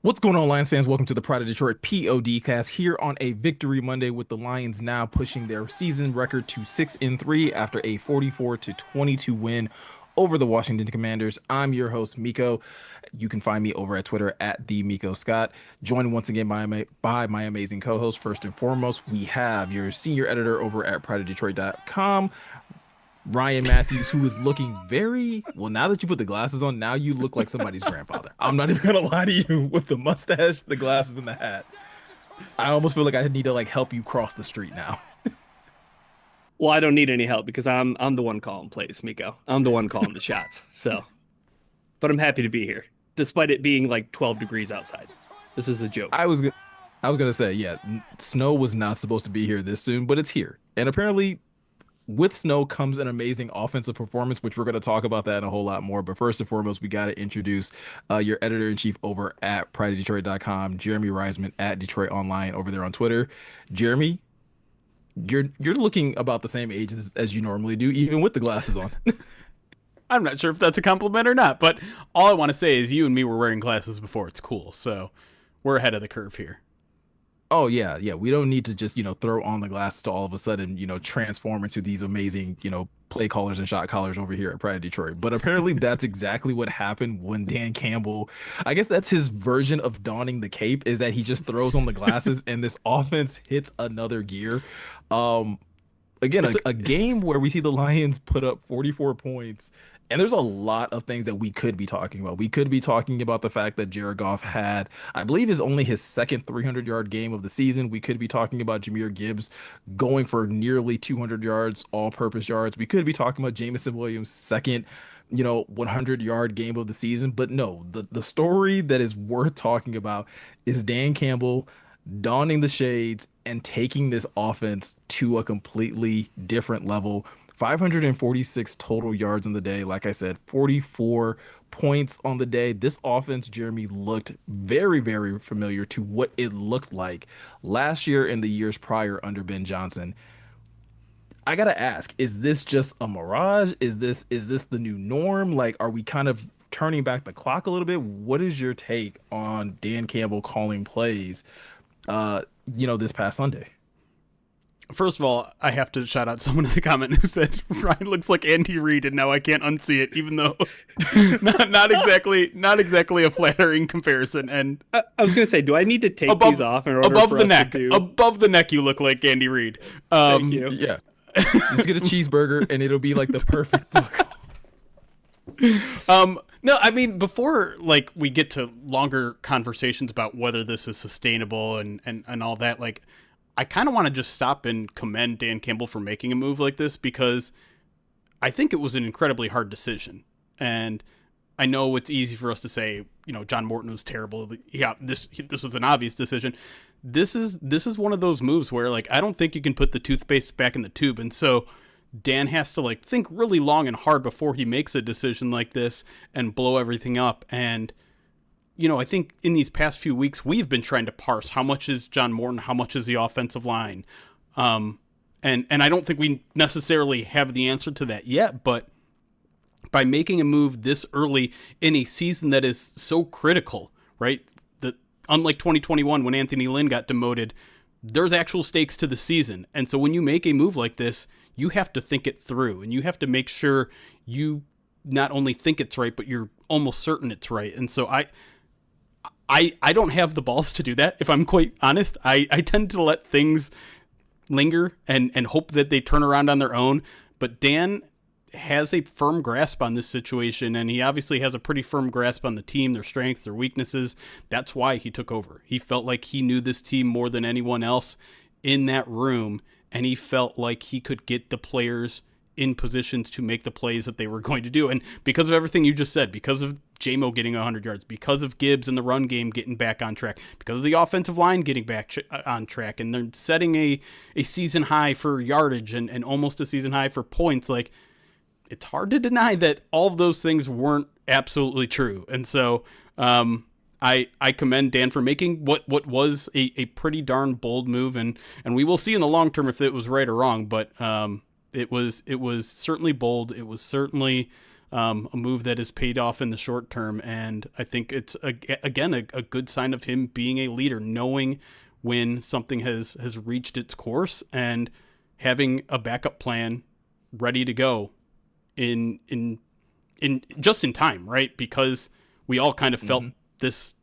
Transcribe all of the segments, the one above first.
What's going on, Lions fans? Welcome to the Pride of Detroit POD cast here on a Victory Monday with the Lions now pushing their season record to 6-3 after a 44-22 win over the Washington Commanders. I'm your host, Miko. You can find me over at Twitter at the Miko Scott. Joined once again by my amazing co-host. First and foremost, we have your senior editor over at prideofdetroit.com, Ryan Matthews, who is looking very well. Now that you put the glasses on, now you look like somebody's grandfather. I'm not even gonna lie to you, with the mustache, the glasses, and the hat. I almost feel like I need to help you cross the street now. Well, I don't need any help because I'm the one calling plays, Miko. I'm the one calling the shots. So, but I'm happy to be here, despite it being like 12 degrees outside. This is a joke. I was gonna say, yeah, snow was not supposed to be here this soon, but it's here, and apparently with snow comes an amazing offensive performance, which we're going to talk about that and a whole lot more. But first and foremost, we got to introduce your editor-in-chief over at prideofdetroit.com, Jeremy Reisman at Detroit Online over there on Twitter. Jeremy, you're looking about the same age as you normally do, even with the glasses on. I'm not sure if that's a compliment or not, but all I want to say is you and me were wearing glasses before it's cool, so we're ahead of the curve here. Oh yeah, yeah. We don't need to just, throw on the glasses to all of a sudden, transform into these amazing, play callers and shot callers over here at Pride of Detroit. But apparently that's exactly what happened when Dan Campbell, I guess that's his version of donning the cape, is that he just throws on the glasses and this offense hits another gear. Again, a game where we see the Lions put up 44 points. And there's a lot of things that we could be talking about. We could be talking about the fact that Jared Goff had, I believe, is only his second 300-yard game of the season. We could be talking about Jahmyr Gibbs going for nearly 200 yards, all-purpose yards. We could be talking about Jamison Williams' second, 100-yard game of the season. But no, the story that is worth talking about is Dan Campbell donning the shades and taking this offense to a completely different level. 546 total yards on the day. Like I said, 44 points on the day. This offense, Jeremy, looked very, very familiar to what it looked like last year and the years prior under Ben Johnson. I gotta ask, is this just a mirage? Is this the new norm? Like, are we kind of turning back the clock a little bit? What is your take on Dan Campbell calling plays, this past Sunday? First of all, I have to shout out someone in the comment who said Ryan looks like Andy Reid, and now I can't unsee it, even though not exactly a flattering comparison. And I was gonna say, do I need to take these off in order above for the us neck, to do? above the neck, you look like Andy Reid. Thank you. Yeah. Just get a cheeseburger and it'll be like the perfect look. No, I mean, before we get to longer conversations about whether this is sustainable and all that, I kind of want to just stop and commend Dan Campbell for making a move like this, because I think it was an incredibly hard decision. And I know it's easy for us to say, John Morton was terrible. Yeah, this was an obvious decision. This is one of those moves where I don't think you can put the toothpaste back in the tube. And so Dan has to think really long and hard before he makes a decision like this and blow everything up. And I think in these past few weeks, we've been trying to parse how much is John Morton, how much is the offensive line. And I don't think we necessarily have the answer to that yet, but by making a move this early in a season that is so critical, right? Unlike 2021 when Anthony Lynn got demoted, there's actual stakes to the season. And so when you make a move like this, you have to think it through, and you have to make sure you not only think it's right, but you're almost certain it's right. And so I don't have the balls to do that, if I'm quite honest. I tend to let things linger and hope that they turn around on their own. But Dan has a firm grasp on this situation, and he obviously has a pretty firm grasp on the team, their strengths, their weaknesses. That's why he took over. He felt like he knew this team more than anyone else in that room, and he felt like he could get the players in positions to make the plays that they were going to do. And because of everything you just said, because of J-Mo getting 100 yards, because of Gibbs and the run game getting back on track, because of the offensive line getting back on track, and they're setting a season high for yardage and almost a season high for points, it's hard to deny that all of those things weren't absolutely true. And so I commend Dan for making what was a pretty darn bold move, and we will see in the long term if it was right or wrong, but it was certainly bold. It was certainly a move that has paid off in the short term. And I think it's, again, a good sign of him being a leader, knowing when something has reached its course and having a backup plan ready to go in just in time, right? Because we all kind of felt this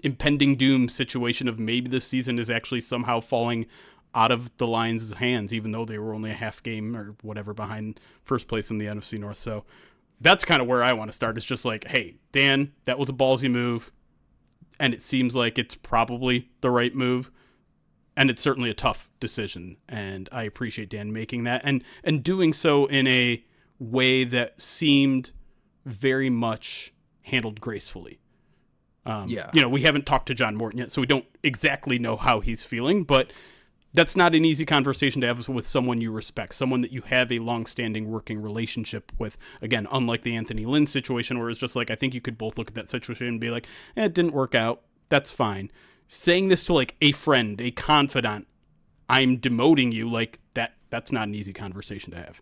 impending doom situation of maybe this season is actually somehow falling out of the Lions' hands, even though they were only a half game or whatever behind first place in the NFC North. So that's kind of where I want to start. It's just like, hey, Dan, that was a ballsy move, and it seems like it's probably the right move, and it's certainly a tough decision, and I appreciate Dan making that and doing so in a way that seemed very much handled gracefully. Yeah. We haven't talked to John Morton yet, so we don't exactly know how he's feeling, but that's not an easy conversation to have with someone you respect, someone that you have a long-standing working relationship with. Again, unlike the Anthony Lynn situation, where it's just like, I think you could both look at that situation and be like, it didn't work out. That's fine. Saying this to like a friend, a confidant, I'm demoting you, like that's not an easy conversation to have.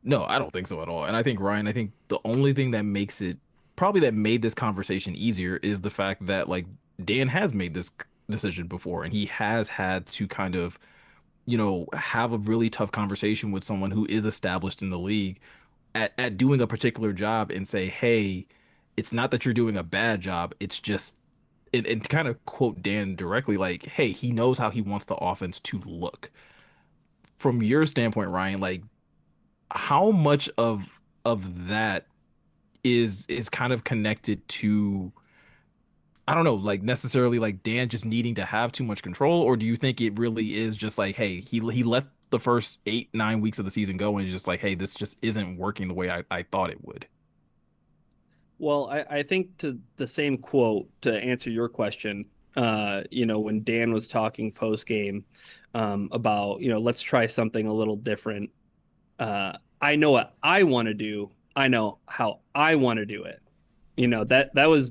No, I don't think so at all. And I think, Ryan, I think the only thing that makes it probably that made this conversation easier is the fact that like Dan has made this decision before and he has had to kind of, have a really tough conversation with someone who is established in the league at doing a particular job and say, hey, it's not that you're doing a bad job. It's just, and to kind of quote Dan directly, like, hey, he knows how he wants the offense to look. From your standpoint, Ryan, like, how much of that is kind of connected to, I don't know, like necessarily like Dan just needing to have too much control, or do you think it really is just like, hey, he let the first 8-9 weeks of the season go and just like, hey, this just isn't working the way I thought it would? Well, I think to the same quote to answer your question, when Dan was talking post game about, let's try something a little different. I know what I want to do. I know how I want to do it. That was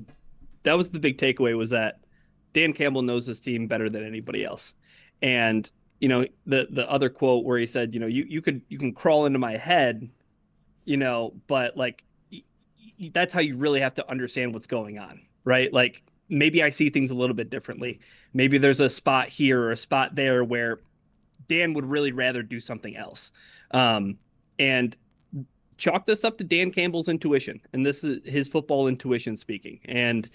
the big takeaway, was that Dan Campbell knows his team better than anybody else. And the other quote where he said, you can crawl into my head, but like that's how you really have to understand what's going on, right? Like maybe I see things a little bit differently. Maybe there's a spot here or a spot there where Dan would really rather do something else. And chalk this up to Dan Campbell's intuition. And this is his football intuition speaking. And,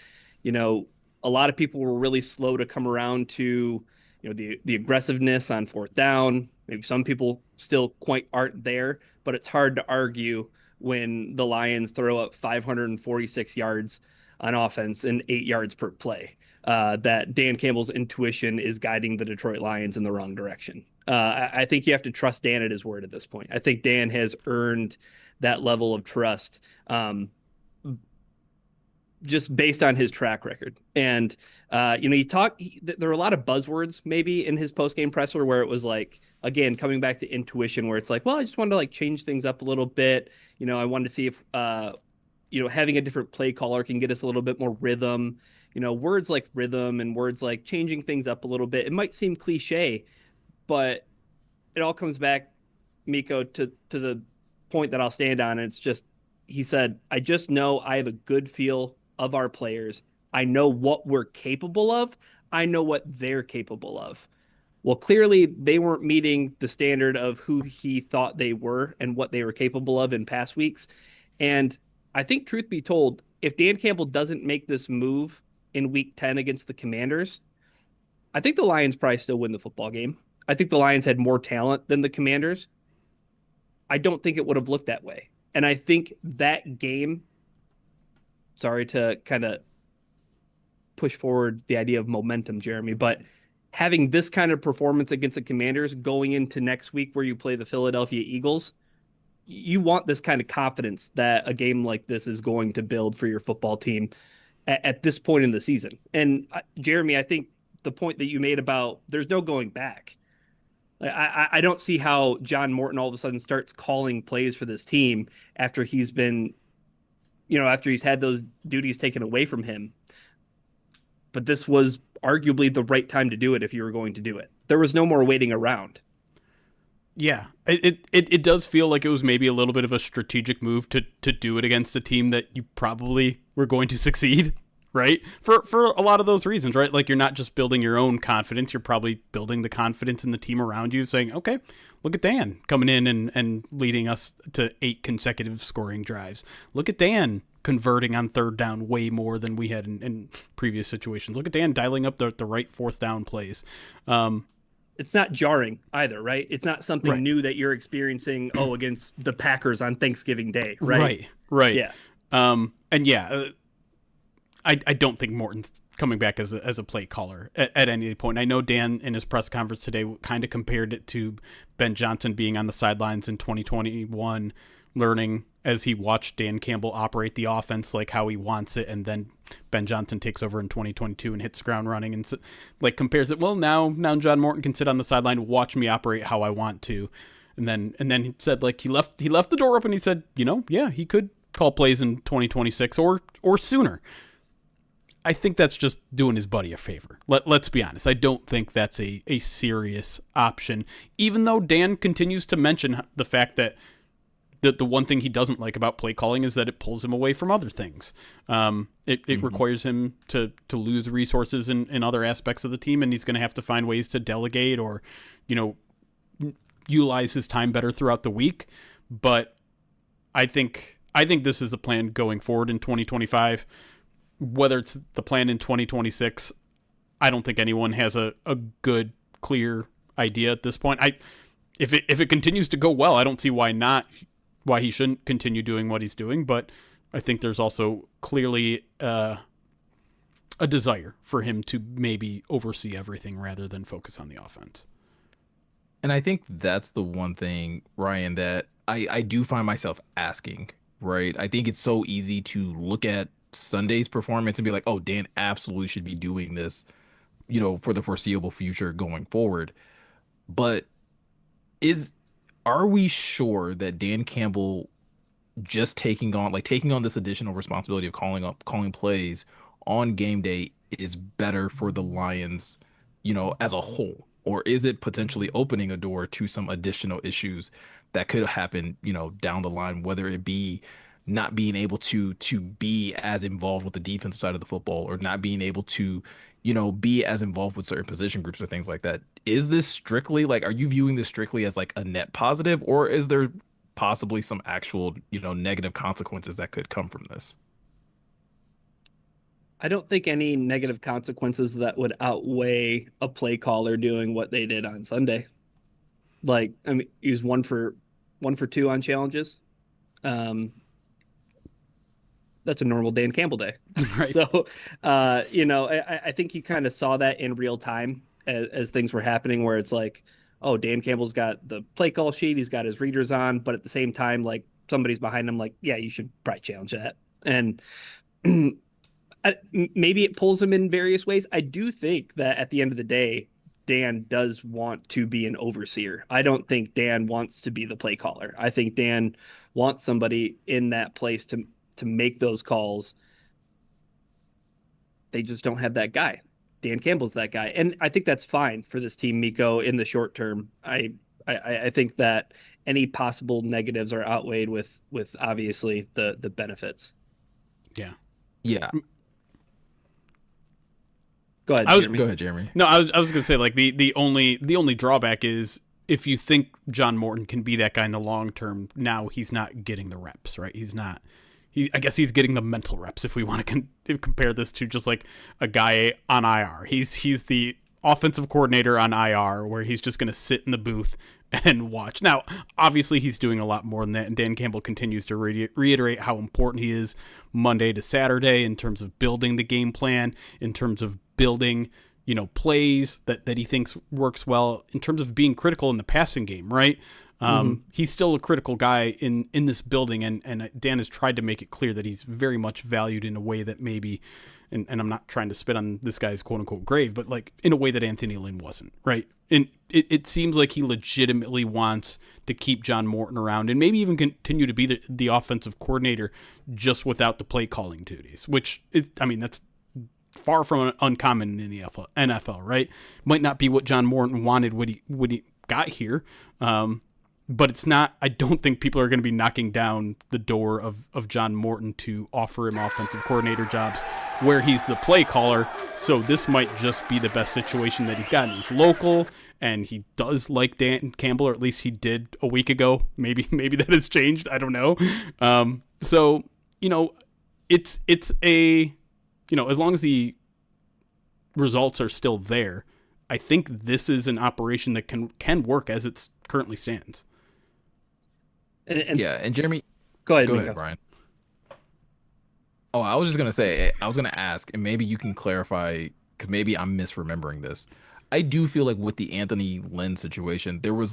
a lot of people were really slow to come around to, the aggressiveness on fourth down. Maybe some people still quite aren't there, but it's hard to argue when the Lions throw up 546 yards on offense and 8 yards per play. That Dan Campbell's intuition is guiding the Detroit Lions in the wrong direction. I think you have to trust Dan at his word at this point. I think Dan has earned that level of trust just based on his track record. And, there were a lot of buzzwords maybe in his post-game presser where it was like, again, coming back to intuition, where it's like, well, I just wanted to like change things up a little bit. I wanted to see if, having a different play caller can get us a little bit more rhythm. Words like rhythm and words like changing things up a little bit. It might seem cliche, but it all comes back, Miko, to the point that I'll stand on. And it's just, he said, I just know I have a good feel of our players. I know what we're capable of. I know what they're capable of. Well, clearly they weren't meeting the standard of who he thought they were and what they were capable of in past weeks. And I think, truth be told, if Dan Campbell doesn't make this move in week 10 against the Commanders, I think the Lions probably still win the football game. I think the Lions had more talent than the Commanders. I don't think it would have looked that way. And I think that game, sorry to kind of push forward the idea of momentum, Jeremy, but having this kind of performance against the Commanders going into next week where you play the Philadelphia Eagles, you want this kind of confidence that a game like this is going to build for your football team at this point in the season. And Jeremy, I think the point that you made about there's no going back. I don't see how John Morton all of a sudden starts calling plays for this team after he's been, after he's had those duties taken away from him. But this was arguably the right time to do it if you were going to do it. There was no more waiting around. Yeah, it does feel like it was maybe a little bit of a strategic move to do it against a team that you probably were going to succeed, right? For a lot of those reasons, right? Like, you're not just building your own confidence, you're probably building the confidence in the team around you, saying, okay, look at Dan coming in and leading us to 8 consecutive scoring drives. Look at Dan converting on third down way more than we had in previous situations. Look at Dan dialing up the right fourth down plays. It's not jarring either, right? It's not something Right. new that you're experiencing, against the Packers on Thanksgiving Day, right? Right. Yeah. And yeah, I don't think Morton's coming back as a play caller at any point. I know Dan in his press conference today kind of compared it to Ben Johnson being on the sidelines in 2021, learning as he watched Dan Campbell operate the offense like how he wants it, and then Ben Johnson takes over in 2022 and hits the ground running, and like compares it. Well, now John Morton can sit on the sideline, watch me operate how I want to, and then he said, like, he left the door open. He said, yeah, he could call plays in 2026 or sooner. I think that's just doing his buddy a favor. Let's be honest. I don't think that's a serious option, even though Dan continues to mention the fact that the one thing he doesn't like about play calling is that it pulls him away from other things. It requires him to lose resources in other aspects of the team, and he's going to have to find ways to delegate or, utilize his time better throughout the week. But I think this is the plan going forward in 2025. Whether it's the plan in 2026, I don't think anyone has a good, clear idea at this point. If it continues to go well, I don't see why he shouldn't continue doing what he's doing. But I think there's also clearly a desire for him to maybe oversee everything rather than focus on the offense. And I think that's the one thing, Ryan, that I do find myself asking, right? I think it's so easy to look at Sunday's performance and be like, oh, Dan absolutely should be doing this, for the foreseeable future going forward. But are we sure that Dan Campbell just taking on this additional responsibility of calling plays on game day is better for the Lions, as a whole? Or is it potentially opening a door to some additional issues that could happen, down the line, whether it be not being able to be as involved with the defensive side of the football, or not being able to, be as involved with certain position groups or things like that? Is this strictly are you viewing this strictly as like a net positive, or is there possibly some actual, negative consequences that could come from this? I don't think any negative consequences that would outweigh a play caller doing what they did on Sunday. He was 1 for 2 on challenges. That's a normal Dan Campbell day. Right. So, I think you kind of saw that in real time as things were happening, where it's like, oh, Dan Campbell's got the play call sheet, he's got his readers on, but at the same time, like, somebody's behind him, like, yeah, you should probably challenge that. And maybe it pulls him in various ways. I do think that at the end of the day, Dan does want to be an overseer. I don't think Dan wants to be the play caller. I think Dan wants somebody in that place to make those calls. They just don't have that guy. Dan Campbell's that guy. And I think that's fine for this team, Miko, in the short term. I think that any possible negatives are outweighed with obviously the benefits. Yeah. Yeah. Go ahead, Jeremy. No, I was going to say, like, the only drawback is, if you think John Morton can be that guy in the long term, now he's not getting the reps, right? I guess he's getting the mental reps, if we want to compare this to just like a guy on IR. He's the offensive coordinator on IR, where he's just going to sit in the booth and watch. Now, obviously, he's doing a lot more than that, and Dan Campbell continues to reiterate how important he is Monday to Saturday in terms of building the game plan, in terms of building, plays that he thinks works well, in terms of being critical in the passing game, right? He's still a critical guy in this building, and Dan has tried to make it clear that he's very much valued in a way that maybe, and I'm not trying to spit on this guy's quote unquote grave, but like in a way that Anthony Lynn wasn't, right? And it seems like he legitimately wants to keep John Morton around and maybe even continue to be the offensive coordinator just without the play calling duties, which is, that's far from uncommon in the NFL, right? Might not be what John Morton wanted when he got here. But it's not, I don't think people are going to be knocking down the door of John Morton to offer him offensive coordinator jobs where he's the play caller. So this might just be the best situation that he's gotten. He's local and he does like Dan Campbell, or at least he did a week ago. Maybe that has changed. I don't know. So, it's a, as long as the results are still there, I think this is an operation that can work as it currently stands. Yeah, and Jeremy, Go ahead, go Miko. ahead, Brian. Oh, I was just gonna say, I was gonna ask, and maybe you can clarify, because maybe I'm misremembering this. I do feel like with the Anthony Lynn situation, there were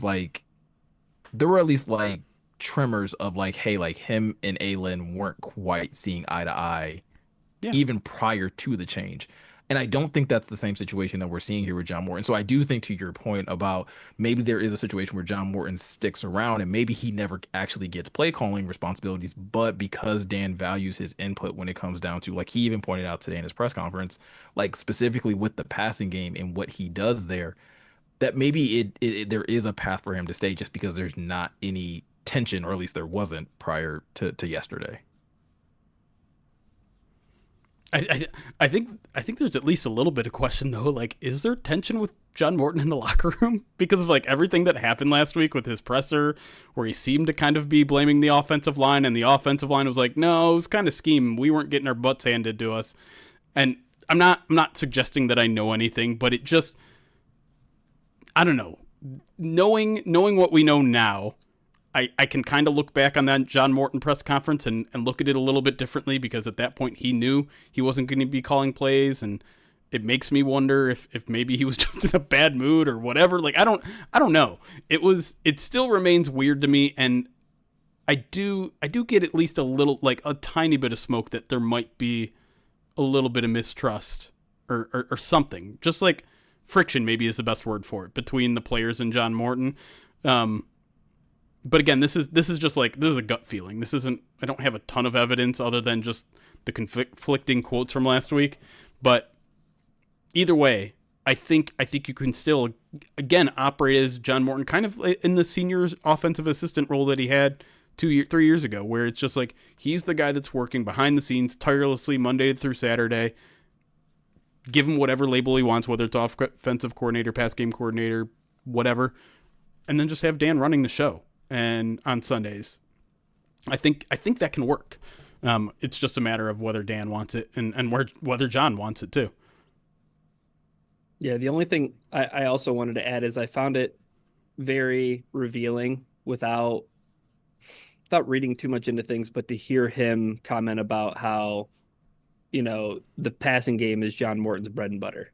at least like tremors of like, hey, like him and A Lynn weren't quite seeing eye to eye Yeah. even prior to the change. And I don't think that's the same situation that we're seeing here with John Morton. So I do think, to your point about maybe there is a situation where John Morton sticks around and maybe he never actually gets play calling responsibilities, but because Dan values his input when it comes down to, like he even pointed out today in his press conference, like specifically with the passing game and what he does there, that maybe there is a path for him to stay just because there's not any tension, or at least there wasn't prior to yesterday. I think there's at least a little bit of question though. Like, is there tension with John Morton in the locker room because of like everything that happened last week with his presser, where he seemed to kind of be blaming the offensive line, and the offensive line was like, "No, it was kind of scheme. We weren't getting our butts handed to us." And I'm not suggesting that I know anything, but it just, I don't know. Knowing what we know now, I can kind of look back on that John Morton press conference and look at it a little bit differently, because at that point he knew he wasn't going to be calling plays, and it makes me wonder if maybe he was just in a bad mood or whatever. Like, I don't know. It still remains weird to me, and I do get at least a little, like a tiny bit of smoke that there might be a little bit of mistrust or something. Just like friction maybe is the best word for it between the players and John Morton. But again, this is just like, this is a gut feeling. This isn't, I don't have a ton of evidence other than just the conflicting quotes from last week. But either way, I think you can still, again, operate as John Morton, kind of in the senior offensive assistant role that he had 3 years ago, where it's just like, he's the guy that's working behind the scenes tirelessly Monday through Saturday. Give him whatever label he wants, whether it's offensive coordinator, pass game coordinator, whatever, and then just have Dan running the show. And on Sundays, I think that can work. It's just a matter of whether Dan wants it and whether John wants it too. Yeah, the only thing I also wanted to add is I found it very revealing without reading too much into things, but to hear him comment about how, the passing game is John Morton's bread and butter.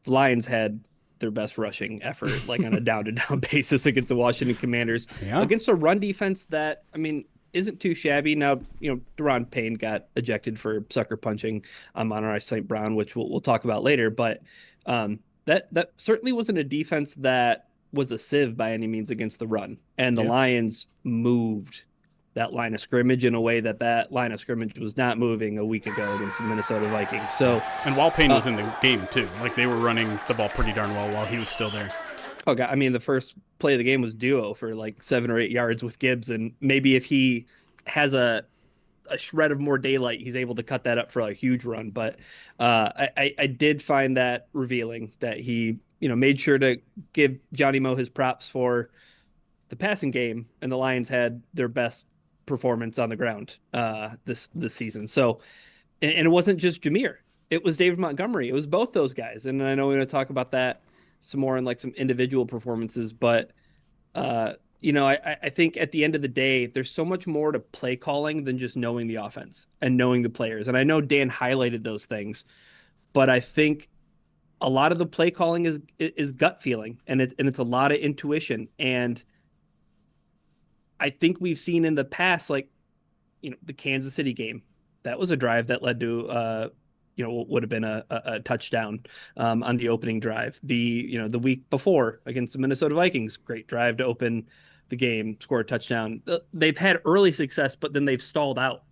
The Lions had their best rushing effort, like on a down-to-down basis against the Washington Commanders, against a run defense that, I mean, isn't too shabby. Now, Deron Payne got ejected for sucker punching on Monterey St. Brown, which we'll talk about later, but that certainly wasn't a defense that was a sieve by any means against the run. And the Lions moved that line of scrimmage in a way that line of scrimmage was not moving a week ago against the Minnesota Vikings. So, and while Payne was in the game too, like they were running the ball pretty darn well while he was still there. Oh God, I mean, the first play of the game was duo for like 7 or 8 yards with Gibbs, and maybe if he has a shred of more daylight, he's able to cut that up for a huge run. But I did find that revealing that he made sure to give Johnny Moe his props for the passing game, and the Lions had their best performance on the ground this season. So, and it wasn't just Jameer, it was David Montgomery. It was both those guys. And I know we're going to talk about that some more in like some individual performances, but I think at the end of the day, there's so much more to play calling than just knowing the offense and knowing the players. And I know Dan highlighted those things, but I think a lot of the play calling is gut feeling, and it's a lot of intuition. And I think we've seen in the past, like, the Kansas City game, that was a drive that led to, would have been a touchdown on the opening drive. The week before against the Minnesota Vikings, great drive to open the game, score a touchdown. They've had early success, but then they've stalled out.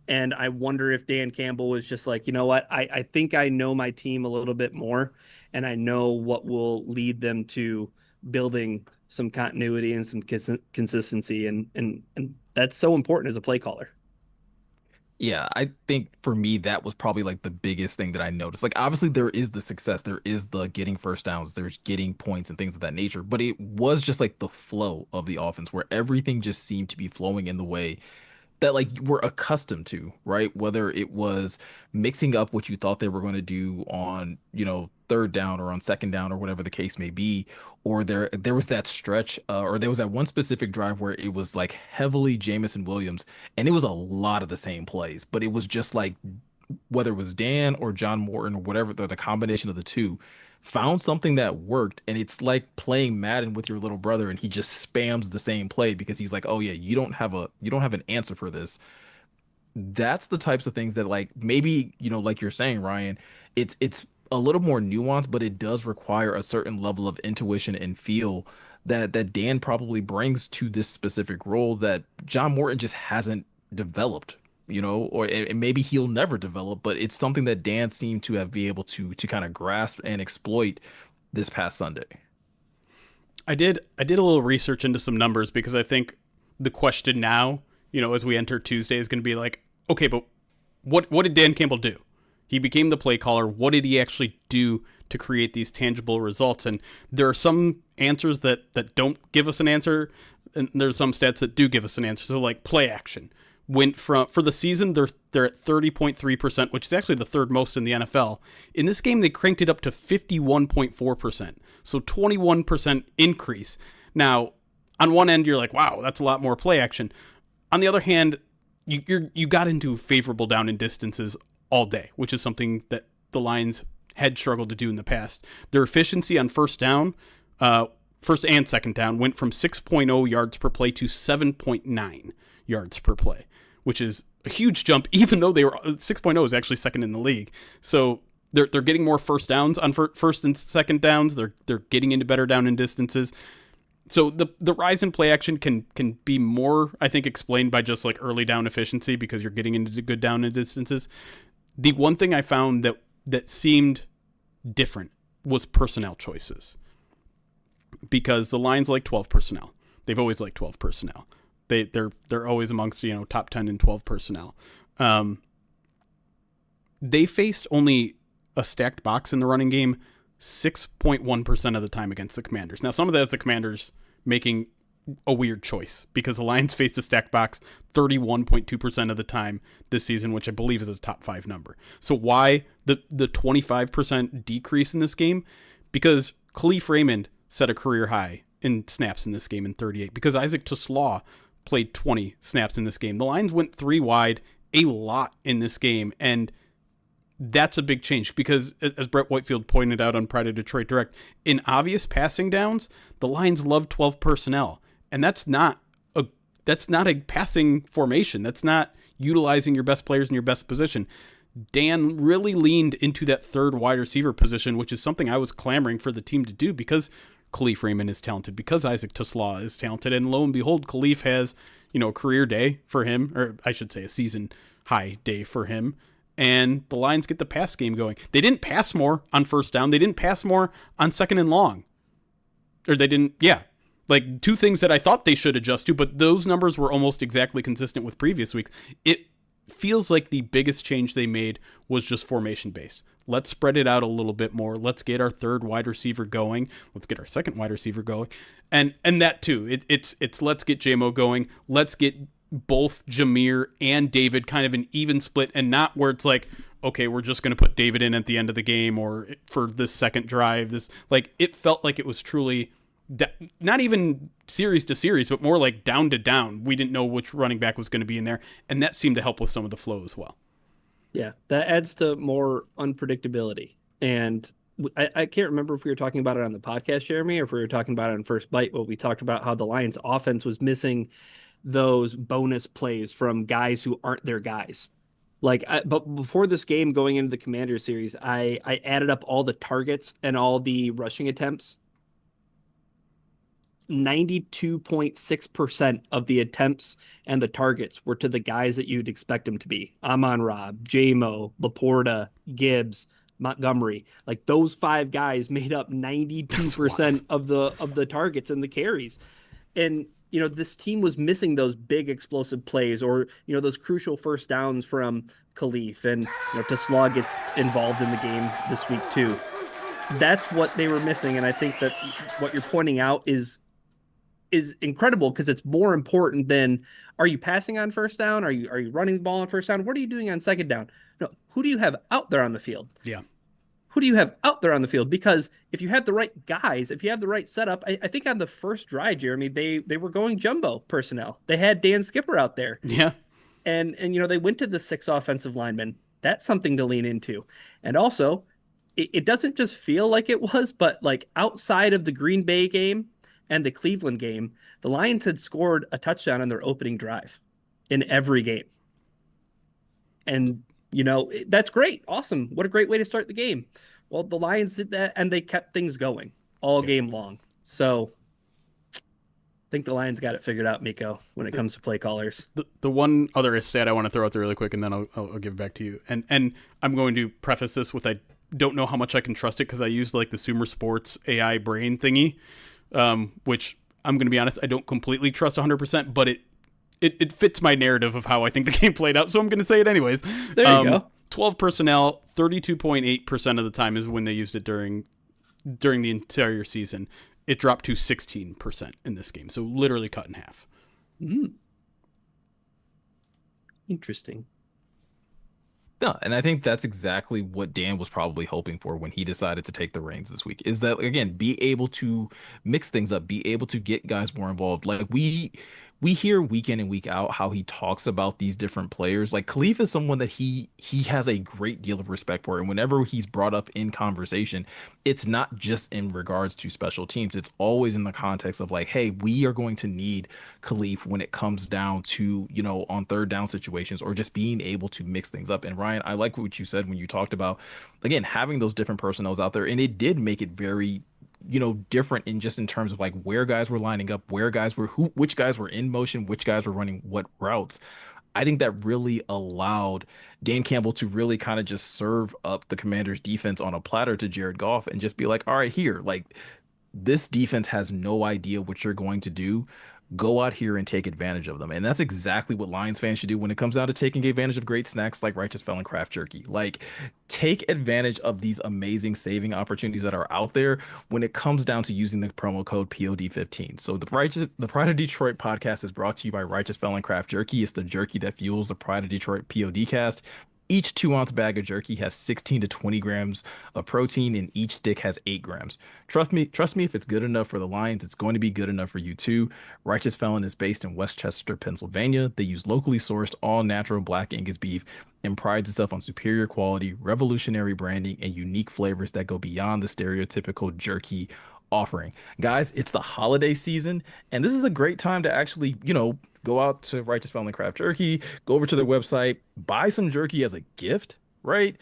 And I wonder if Dan Campbell was just like, you know what, I think I know my team a little bit more, and I know what will lead them to building some continuity and some consistency, and that's so important as a play caller. Yeah, I think for me that was probably like the biggest thing that I noticed. Like obviously there is the success, there is the getting first downs, there's getting points and things of that nature, but it was just like the flow of the offense where everything just seemed to be flowing in the way that like we're accustomed to, right? Whether it was mixing up what you thought they were going to do on, third down or on second down or whatever the case may be, or there was that stretch, or there was that one specific drive where it was like heavily Jamison Williams, and it was a lot of the same plays, but it was just like whether it was Dan or John Morton or whatever, the combination of the two found something that worked. And it's like playing Madden with your little brother and he just spams the same play because he's like, oh yeah, you don't have an answer for this. That's the types of things that like maybe, like you're saying, Ryan, it's a little more nuanced, but it does require a certain level of intuition and feel that Dan probably brings to this specific role that John Morton just hasn't developed, or and maybe he'll never develop, but it's something that Dan seemed to have be able to kind of grasp and exploit this past Sunday. I did a little research into some numbers because I think the question now, as we enter Tuesday is going to be like, okay, but what did Dan Campbell do? He became the play caller. What did he actually do to create these tangible results? And there are some answers that don't give us an answer, and there's some stats that do give us an answer. So like play action went from, for the season they're at 30.3%, which is actually the third most in the NFL. In this game they cranked it up to 51.4%. So 21% increase. Now, on one end you're like, wow, that's a lot more play action. On the other hand, you got into favorable down and distances all day, which is something that the Lions had struggled to do in the past. Their efficiency on first and second down went from 6.0 yards per play to 7.9 yards per play, which is a huge jump, even though they were 6.0 is actually second in the league. So they're getting more first downs on first and second downs. They're getting into better down and distances. So the rise in play action can be more, I think, explained by just like early down efficiency because you're getting into good down and distances. The one thing I found that seemed different was personnel choices, because the Lions like 12 personnel. They've always liked 12 personnel. They're always amongst top 10 and 12 personnel. They faced only a stacked box in the running game 6.1% of the time against the Commanders. Now, some of that is the Commanders making a weird choice because the Lions faced a stacked box 31.2% of the time this season, which I believe is a top 5 number. So why the 25% decrease in this game? Because Khalif Raymond set a career high in snaps in this game in 38, because Isaac Toslaw played 20 snaps in this game. The Lions went 3 wide a lot in this game, and that's a big change because, as Brett Whitefield pointed out on Pride of Detroit Direct, in obvious passing downs, the Lions love 12 personnel, and that's not a passing formation. That's not utilizing your best players in your best position. Dan really leaned into that third wide receiver position, which is something I was clamoring for the team to do because Khalif Raymond is talented, because Isaac Toslaw is talented, and lo and behold, Khalif has, a career day for him, or I should say a season high day for him. And the Lions get the pass game going. They didn't pass more on first down. They didn't pass more on second and long. Or they didn't, yeah. Like, two things that I thought they should adjust to, but those numbers were almost exactly consistent with previous weeks. It feels like the biggest change they made was just formation-based. Let's spread it out a little bit more. Let's get our third wide receiver going. Let's get our second wide receiver going. And that too. It's let's get JMO going. Let's get both Jameer and David kind of an even split, and not where it's like, okay, we're just going to put David in at the end of the game or for this second drive. It felt like it was truly not even series to series, but more like down to down. We didn't know which running back was going to be in there, and that seemed to help with some of the flow as well. Yeah, that adds to more unpredictability. And I can't remember if we were talking about it on the podcast, Jeremy, or if we were talking about it on First Bite, but we talked about how the Lions offense was missing those bonus plays from guys who aren't their guys. But before this game, going into the Commander series, I added up all the targets and all the rushing attempts. 92.6% of the attempts and the targets were to the guys that you'd expect them to be. Amon-Ra, J-Mo, Laporta, Gibbs, Montgomery. Like those 5 guys made up 92% of the targets and the carries. And this team was missing those big explosive plays or those crucial first downs from Khalif, and Taslaw gets involved in the game this week too. That's what they were missing, and I think that what you're pointing out is incredible because it's more important than, are you passing on first down? Are you running the ball on first down? What are you doing on second down? No, who do you have out there on the field? Yeah. Who do you have out there on the field? Because if you have the right guys, if you have the right setup, I think on the first drive, Jeremy, they were going jumbo personnel. They had Dan Skipper out there. Yeah. And they went to the 6 offensive linemen. That's something to lean into. And also, it doesn't just feel like it was, but like outside of the Green Bay game and the Cleveland game, the Lions had scored a touchdown on their opening drive in every game. And, that's great. Awesome. What a great way to start the game. Well, the Lions did that, and they kept things going all game long. So I think the Lions got it figured out, Miko, when it comes to play callers. The one other stat I want to throw out there really quick, and then I'll give it back to you. And I'm going to preface this with, I don't know how much I can trust it because I use like the Sumer Sports AI brain thingy, which I'm going to be honest, I don't completely trust 100%, but it fits my narrative of how I think the game played out, so I'm going to say it anyways. There you go. 12 personnel, 32.8% of the time is when they used it during the entire season. It dropped to 16% in this game, so literally cut in half. Interesting. No, and I think that's exactly what Dan was probably hoping for when he decided to take the reins this week, is that, again, be able to mix things up, be able to get guys more involved. Like we hear week in and week out how he talks about these different players. Like Khalif is someone that he has a great deal of respect for. And whenever he's brought up in conversation, it's not just in regards to special teams. It's always in the context of like, hey, we are going to need Khalif when it comes down to, on third down situations or just being able to mix things up. And Ryan, I like what you said when you talked about, again, having those different personnels out there. And it did make it very different in terms of like where guys were lining up, which guys were in motion, which guys were running what routes. I think that really allowed Dan Campbell to really kind of just serve up the Commanders defense on a platter to Jared Goff and just be like, all right, here, like this defense has no idea what you're going to do. Go out here and take advantage of them. And that's exactly what Lions fans should do when it comes down to taking advantage of great snacks like Righteous Felon Craft Jerky. Like, take advantage of these amazing saving opportunities that are out there when it comes down to using the promo code POD15. So the Pride of Detroit podcast is brought to you by Righteous Felon Craft Jerky. It's the jerky that fuels the Pride of Detroit PODcast. Each 2-ounce bag of jerky has 16 to 20 grams of protein, and each stick has 8 grams. Trust me, if it's good enough for the Lions, it's going to be good enough for you too. Righteous Felon is based in Westchester, Pennsylvania. They use locally sourced, all-natural Black Angus beef and prides itself on superior quality, revolutionary branding, and unique flavors that go beyond the stereotypical jerky offering. Guys, it's the holiday season, and this is a great time to actually, go out to Righteous Felon Craft Jerky, go over to their website, buy some jerky as a gift, right?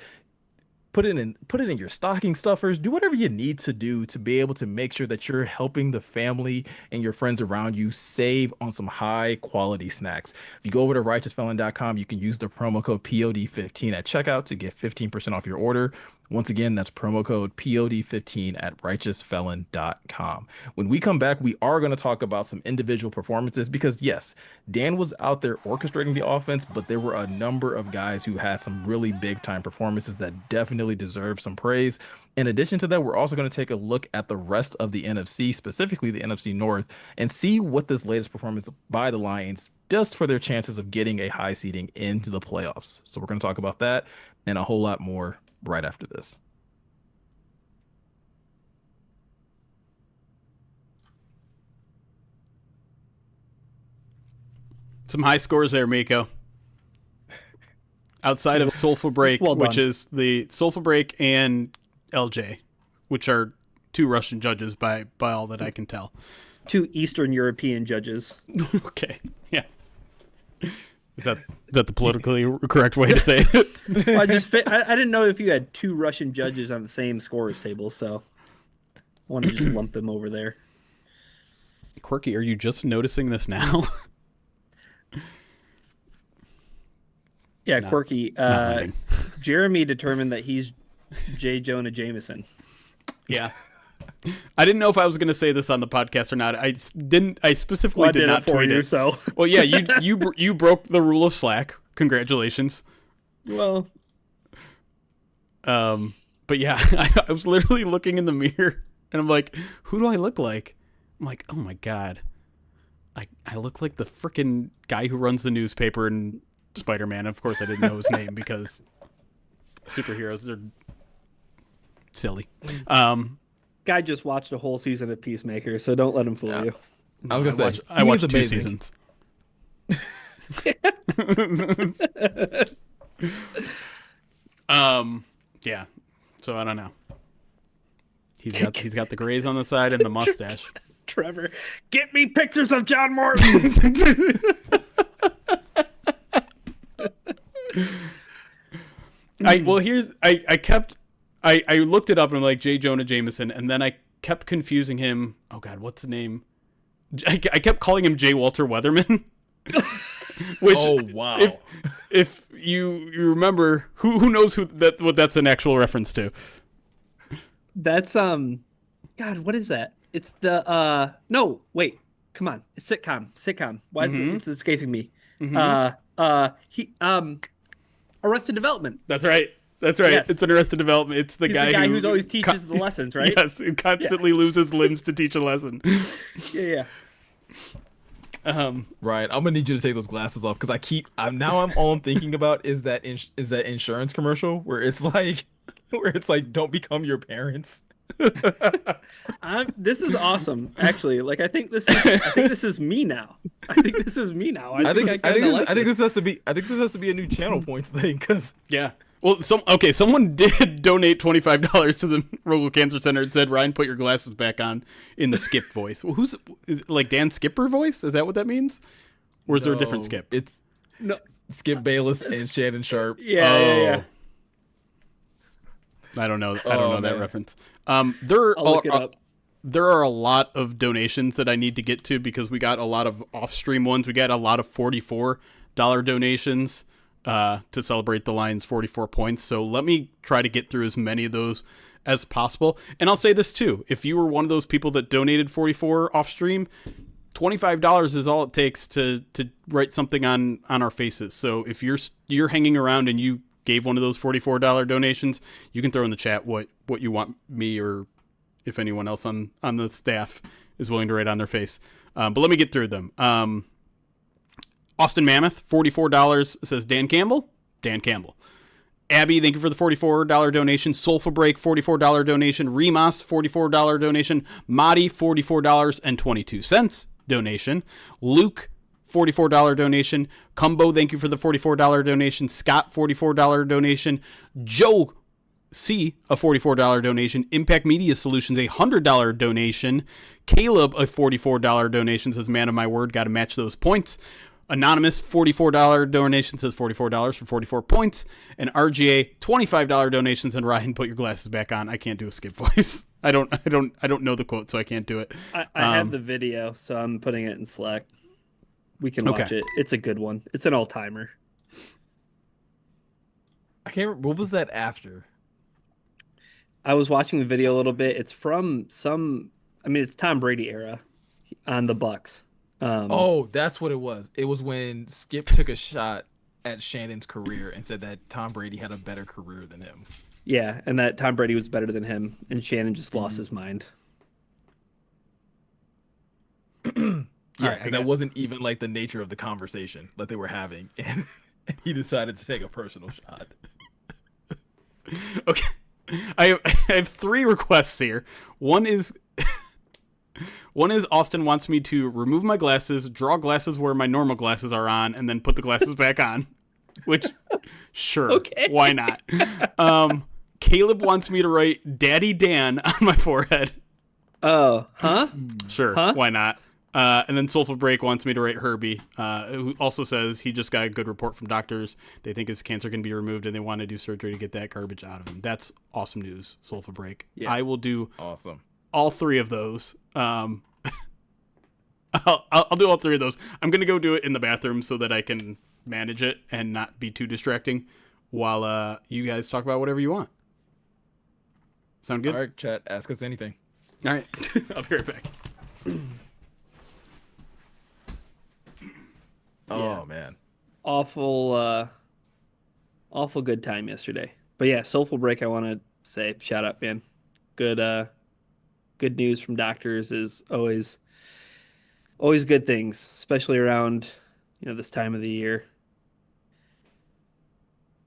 Put it in your stocking stuffers, do whatever you need to do to be able to make sure that you're helping the family and your friends around you save on some high quality snacks. If you go over to righteousfelon.com, you can use the promo code POD15 at checkout to get 15% off your order. Once again, that's promo code POD15 at righteousfelon.com. When we come back, we are going to talk about some individual performances because, yes, Dan was out there orchestrating the offense, but there were a number of guys who had some really big-time performances that definitely deserve some praise. In addition to that, we're also going to take a look at the rest of the NFC, specifically the NFC North, and see what this latest performance by the Lions does for their chances of getting a high seeding into the playoffs. So we're going to talk about that and a whole lot more right after this. Some high scores there, Miko. Outside of Soulful Break, which is the Soulful Break and LJ, which are 2 Russian judges by all that I can tell. 2 Eastern European judges. Okay, yeah. Is that the politically correct way to say it? Well, I didn't know if you had 2 Russian judges on the same scores table, so I want to just lump them over there. Quirky, are you just noticing this now? Yeah, Quirky. Jeremy determined that he's J. Jonah Jameson. Yeah. I didn't know if I was going to say this on the podcast or not. I didn't. I specifically Well, I did not for tweet you, it. so. Well, yeah, you broke the rule of Slack. Congratulations. Well, but yeah, I was literally looking in the mirror and I'm like, who do I look like? I'm like, oh my God. I look like the freaking guy who runs the newspaper in Spider-Man. Of course, I didn't know his name because superheroes are silly. guy just watched a whole season of Peacemaker, so don't let him fool you. I was gonna say I watched 2 amazing. seasons. Yeah. So I don't know. He's got the grays on the side and the mustache. Trevor, get me pictures of John Morton. I looked it up and I'm like J. Jonah Jameson, and then I kept confusing him. Oh God, what's the name? I kept calling him J. Walter Weatherman. Which, oh wow! If you remember, who knows what that's an actual reference to? That's God, what is that? It's the no, wait, come on, it's sitcom. Why is it's escaping me? Arrested Development. That's right. Yes. It's an Arrested Development. It's the guy who's always teaches the lessons, right? Yes, who constantly loses limbs to teach a lesson. Yeah. Right, I'm gonna need you to take those glasses off because I'm all I'm thinking about is that insurance commercial where it's like don't become your parents. This is awesome, actually. Like I think this is me now. I think this has to be a new channel points thing because yeah. Well, someone did donate $25 to the Rogal Cancer Center and said, Ryan, put your glasses back on in the Skip voice. Well, is it like Dan Skipper voice? Is that what that means? Or is there a different Skip? It's Skip Bayless and Shannon Sharp. Yeah. I don't know that reference. I'll look it up. There are a lot of donations that I need to get to because we got a lot of off-stream ones. We got a lot of $44 donations to celebrate the Lions' 44 points. So let me try to get through as many of those as possible. And I'll say this too. If you were one of those people that donated 44 off-stream, $25 is all it takes to write something on our faces. So if you're hanging around and you gave one of those $44 donations, you can throw in the chat what you want me or if anyone else on the staff is willing to write on their face. But let me get through them. Austin Mammoth, $44, says Dan Campbell. Dan Campbell. Abby, thank you for the $44 donation. Sulfa Break, $44 donation. Remas, $44 donation. Madi, $44.22 donation. Luke, $44 donation. Cumbo, thank you for the $44 donation. Scott, $44 donation. Joe C, a $44 donation. Impact Media Solutions, a $100 donation. Caleb, a $44 donation, says, man of my word, got to match those points. Anonymous, $44 donation, says $44 for 44 points. And RGA, $25 donations. And Ryan, put your glasses back on. I can't do a Skip voice. I don't know the quote, so I can't do it. I have the video, so I'm putting it in Slack. We can watch it. It's a good one. It's an all-timer. I can't remember. What was that after? I was watching the video a little bit. It's from it's Tom Brady era on the Bucks. That's what it was. It was when Skip took a shot at Shannon's career and said that Tom Brady had a better career than him. Yeah, and that Tom Brady was better than him, and Shannon just lost his mind. Yeah, because that wasn't even like the nature of the conversation that they were having, and he decided to take a personal shot. Okay, I have 3 requests here. One is Austin wants me to remove my glasses, draw glasses where my normal glasses are on, and then put the glasses back on. Which, sure, okay. Why not? Caleb wants me to write Daddy Dan on my forehead. Oh, huh? Sure, huh? Why not? And then Soulful Break wants me to write Herbie, who also says he just got a good report from doctors. They think his cancer can be removed, and they want to do surgery to get that garbage out of him. That's awesome news, Soulful Break. Yeah. I will do all 3 of those. I'll do all 3 of those. I'm going to go do it in the bathroom so that I can manage it and not be too distracting while you guys talk about whatever you want. Sound good? All right, chat. Ask us anything. All right. I'll be right back. Oh man. Awful good time yesterday. But yeah, Soulful Break, I want to say shout out, man. Good news from doctors is always good things, especially around, this time of the year.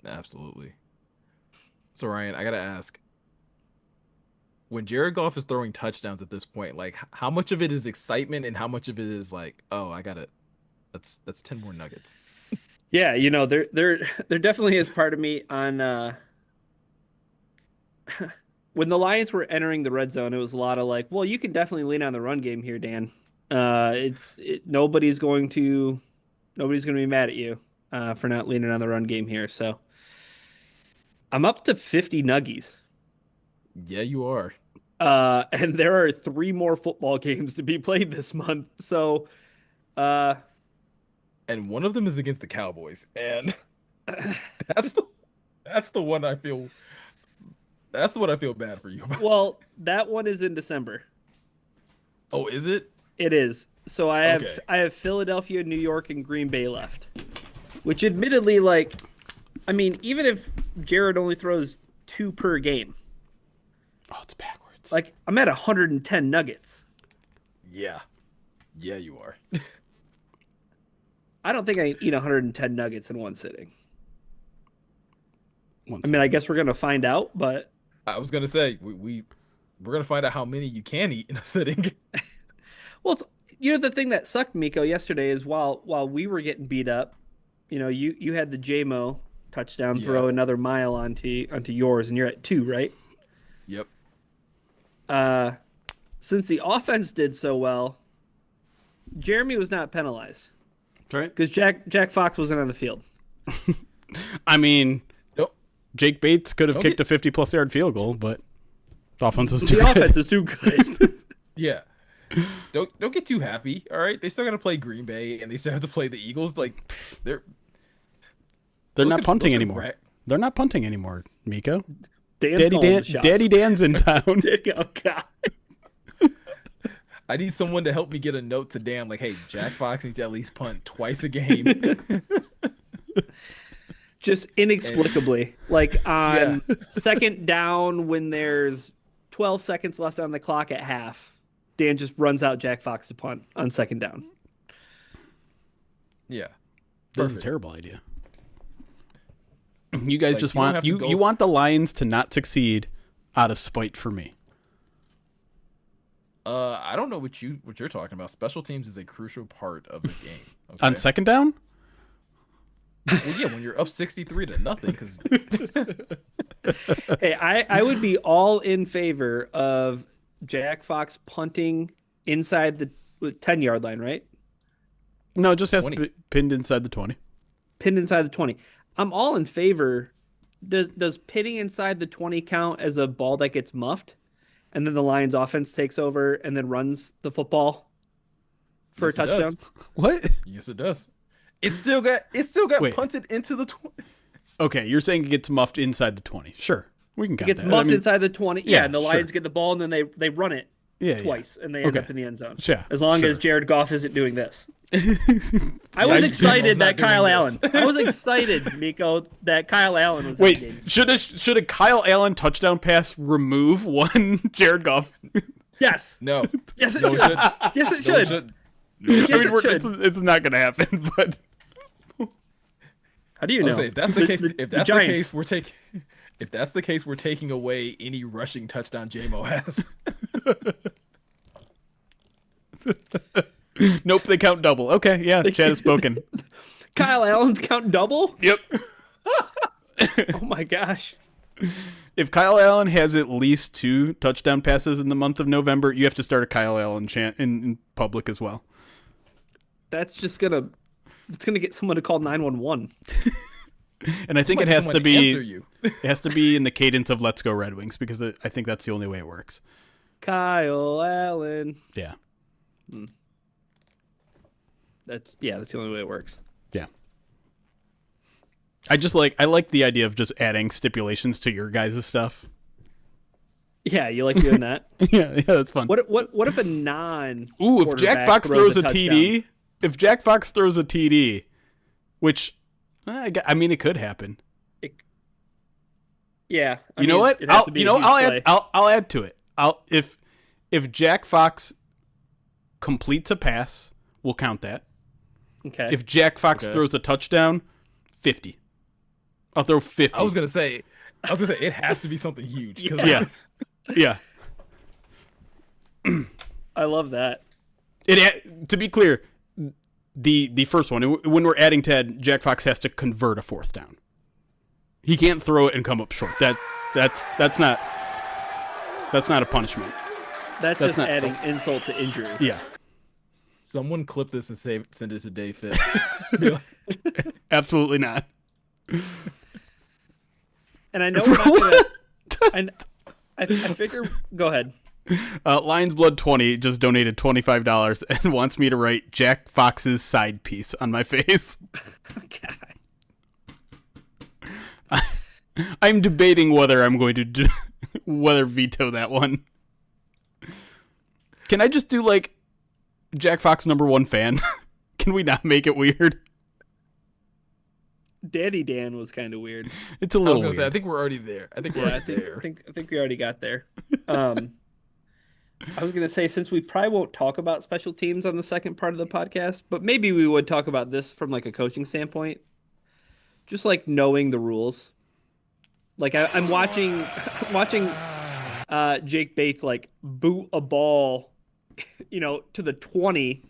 Absolutely. So Ryan, I gotta ask, when Jared Goff is throwing touchdowns at this point, like how much of it is excitement and how much of it is like, oh, I gotta, that's 10 more nuggets. Yeah, there definitely is part of me on when the Lions were entering the red zone, it was a lot of like, well, you can definitely lean on the run game here, Dan. Nobody's going to be mad at you for not leaning on the run game here. So I'm up to 50 nuggies. Yeah, you are. And there are 3 more football games to be played this month. So, And one of them is against the Cowboys, and that's the one I feel. That's the one I feel bad for you about. well, that one is in December. Oh, is it? It is. So Okay. I have Philadelphia, New York, and Green Bay left. Which admittedly, like, I mean, even if Jared only throws 2 per game, Oh, it's backwards. like I'm at 110 nuggets. Yeah. Yeah, you are. I don't think I eat 110 nuggets in one sitting. One I mean, I guess we're gonna find out, but I was gonna say we're gonna find out how many you can eat in a sitting. well, the thing that sucked, Miko, yesterday is while we were getting beat up, you had the JMO touchdown Yeah. throw another mile onto yours, and you're at 2, right? Yep. Since the offense did so well, Jeremy was not penalized That's right. because Jack Fox wasn't on the field. I mean, Nope. Jake Bates could have Okay. kicked a 50-plus yard field goal, but the offense was too The good. offense is too good. Yeah. Don't get too happy. All right, they still got to play Green Bay and they still have to play the Eagles. Like they're They're those not could- punting those could anymore. wreck. They're not punting anymore, Miko. Dan's calling the shots. Daddy Dan's in town. Oh, God. I need someone to help me get a note to Dan, like, hey, Jack Fox needs to at least punt twice a game. Just inexplicably, like on Yeah. second down when there's 12 seconds left on the clock at half, Dan just runs out Jack Fox to punt on second down. Yeah. That's a Perfect. terrible idea. You guys Like, just you don't want have to go- you want the Lions to not succeed out of spite for me. I don't know what you're talking about. Special teams is a crucial part of the game. On Okay? second down? Well, yeah, when you're up 63-0, because Hey, I would be all in favor of Jack Fox punting inside the 10-yard line, right? No, it just has 20. to be pinned inside the 20. Pinned inside the 20. I'm all in favor. Does pinning inside the 20 count as a ball that gets muffed? And then the Lions offense takes over and then runs the football for Yes, a it does. touchdown? What? yes, it does. It still got Wait. punted into the 20. Okay, you're saying it gets muffed inside the 20. Sure. We can count Gets that. muffed I mean, inside the 20. Yeah, yeah, and the sure. Lions get the ball and then they run it yeah, twice and they end Okay. up in the end zone. Yeah, As long sure. as Jared Goff isn't doing this. I was Yeah, excited Jamal's that not Kyle doing Allen. this. I was excited, Miko, that Kyle Allen was in the Wait, game. should a Kyle Allen touchdown pass remove one Jared Goff? Yes. No. Yes, it No, should. it should. Yes, it No, it should. should. Yes, I mean, it should. it's not going to happen, but How do you I know? was saying, if that's the case, if that's the Giants. case, if that's the case, we're taking away any rushing touchdown JMO has. nope, they count double. Okay, yeah, Chad has spoken. Kyle Allen's counting double? Yep. Oh my gosh. If Kyle Allen has at least 2 touchdown passes in the month of November, you have to start a Kyle Allen chant in public as well. That's just gonna get someone to call 911. And I think it Might has someone to be answer you. it has to be in the cadence of "Let's Go Red Wings" because I think that's the only way it works. Kyle Allen. Yeah, That's the only way it works. yeah. I like the idea of just adding stipulations to your guys' stuff. Yeah, you like doing that? Yeah, that's fun. What if a non Ooh, if Jack Fox throws a touchdown? TD, if Jack Fox throws a TD, which I mean it could happen. Yeah, You know what? I'll add to it. If Jack Fox completes a pass, we'll count that. Okay. If Jack Fox throws a touchdown, 50. I'll throw 50. I was gonna say it has to be something huge. Yeah. Yeah. I love that. To be clear, the first one, when we're adding Ted, Jack Fox has to convert a fourth down. He can't throw it and come up short. That's not a punishment. That's just adding insult to injury. Yeah. Someone clip this and send it to Dave Fit. Absolutely not. And I know we're not gonna. I figure. Go ahead. Lions Blood 20 just donated $25 and wants me to write Jack Fox's side piece on my face. God. I'm debating whether I'm going to whether veto that one. Can I just do like Jack Fox #1 fan? Can we not make it weird? Daddy Dan was kind of weird. It's a little weird. Say, I think we're already there. I think we already got there. I was gonna say, since we probably won't talk about special teams on the second part of the podcast, but maybe we would talk about this from like a coaching standpoint. Just like knowing the rules. Like I'm watching Jake Bates like boot a ball, to the 20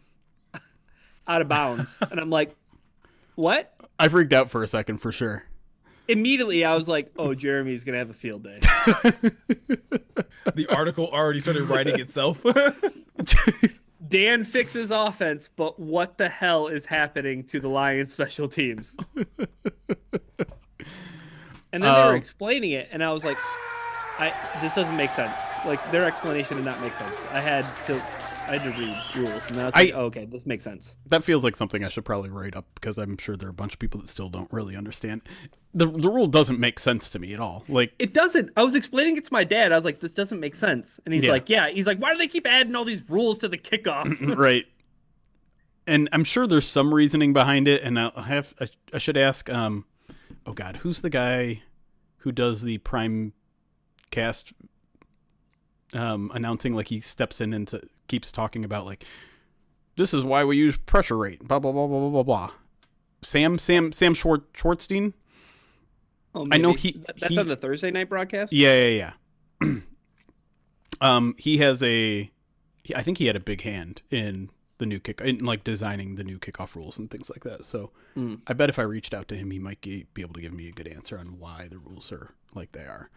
out of bounds, and I'm like, what? I freaked out for a second for sure. Immediately, I was like, oh, Jeremy's gonna have a field day. The article already started writing itself. Dan fixes offense, but what the hell is happening to the Lions special teams? And then they were explaining it, and I was like, this doesn't make sense. Like, their explanation did not make sense. I had to read rules, and I was like, okay, this makes sense. That feels like something I should probably write up, because I'm sure there are a bunch of people that still don't really understand. The rule doesn't make sense to me at all. Like, it doesn't. I was explaining it to my dad. I was like, this doesn't make sense. And he's like, yeah. He's like, why do they keep adding all these rules to the kickoff? Right. And I'm sure there's some reasoning behind it, and I should ask, oh God, who's the guy who does the Prime Cast announcing, like he steps in and keeps talking about like, this is why we use pressure rate, blah blah blah blah blah blah. Sam Schwartzstein. Oh, I know that's on the Thursday night broadcast. Yeah. He has I think he had a big hand in the new in like designing the new kickoff rules and things like that. So I bet if I reached out to him, he might be able to give me a good answer on why the rules are like they are.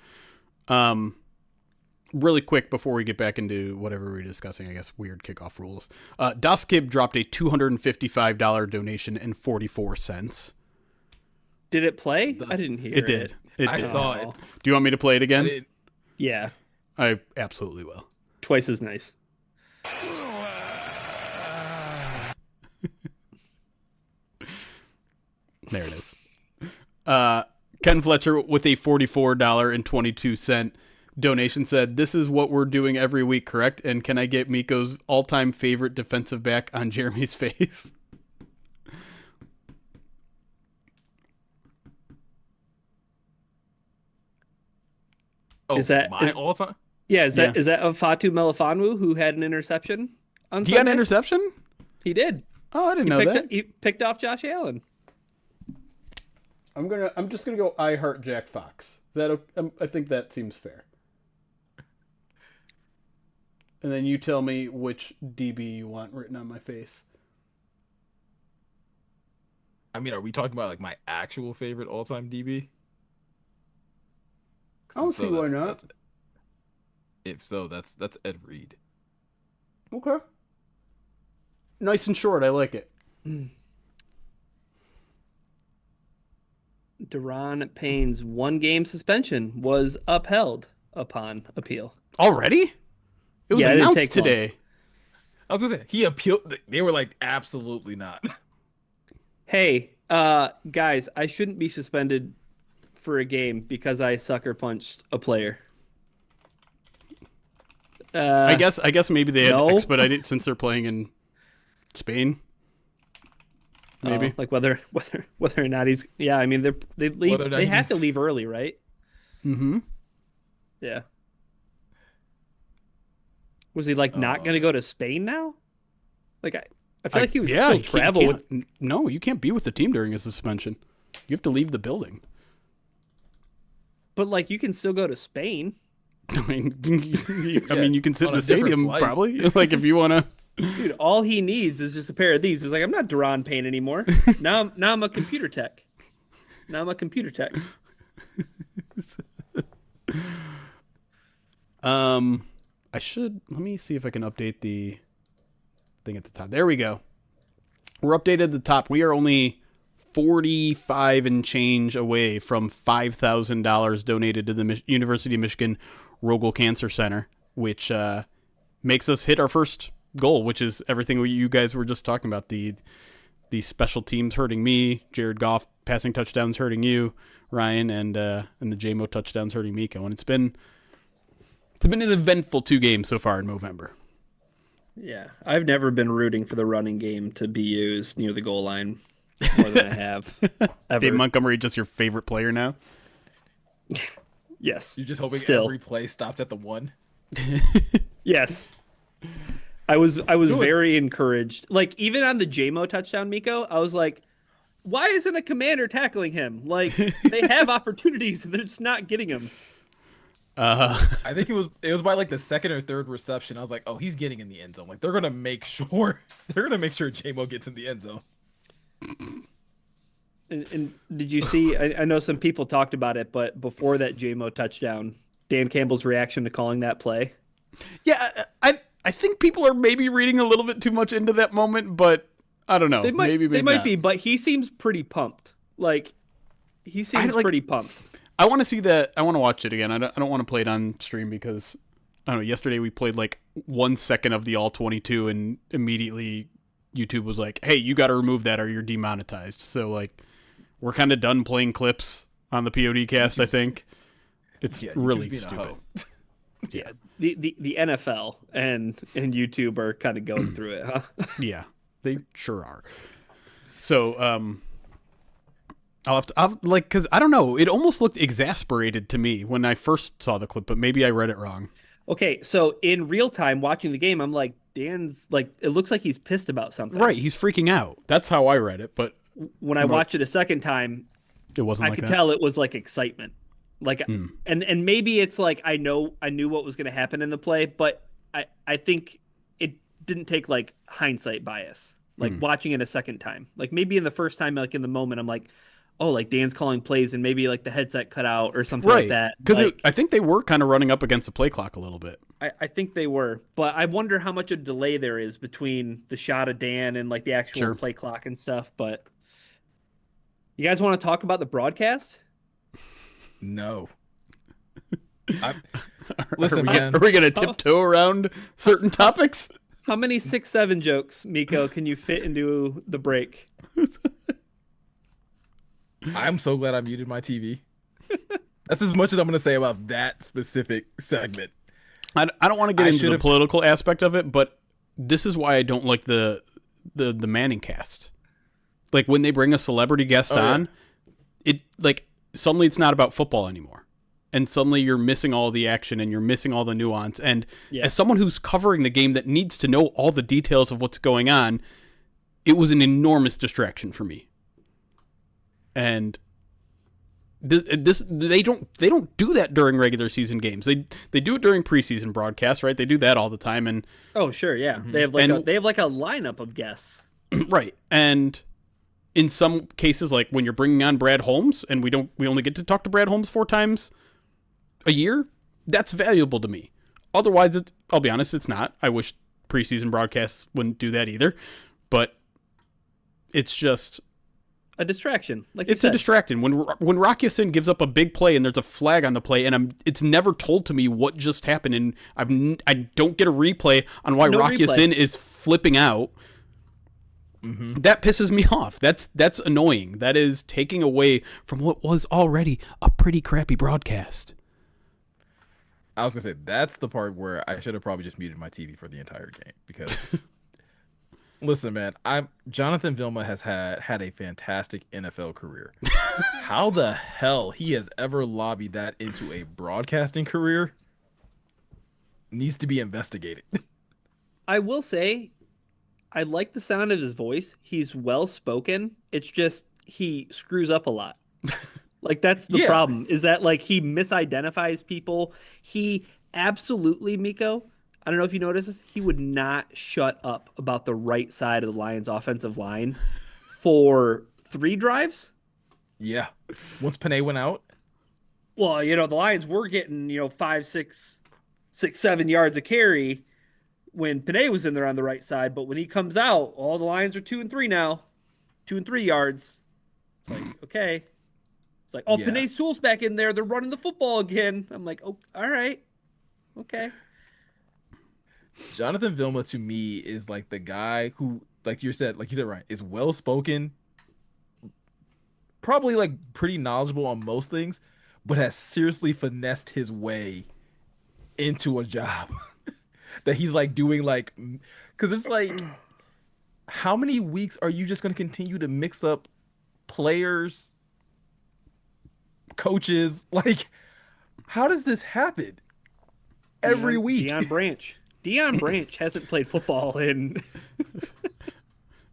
Really quick before we get back into whatever we're discussing, I guess, weird kickoff rules. Doskib dropped a $255 donation and 44 cents. Did it play? I didn't hear it. It did. I saw it. Do you want me to play it again? Yeah. I absolutely will. Twice as nice. There it is. Ken Fletcher with a $44.22 donation said, this is what we're doing every week, correct? And can I get Miko's all-time favorite defensive back on Jeremy's face? Is that all-time? Yeah, is that Fatu Melifonwu who had an interception on Sunday? He had an interception? He did. Oh, I didn't know that. He picked off Josh Allen. I'm just gonna go I heart Jack Fox. Is that I think that seems fair. And then you tell me which DB you want written on my face. I mean, are we talking about like my actual favorite all-time DB? I don't see why not. If so, that's Ed Reed. Okay. Nice and short. I like it. Deron Payne's 1-game suspension was upheld upon appeal. Already? It was announced today. I was gonna say, he appealed. They were like, absolutely not. Hey, guys, I shouldn't be suspended for a game because I sucker punched a player. I guess maybe they had no. expedited since they're playing in Spain. Maybe like whether or not he's I mean they leave they have to leave early, right? Mm-hmm. Yeah. Was he like not going to go to Spain now? Like I feel like he would still travel with. No, you can't be with the team during a suspension. You have to leave the building. But like you can still go to Spain. I mean, you can sit in the stadium probably. Like if you want to. Dude, all he needs is just a pair of these. He's like, I'm not Duran Payne anymore. Now I'm a computer tech. Let me see if I can update the thing at the top. There we go. We're updated at the top. We are only 45 and change away from $5,000 donated to the University of Michigan Rogel Cancer Center, which makes us hit our first goal, which is everything you guys were just talking about. The special teams hurting me, Jared Goff passing touchdowns hurting you, Ryan, and the JMO touchdowns hurting Miko. And it's been an eventful 2 games so far in Movember. Yeah, I've never been rooting for the running game to be used near the goal line more than I have ever. Dave Montgomery just your favorite player now? Yes. You're just hoping every play stopped at the 1? Yes. I was very encouraged. Like even on the JMO touchdown, Miko, I was like, why isn't a commander tackling him? Like they have opportunities, they're just not getting them. I think it was by like the second or third reception. I was like, oh, he's getting in the end zone. Like they're gonna make sure JMO gets in the end zone. And did you see? I know some people talked about it, but before that JMO touchdown, Dan Campbell's reaction to calling that play. Yeah, I think people are maybe reading a little bit too much into that moment, but I don't know. They might be, but he seems pretty pumped. Like he seems pretty pumped. I want to see that. I want to watch it again. I don't want to play it on stream because I don't know. Yesterday we played like 1 second of the all 22, and immediately YouTube was like, "Hey, you got to remove that or you're demonetized." So like, we're kind of done playing clips on the POD cast. I think it's really stupid. Yeah, the NFL and YouTube are kind of going through it, huh? Yeah, they sure are. So I'll because I don't know. It almost looked exasperated to me when I first saw the clip, but maybe I read it wrong. Okay, so in real time watching the game, I'm like, Dan's like, it looks like he's pissed about something. Right, he's freaking out. That's how I read it. But when I watched it a second time, it wasn't. I could tell it was like excitement. Like, and maybe it's like I knew what was going to happen in the play, but I think it didn't take like hindsight bias. Like watching it a second time, like maybe in the first time, like in the moment, I'm like, oh, like Dan's calling plays and maybe like the headset cut out or something like that. Because like, I think they were kind of running up against the play clock a little bit. I think they were, but I wonder how much a delay there is between the shot of Dan and like the actual play clock and stuff. But you guys want to talk about the broadcast? No. Listen, man. Are we going to tiptoe around certain topics? How many 6-7 jokes, Miko, can you fit into the break? I'm so glad I muted my TV. That's as much as I'm going to say about that specific segment. I don't want to get into the political aspect of it, but this is why I don't like the Manning cast. Like when they bring a celebrity guest on, it like suddenly it's not about football anymore. And suddenly you're missing all the action and you're missing all the nuance. And as someone who's covering the game that needs to know all the details of what's going on, it was an enormous distraction for me. And this they don't do that during regular season games. They do it during preseason broadcasts, right? They do that all the time. And oh sure, yeah, they have like a lineup of guests, right? And in some cases, like when you're bringing on Brad Holmes, and we only get to talk to Brad Holmes 4 times a year, that's valuable to me. Otherwise, I'll be honest, it's not. I wish preseason broadcasts wouldn't do that either, but it's just a distraction. Like it's a distraction. When Rock Ya-Sin gives up a big play and there's a flag on the play, and it's never told to me what just happened, and I don't get a replay on why Rock Ya-Sin is flipping out. Mm-hmm. That pisses me off. That's annoying. That is taking away from what was already a pretty crappy broadcast. I was gonna say that's the part where I should have probably just muted my TV for the entire game because listen, man, I'm Jonathan Vilma has had a fantastic NFL career. How the hell he has ever lobbied that into a broadcasting career needs to be investigated. I will say, I like the sound of his voice. He's well spoken. It's just he screws up a lot. Like that's the Yeah. problem. Is that like he misidentifies people? He absolutely, Miko. I don't know if you noticed this. He would not shut up about the right side of the Lions' offensive line for 3 drives. Yeah. Once Panay went out, Well, the Lions were getting 5, 6, 7 yards a carry when Panay was in there on the right side, but when he comes out, all the Lions are 2 and 3 now, 2 and 3 yards. It's like okay. It's like, oh, Yeah. Panay Sewell's back in there. They're running the football again. I'm like, oh, all right, okay. Jonathan Vilma to me is like the guy who, like you said, right, is well spoken, probably like pretty knowledgeable on most things, but has seriously finessed his way into a job that he's like doing like, because it's like, how many weeks are you just going to continue to mix up players, coaches? Like, how does this happen every week? Deion Branch hasn't played football in.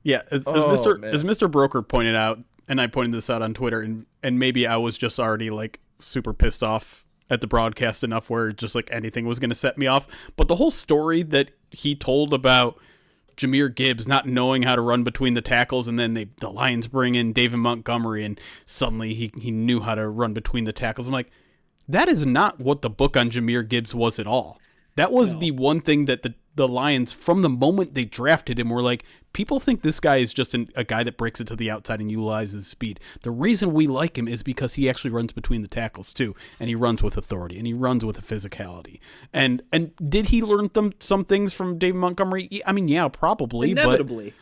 Yeah, as Mr. Broker pointed out, and I pointed this out on Twitter, and maybe I was just already like super pissed off at the broadcast enough where just like anything was going to set me off. But the whole story that he told about Jahmyr Gibbs not knowing how to run between the tackles, and then the Lions bring in David Montgomery, and suddenly he knew how to run between the tackles. I'm like, that is not what the book on Jahmyr Gibbs was at all. That was the one thing that the Lions, from the moment they drafted him, were like, people think this guy is just a guy that breaks it to the outside and utilizes speed. The reason we like him is because he actually runs between the tackles too, and he runs with authority, and he runs with a physicality. And did he learn some things from David Montgomery? I mean, yeah, probably. Inevitably.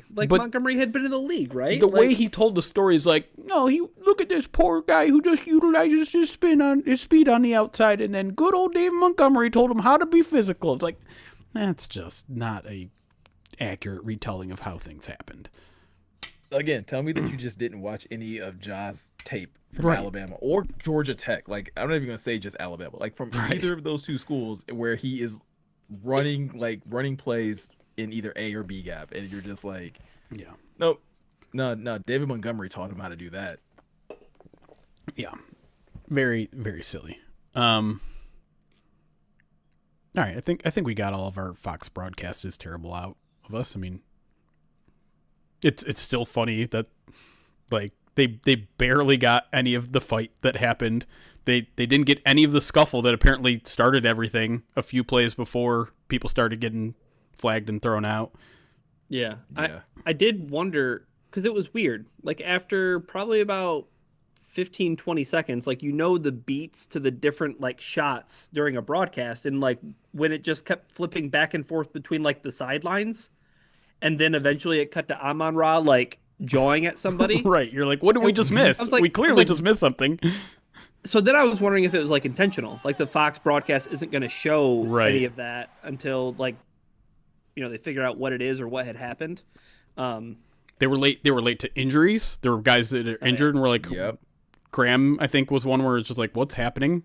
But Montgomery had been in the league, right? The way he told the story is like, no, look at this poor guy who just utilizes his speed on the outside, and then good old David Montgomery told him how to be physical. It's like, that's just not a accurate retelling of how things happened. Again, tell me that you just didn't watch any of Ja's tape from Alabama or Georgia Tech. Like, I'm not even gonna say just Alabama. Like from either of those two schools where he is running plays in either A or B gap, and you're just like, yeah, nope, no. David Montgomery taught him how to do that. Yeah, very, very silly. All right, I think we got all of our Fox broadcast is terrible out of us. I mean, it's still funny that like they barely got any of the fight that happened. They didn't get any of the scuffle that apparently started everything a few plays before people started getting flagged and thrown out. Yeah. I did wonder, because it was weird. Like after probably about 15, 20 seconds, like the beats to the different like shots during a broadcast, and like when it just kept flipping back and forth between like the sidelines, and then eventually it cut to Amon-Ra like jawing at somebody. Right. You're like, what did we just miss? We clearly just missed something. So then I was wondering if it was like intentional. Like the Fox broadcast isn't going to show any of that until like they figure out what it is or what had happened. They were late to injuries. There were guys that are injured and were like, yep. Graham, I think, was one where it's just like, what's happening?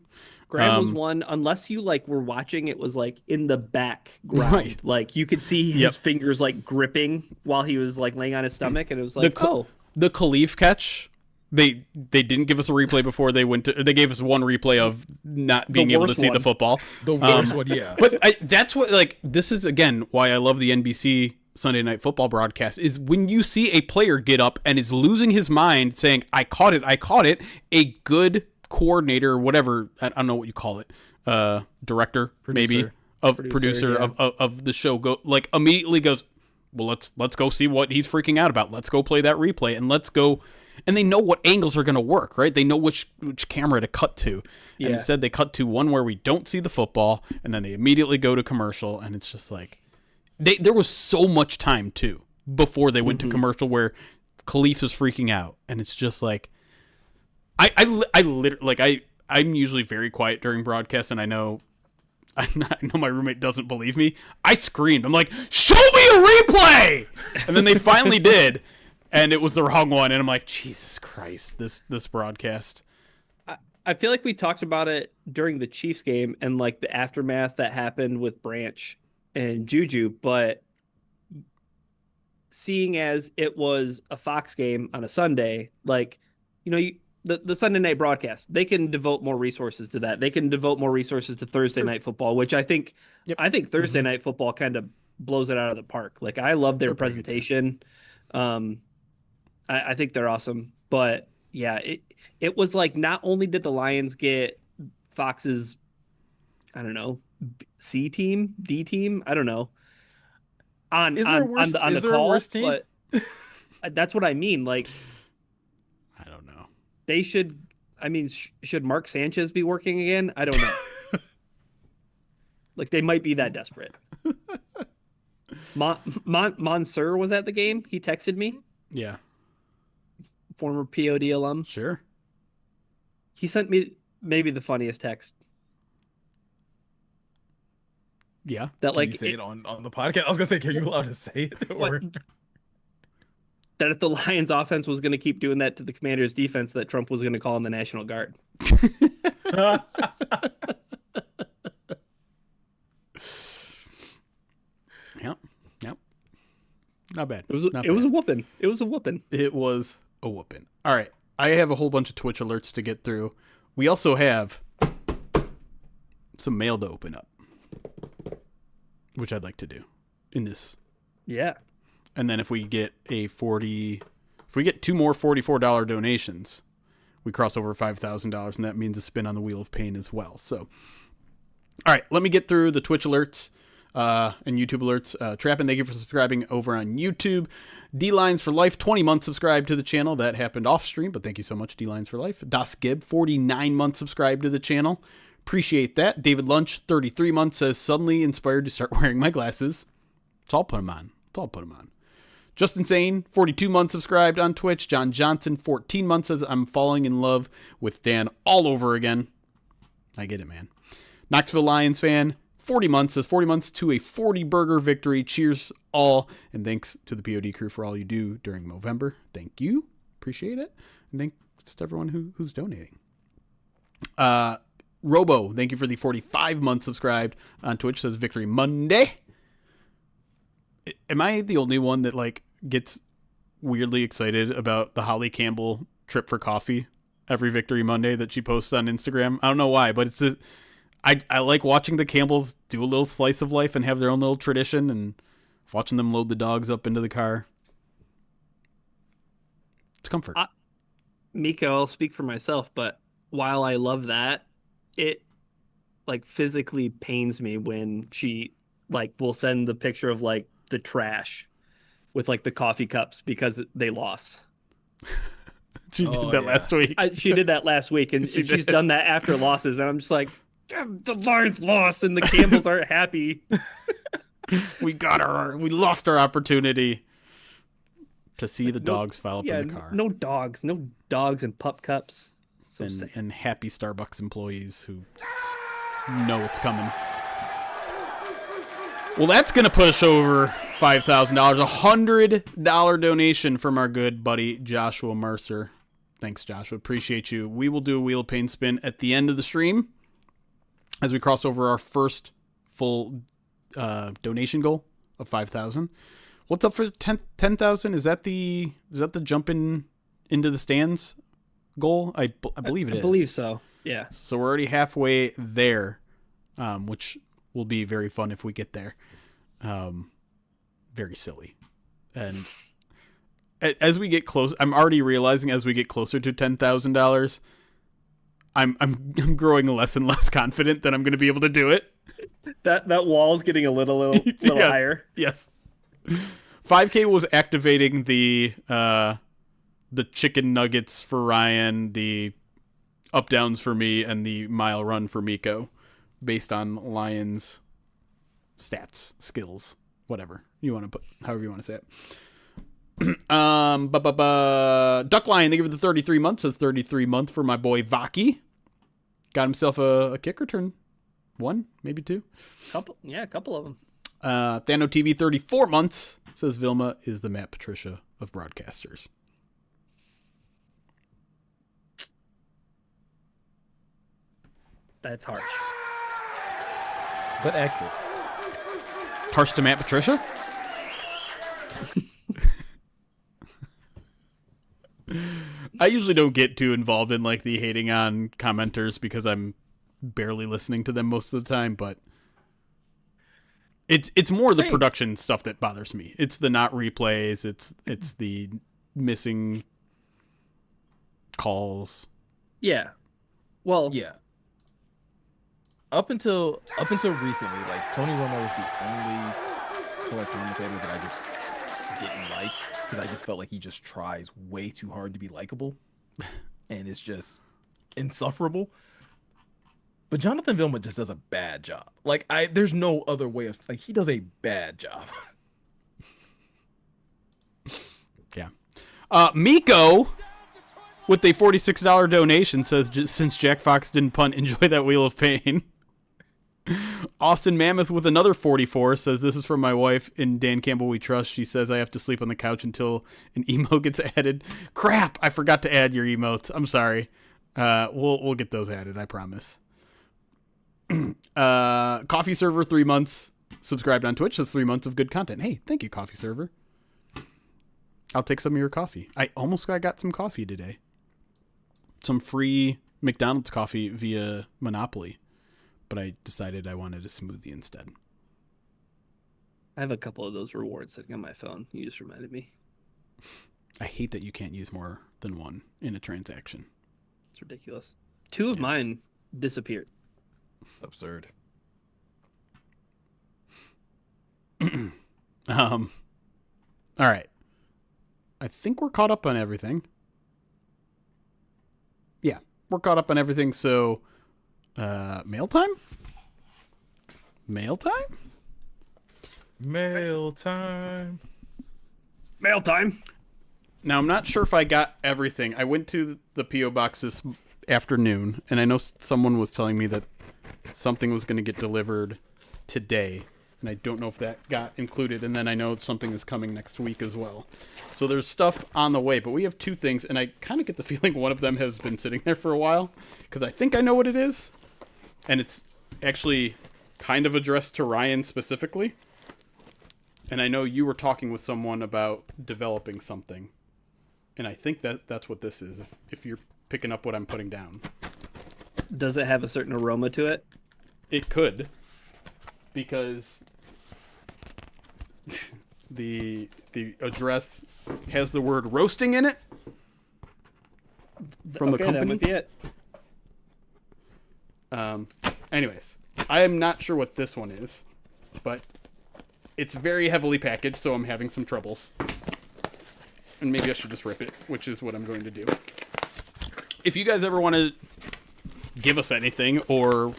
Graham was one, unless you like were watching, it was like in the background. Right. Like you could see his fingers like gripping while he was like laying on his stomach, and it was like, the Khalif catch. They didn't give us a replay before they went to. They gave us one replay of not being able to see the football. The worst one, yeah. But that's what this is again why I love the NBC Sunday Night Football broadcast is when you see a player get up and is losing his mind saying, I caught it. A good coordinator or whatever, I don't know what you call it, director, maybe producer of the show immediately goes, well, let's go see what he's freaking out about. Let's go play that replay and let's go. And they know what angles are going to work, right? They know which camera to cut to. And instead they cut to one where we don't see the football, and then they immediately go to commercial, and it's just like there was so much time too before they went to commercial where Khalif is freaking out, and it's just like I literally I'm usually very quiet during broadcasts, and I know my roommate doesn't believe me. I screamed. I'm like, show me a replay! And then they finally did, and it was the wrong one. And I'm like, Jesus Christ, this broadcast. I feel like we talked about it during the Chiefs game and like the aftermath that happened with Branch and Juju, but seeing as it was a Fox game on a Sunday, like, the Sunday night broadcast, they can devote more resources to that. They can devote more resources to Thursday night football, which I think Thursday night football kind of blows it out of the park. Like, I love their presentation. I think they're awesome, but yeah, it was like, not only did the Lions get Fox's, I don't know, C team, D team, I don't know, on the call, but that's what I mean. Like, I don't know. They should. I mean, should Mark Sanchez be working again? I don't know. Like, they might be that desperate. Monsieur was at the game. He texted me. Yeah. Former POD alum. Sure. He sent me maybe the funniest text. Yeah. That, like, Can you say it on the podcast? I was gonna say, can you allowed to say it? Or... that if the Lions offense was going to keep doing that to the Commanders defense, that Trump was going to call him the National Guard. Yep. Not bad. It was a whooping. It was a whooping. It was a whooping. All right. I have a whole bunch of Twitch alerts to get through. We also have some mail to open up, which I'd like to do in this. Yeah. And then if we get two more $44 donations, we cross over $5,000, and that means a spin on the Wheel of Pain as well. So, all right, let me get through the Twitch alerts and YouTube alerts. Trappin, thank you for subscribing over on YouTube. D-Lines for Life, 20 months subscribed to the channel. That happened off stream, but thank you so much, D-Lines for Life. Das Gibb, 49 months subscribed to the channel. Appreciate that. David Lunch, 33 months, says, suddenly inspired to start wearing my glasses. So I'll put them on. Justin Sane, 42 months subscribed on Twitch. John Johnson, 14 months, says, I'm falling in love with Dan all over again. I get it, man. Knoxville Lions fan, 40 months, says 40 months to a 40-burger victory. Cheers all, and thanks to the POD crew for all you do during Movember. Thank you. Appreciate it. And thanks to everyone who's donating. Robo, thank you for the 45 months subscribed on Twitch, says Victory Monday. Am I the only one that, like, gets weirdly excited about the Holly Campbell trip for coffee every Victory Monday that she posts on Instagram? I don't know why, but I like watching the Campbells do a little slice of life and have their own little tradition, and watching them load the dogs up into the car. It's comfort. Miko, I'll speak for myself, but while I love that, it, like, physically pains me when she, like, will send the picture of, like, the trash with, like, the coffee cups because they lost. She did that last week. She did that last week, and she's done that after losses, and I'm just like, the Lions lost, and the Campbells aren't happy. We lost our opportunity to see the dogs file up in the car. No dogs and pup cups. So sad. And happy Starbucks employees who know it's coming. Well, that's going to push over $5,000. $100 donation from our good buddy Joshua Mercer. Thanks, Joshua. Appreciate you. We will do a Wheel of Pain spin at the end of the stream as we cross over our first full donation goal of 5,000. What's up for 10,000? Is that the jump into the stands goal? I believe it is. I believe so. Yeah. So we're already halfway there, which will be very fun if we get there. Very silly. And as we get close, I'm already realizing as we get closer to $10,000, I'm growing less and less confident that I'm going to be able to do it. That wall's getting a little Yes, higher. Yes. 5K was activating the chicken nuggets for Ryan, the up downs for me, and the mile run for Miko, based on Lions stats, skills, whatever you want to put, however you want to say it. Duck Lion, thank you for the 33 months. That's 33 month for my boy Vaki. got himself a kick return. 1, maybe 2. A couple of them. Thano TV 34 months says Vilma is the Matt Patricia of broadcasters. That's harsh. But accurate. Harsh to Matt Patricia? I usually don't get too involved in like the hating on commenters because I'm barely listening to them most of the time, but it's more the production stuff that bothers me. It's the not replays, it's the missing calls. Yeah. Well, yeah. Up until recently, like Tony Romo was the only color commentator that I just didn't like because I just felt like he just tries way too hard to be likable, and it's just insufferable. But Jonathan Vilma just does a bad job. Like there's no other way of like he does a bad job. Yeah. Miko with a $46 donation says, since Jack Fox didn't punt, enjoy that wheel of pain. Austin Mammoth with another 44 says, this is from my wife in Dan Campbell We Trust. She says I have to sleep on the couch until an emote gets added. Crap, I forgot to add your emotes. I'm sorry. We'll get those added, I promise. Coffee Server 3 months subscribed on Twitch. Says 3 months of good content. Hey, thank you, Coffee Server. I'll take some of your coffee. I almost got some coffee today. Some free McDonald's coffee via Monopoly. But I decided I wanted a smoothie instead. I have a couple of those rewards sitting on my phone. You just reminded me. I hate that you can't use more than one in a transaction. It's ridiculous. 2 of mine disappeared. Absurd. All right. I think we're caught up on everything. Yeah, we're caught up on everything. So, mail time? Mail time? Mail time. Mail time. Now, I'm not sure if I got everything. I went to the P.O. box this afternoon, and I know someone was telling me that something was going to get delivered today, and I don't know if that got included, and then I know something is coming next week as well. So there's stuff on the way, but we have 2 things, and I kind of get the feeling one of them has been sitting there for a while, because I think I know what it is, and it's actually kind of addressed to Ryan specifically, and I know you were talking with someone about developing something, and I think that's what this is, if you're picking up what I'm putting down. Does it have a certain aroma to it? It could, because the address has the word roasting in it from the company. That might be it. Anyways, I am not sure what this one is, but it's very heavily packaged, so I'm having some troubles. And maybe I should just rip it, which is what I'm going to do. If you guys ever want to give us anything or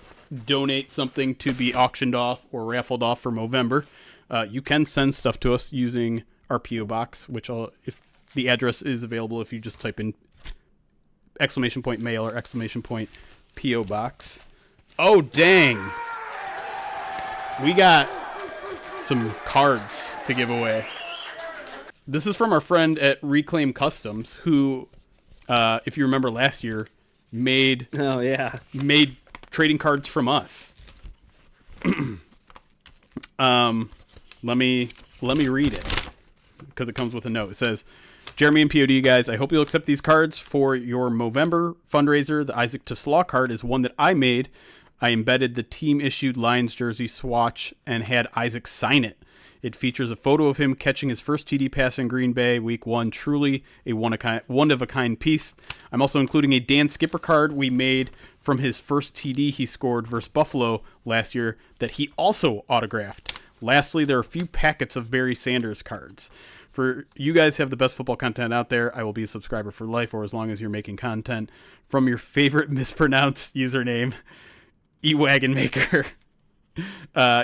donate something to be auctioned off or raffled off for Movember, you can send stuff to us using our P.O. box, which if the address is available, if you just type in !mail or !P.O. box. Oh, dang. We got some cards to give away. This is from our friend at Reclaim Customs, who, if you remember last year, made trading cards from us. Let me read it because it comes with a note. It says, Jeremy and POD, you guys, I hope you'll accept these cards for your Movember fundraiser. The Isaac to Slaw card is one that I made. I embedded the team-issued Lions jersey swatch and had Isaac sign it. It features a photo of him catching his first TD pass in Green Bay Week 1. Truly a one-of-a-kind piece. I'm also including a Dan Skipper card we made from his first TD he scored versus Buffalo last year that he also autographed. Lastly, there are a few packets of Barry Sanders cards. For you guys have the best football content out there. I will be a subscriber for life or as long as you're making content from your favorite mispronounced username, eWagonMaker.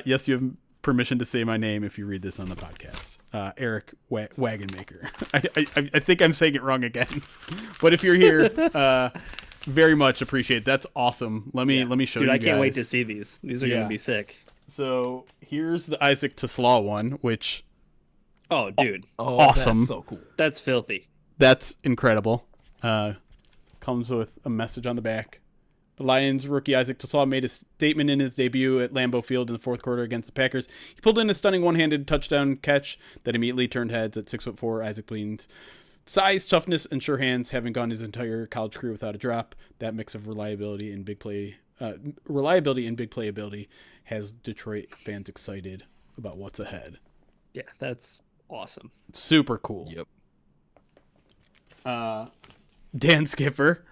Yes, you have permission to say my name if you read this on the podcast. Eric Wagonmaker. I think I'm saying it wrong again. But if you're here, very much appreciate it. That's awesome. Let me show Dude, you I guys. can't wait to see these. These are Yeah. gonna be sick. So here's the Isaac Teslaw one, which Oh, dude, Oh, Awesome. That's so cool. that's filthy. that's incredible. Comes with a message on the back. The Lions rookie Isaac Teslaw made a statement in his debut at Lambeau Field in the fourth quarter against the Packers. He pulled in a stunning one-handed touchdown catch that immediately turned heads at 6'4". Isaac Bleen's size, toughness, and sure hands, having gone his entire college career without a drop. That mix of reliability and big playability has Detroit fans excited about what's ahead. Yeah, that's awesome. Super cool. Yep. Dan Skipper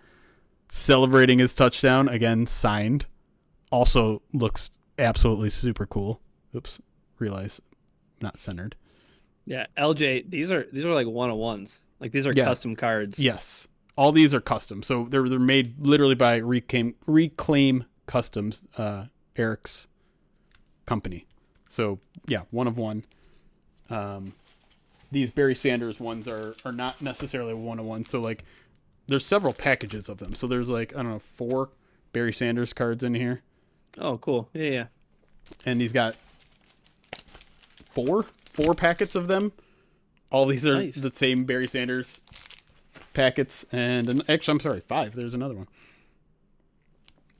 celebrating his touchdown, again signed, also looks absolutely super cool. Oops, realize not centered. Yeah, LJ, these are like 101s. Like these are Yeah. custom cards. Yes, all these are custom, so they're made literally by Reclaim Customs, Eric's company. So yeah, one of one. These Barry Sanders ones are not necessarily one of one. So like, there's several packages of them. So there's like, I don't know, 4 Barry Sanders cards in here, Oh, cool. Yeah, yeah. and he's got four packets of them. All these are Nice. the same Barry Sanders packets, and actually, I'm sorry, 5. There's another one.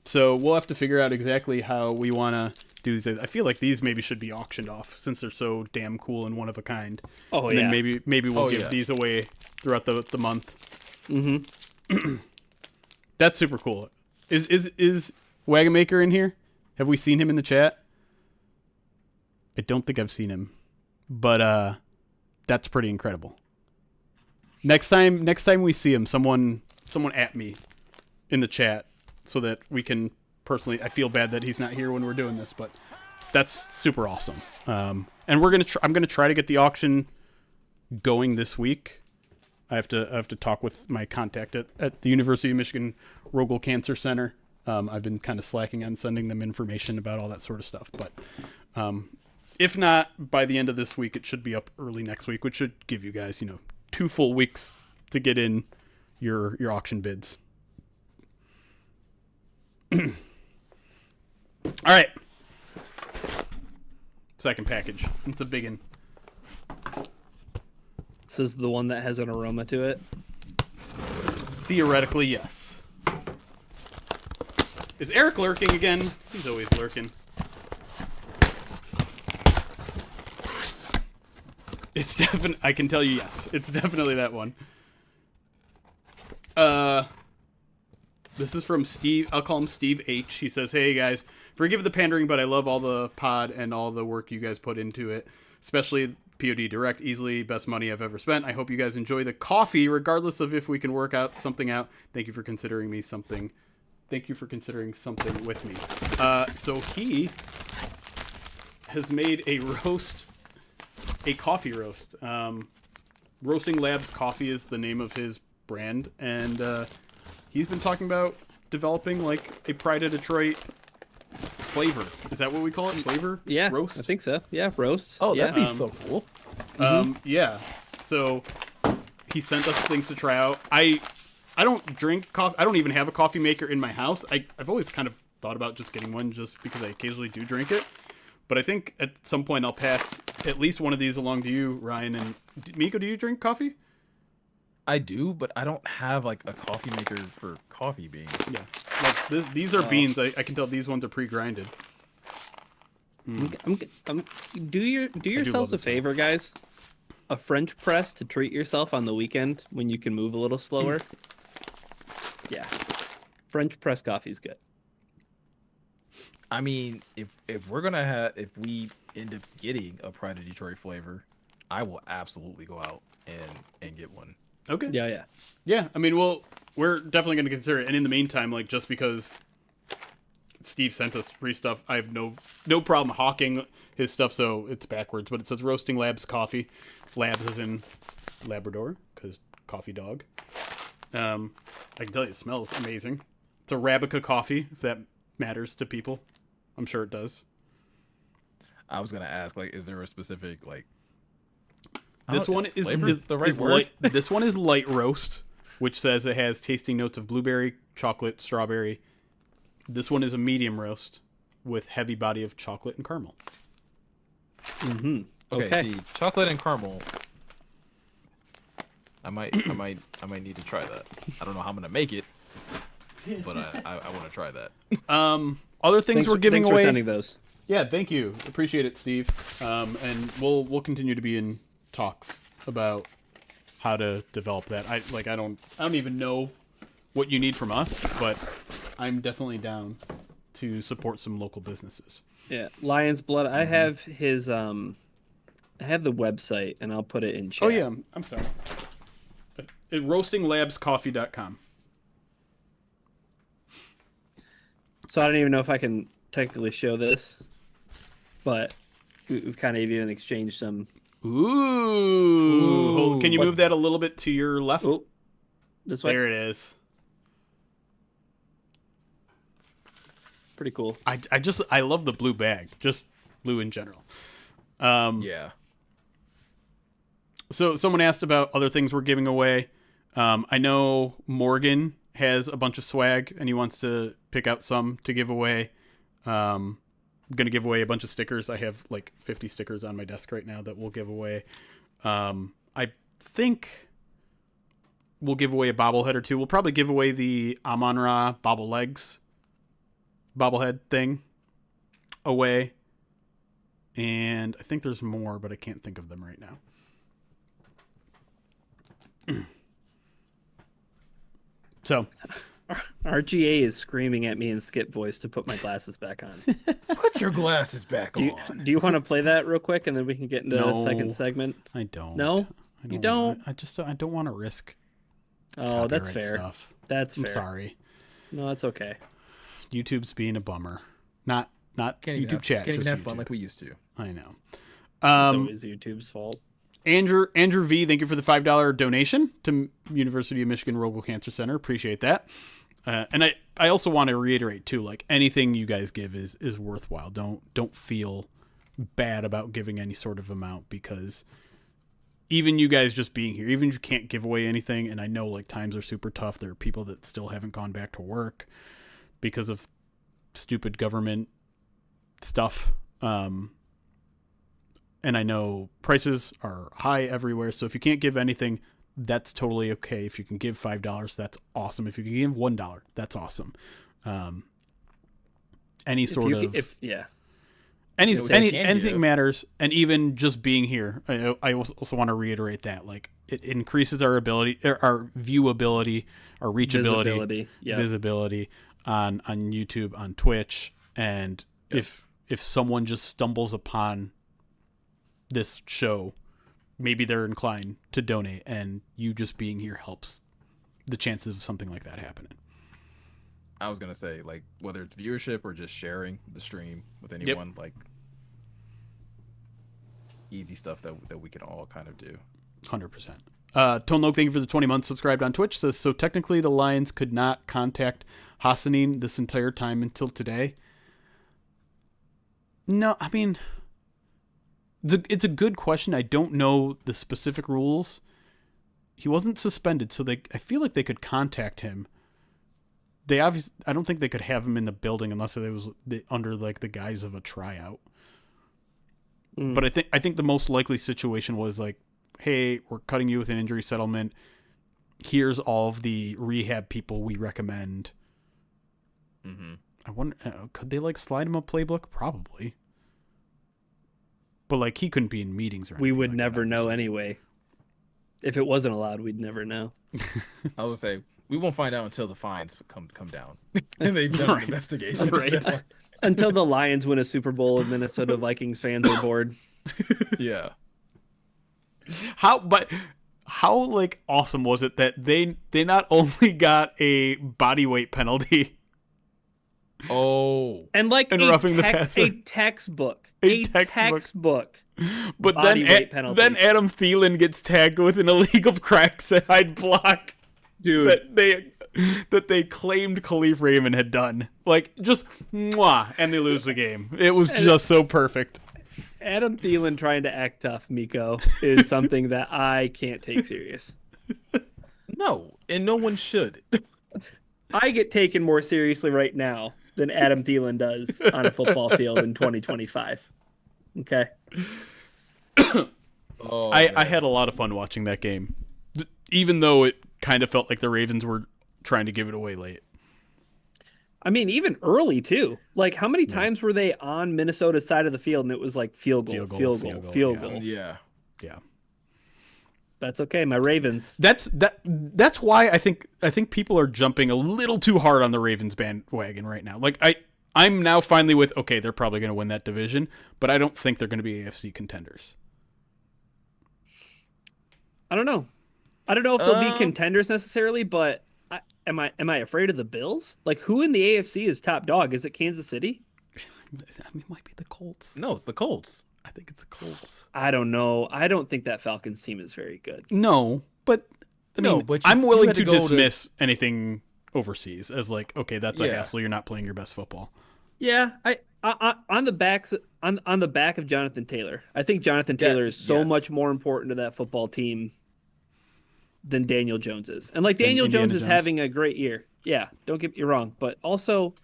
So we'll have to figure out exactly how we want to do these. I feel like these maybe should be auctioned off since they're so damn cool and one of a kind. Oh, And yeah. then maybe we'll Oh, give yeah. these away throughout the month. Mm-hmm. That's super cool. Is Wagonmaker in here? Have we seen him in the chat? I don't think I've seen him, but that's pretty incredible. Next time we see him, someone at me in the chat so that we can personally. I feel bad that he's not here when we're doing this, but that's super awesome. And I'm gonna try to get the auction going this week. I have to talk with my contact at the University of Michigan Rogel Cancer Center. I've been kind of slacking on sending them information about all that sort of stuff, but if not by the end of this week, it should be up early next week, which should give you guys 2 full weeks to get in your auction bids. All right, second package. It's a big one. This is the one that has an aroma to it. Theoretically, yes. Is Eric lurking again? He's always lurking. It's definitely. I can tell you, yes. It's definitely that one. This is from Steve. I'll call him Steve H. He says, "Hey guys, forgive the pandering, but I love all the pod and all the work you guys put into it, especially POD Direct. Easily best money I've ever spent. I hope you guys enjoy the coffee, regardless of if we can work out something out. Thank you for considering something with me." So he has made a coffee roast. Roasting Labs Coffee is the name of his brand, and he's been talking about developing like a Pride of Detroit flavor. Is that what we call it? Flavor? Yeah, Roast? I think so. Yeah, roast. Oh, yeah. that'd be so cool. Yeah. So he sent us things to try out. I don't drink coffee. I don't even have a coffee maker in my house. I've always kind of thought about just getting one just because I occasionally do drink it. But I think at some point I'll pass at least one of these along to you, Ryan. And Miko, do you drink coffee? I do, but I don't have like a coffee maker for coffee beans. Yeah. Like these are beans. I can tell these ones are pre-grinded. Do yourselves a this one. favor, guys. A French press to treat yourself on the weekend when you can move a little slower. Yeah, French press coffee's good. I mean, if we end up getting a Pride of Detroit flavor, I will absolutely go out and get one. Okay. Yeah. Yeah. I mean, we're definitely going to consider it. And in the meantime, like just because Steve sent us free stuff, I have no problem hawking his stuff. So it's backwards, but it says Roasting Labs Coffee. Labs is in Labrador because coffee dog. I can tell you it smells amazing. It's Arabica coffee, if that matters to people. I'm sure it does. I was gonna ask, like, is there a specific like? This one is the right word. light. This one is light roast. which says it has tasting notes of blueberry, chocolate, strawberry. This one is a medium roast with heavy body of chocolate and caramel. Mm-hmm. Okay. See, chocolate and caramel. I might need to try that. I don't know how I'm gonna make it, but I want to try that. Other things we're giving thanks away. for sending those. Yeah, thank you. Appreciate it, Steve. And we'll continue to be in talks about how to develop that. I don't even know what you need from us, but I'm definitely down to support some local businesses. Yeah, Lion's Blood. I have his I have the website, and I'll put it in chat. Oh yeah, I'm sorry. Roastinglabscoffee.com. So I don't even know if I can technically show this, but we've kind of even exchanged some. Ooh. Can you move that a little bit to your left? Oh, this way. There it is. Pretty cool. I love the blue bag, just blue in general. Yeah. So someone asked about other things we're giving away. I know Morgan has a bunch of swag and he wants to pick out some to give away. I'm going to give away a bunch of stickers. I have like 50 stickers on my desk right now that we'll give away. I think we'll give away a bobblehead or two. We'll probably give away the Amon-Ra bobblehead thing away. And I think there's more, but I can't think of them right now. So, RGA is screaming at me in skip voice to put my glasses back on. Put your glasses back on. Do you want to play that real quick, and then we can get into the second segment? I don't. No? You don't? I don't want to risk. Oh, that's copyright fair. Stuff. That's fair. I'm sorry. No, that's okay. YouTube's being a bummer. Not Can't YouTube chat. Can't even just have fun YouTube. like we used to. I know. It's always YouTube's fault. Andrew V, thank you for the $5 donation to University of Michigan Rogel Cancer Center. Appreciate that. And I also want to reiterate too, like anything you guys give is worthwhile. Don't feel bad about giving any sort of amount, because even you guys just being here, even if you can't give away anything, and I know like times are super tough. There are people that still haven't gone back to work because of stupid government stuff. And I know prices are high everywhere. So if you can't give anything, that's totally okay. If you can give $5, that's awesome. If you can give $1, that's awesome. Anything matters. And even just being here, I also want to reiterate that like it increases our ability, our viewability, our reachability, visibility on YouTube, on Twitch. And if someone just stumbles upon this show, maybe they're inclined to donate, and you just being here helps the chances of something like that happening. I was gonna say, like, whether it's viewership or just sharing the stream with anyone, like easy stuff that we can all kind of do. 100%. Tonlog, thank you for the 20 months subscribed on Twitch. Says, so technically the Lions could not contact Hassanin this entire time until today. No, I mean, it's a good question. I don't know the specific rules. He wasn't suspended, so I feel like they could contact him. I don't think they could have him in the building unless it was under like the guise of a tryout. But I think the most likely situation was like, hey, we're cutting you with an injury settlement. Here's all of the rehab people we recommend. Mm-hmm. I wonder, could they like slide him a playbook? Probably. But like he couldn't be in meetings or anything. We would like never that, know anyway. If it wasn't allowed, we'd never know. I would say we won't find out until the fines come down and they've done an investigation. Right. Until the Lions win a Super Bowl and Minnesota Vikings fans are bored. Yeah. How like awesome was it that they not only got a body weight penalty. Oh. And like a textbook. A textbook. But then Adam Thielen gets tagged with an illegal crack side block. Dude. That they claimed Khalif Raymond had done. Like, just mwah, and they lose the game. It was just so perfect. Adam Thielen trying to act tough, Miko, is something that I can't take serious. No, and no one should. I get taken more seriously right now than Adam Thielen does on a football field in 2025. Okay. Oh I man. had a lot of fun watching that game, even though it kind of felt like the Ravens were trying to give it away late. I mean, even early too. Like, how many times were they on Minnesota's side of the field and it was like field goal, field goal, field goal? Yeah. Yeah. That's okay. My Ravens. That's why I think people are jumping a little too hard on the Ravens bandwagon right now. Like I'm now finally with, okay, they're probably going to win that division, but I don't think they're going to be AFC contenders. I don't know. I don't know if they'll be contenders necessarily, but am I afraid of the Bills? Like, who in the AFC is top dog? Is it Kansas City? I mean, it might be the Colts. No, it's the Colts. I think it's the Colts. I don't know. I don't think that Falcons team is very good. No, but I mean, but I'm you willing had to to go dismiss anything overseas as like, okay, that's a Yeah. hassle. You're not playing your best football. Yeah, I on the back of Jonathan Taylor. I think Jonathan Taylor is so yes. much more important to that football team than Daniel Jones is. And like Daniel Indiana Jones is Jones. having a great year. Yeah, don't get me wrong, but also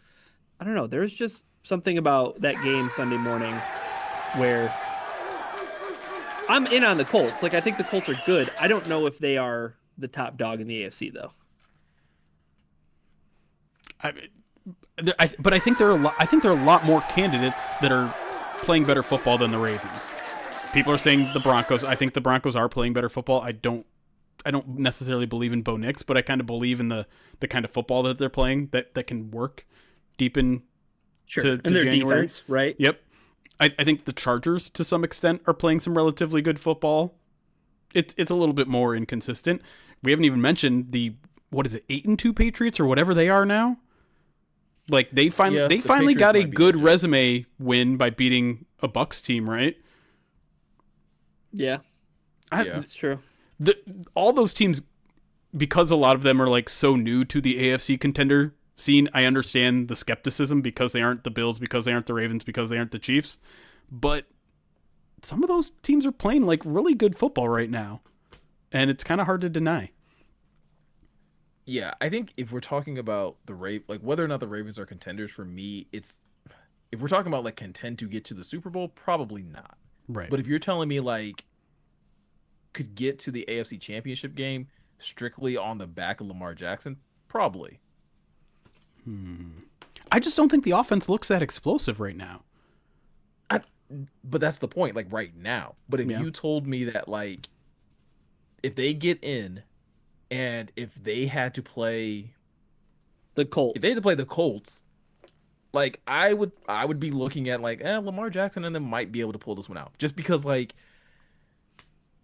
I don't know, there's just something about that game Sunday morning where I'm in on the Colts. Like, I think the Colts are good. I don't know if they are the top dog in the AFC though. But I think there are a lot more candidates that are playing better football than the Ravens. People are saying the Broncos. I think the Broncos are playing better football. I don't necessarily believe in Bo Nix, but I kind of believe in the kind of football that they're playing that can work deep in to and their January. defense, right? Yep. I think the Chargers to some extent are playing some relatively good football. It's a little bit more inconsistent. We haven't even mentioned the 8-2 Patriots or whatever they are now. Like they finally Patriots got a might be good legit. resume win by beating a Bucks team, right? Yeah, Yeah. that's true. All those teams, because a lot of them are like so new to the AFC contender scene, I understand the skepticism because they aren't the Bills, because they aren't the Ravens, because they aren't the Chiefs. But some of those teams are playing like really good football right now, and it's kind of hard to deny. Yeah, I think if we're talking about like whether or not the Ravens are contenders, for me, it's if we're talking about like contend to get to the Super Bowl, probably not. Right. But if you're telling me like could get to the AFC Championship game strictly on the back of Lamar Jackson, probably. I just don't think the offense looks that explosive right now. But that's the point, like right now. But if you told me that like if they get in and if they had to play The Colts. if they had to play the Colts, like I would be looking at like Lamar Jackson and them might be able to pull this one out. Just because like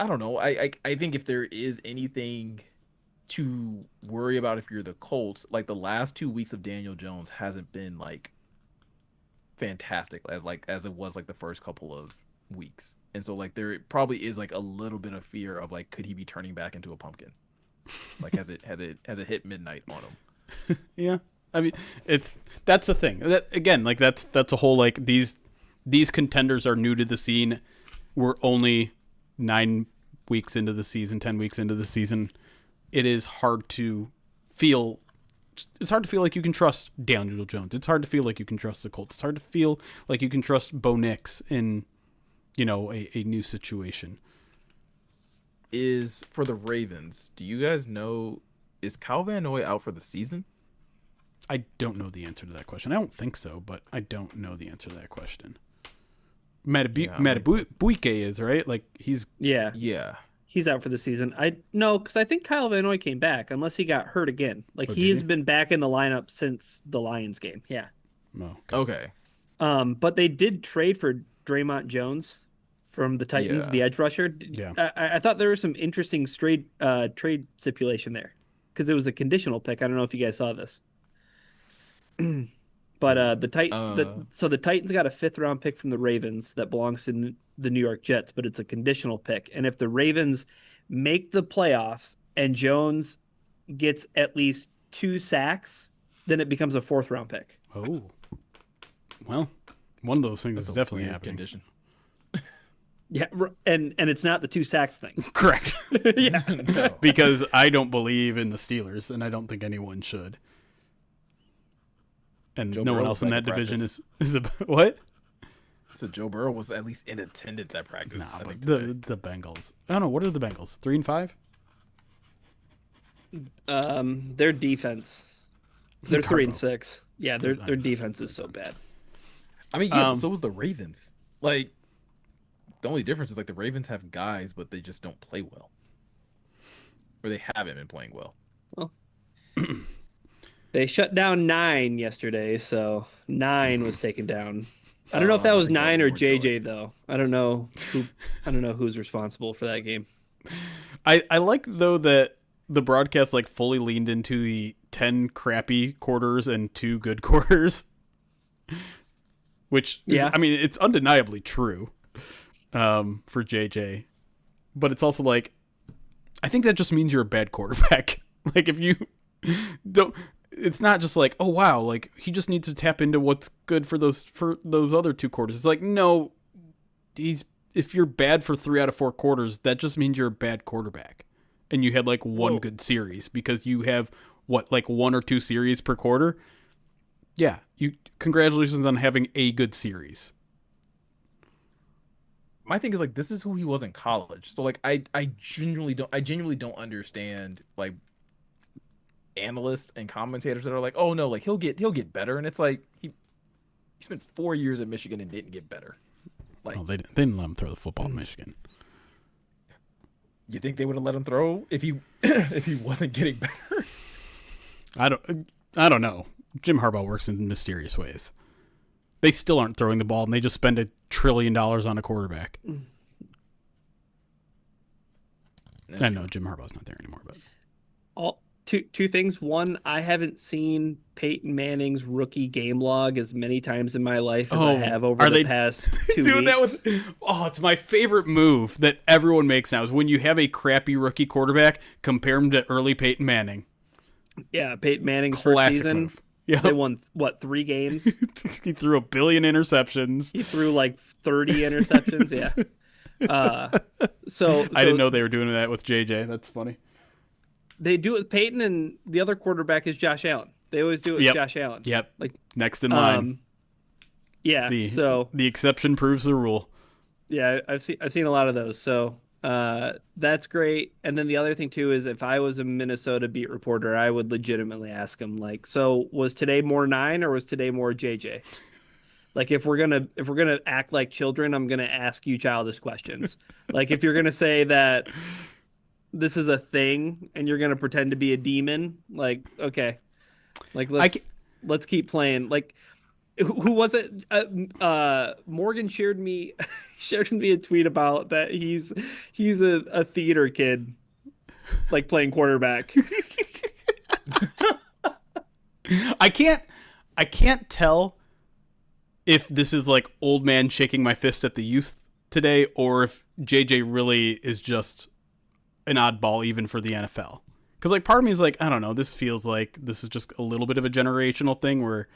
I don't know. I think if there is anything to worry about if you're the Colts, like the last 2 weeks of Daniel Jones hasn't been like fantastic as it was like the first couple of weeks. And so like there probably is like a little bit of fear of like could he be turning back into a pumpkin? Like has it hit midnight on him? Yeah. I mean, that's the thing. That again, like that's a whole like these contenders are new to the scene. We're only 9 weeks into the season, 10 weeks into the season. It is hard to feel. It's hard to feel like you can trust Daniel Jones. It's hard to feel like you can trust the Colts. It's hard to feel like you can trust Bo Nix in, a new situation. Is for the Ravens, do you guys know, is Kyle Van Noy out for the season? I don't know the answer to that question. I don't think so, but I don't know the answer to that question. Matabuike is, right? Like he's Yeah, Yeah. he's out for the season. Because I think Kyle Van Noy came back, unless he got hurt again. Like Oh, he's did he? been back in the lineup since the Lions game. Yeah. oh, Okay. But they did trade for Draymond Jones from the Titans, Yeah. the edge rusher. Yeah. I thought there was some interesting trade stipulation there because it was a conditional pick. I don't know if you guys saw this. But the Titans got a 5th-round pick from the Ravens that belongs to the New York Jets, but it's a conditional pick. And if the Ravens make the playoffs and Jones gets at least 2 sacks, then it becomes a 4th-round pick. Oh, well, one of those things is a definitely weird happening. condition. Yeah, and it's not the 2 sacks thing. Correct. Yeah. No. Because I don't believe in the Steelers, and I don't think anyone should. And Joe no one Burrow else was in back that in division practice. is what? So Joe Burrow was at least in attendance at practice. Nah, I but think today. the Bengals. I don't know. What are the Bengals? 3-5? Their defense. They're 3 and Carbo. 6. Yeah, their defense is so bad. I mean, yeah, but Um, so was the Ravens. Like, the only difference is like the Ravens have guys, but they just don't play well, or they haven't been playing well. Well, they shut down 9 yesterday, so 9 was taken down. I don't know if that I was think that 9 or more Joy. JJ though. I don't know who. I don't know who's responsible for that game. I like though that the broadcast like fully leaned into the 10 crappy quarters and 2 good quarters, which is, Yeah. I mean, it's undeniably true for JJ, but it's also like, I think that just means you're a bad quarterback. Like if you don't, it's not just like, oh wow, like he just needs to tap into what's good for those other 2 quarters. It's like, no, if you're bad for 3 out of 4 quarters, that just means you're a bad quarterback. And you had like one good series because you have what, like 1 or 2 series per quarter. Yeah, congratulations on having a good series. My thing is like this is who he was in college. So like I genuinely don't understand like analysts and commentators that are like, oh no, like he'll get better, and it's like he spent 4 years at Michigan and didn't get better. Like, Well, they didn't let him throw the football in Michigan. you think they would have let him throw if he if he wasn't getting better? I don't know. Jim Harbaugh works in mysterious ways. They still aren't throwing the ball, and they just spend $1 trillion on a quarterback. I know Jim Harbaugh's not there anymore, but All two things. One, I haven't seen Peyton Manning's rookie game log as many times in my life as I have over the past 2 Dude, weeks. it's my favorite move that everyone makes now is when you have a crappy rookie quarterback, compare him to early Peyton Manning. Yeah, Peyton Manning's first Classic season. move. Yeah, They won, what, 3 games? he threw 1 billion interceptions. He threw like 30 interceptions. Yeah. So I didn't know they were doing that with JJ. That's funny. they do it with Peyton, and the other quarterback is Josh Allen. They always do it with Josh Allen. Yep. Like, next in line. Yeah. The exception proves the rule. Yeah, I've seen a lot of those. So that's great. And then the other thing too is if I was a Minnesota beat reporter, I would legitimately ask him like, so was today more 9 or was today more JJ? Like if we're gonna act like children, I'm gonna ask you childish questions. Like if you're gonna say that this is a thing and you're gonna pretend to be a demon, like okay, like let's keep playing. Like who was it? Morgan shared me a tweet about that he's a theater kid, like playing quarterback. I can't tell if this is like old man shaking my fist at the youth today or if JJ really is just an oddball even for the NFL. Because like part of me is like, I don't know, this feels like this is just a little bit of a generational thing where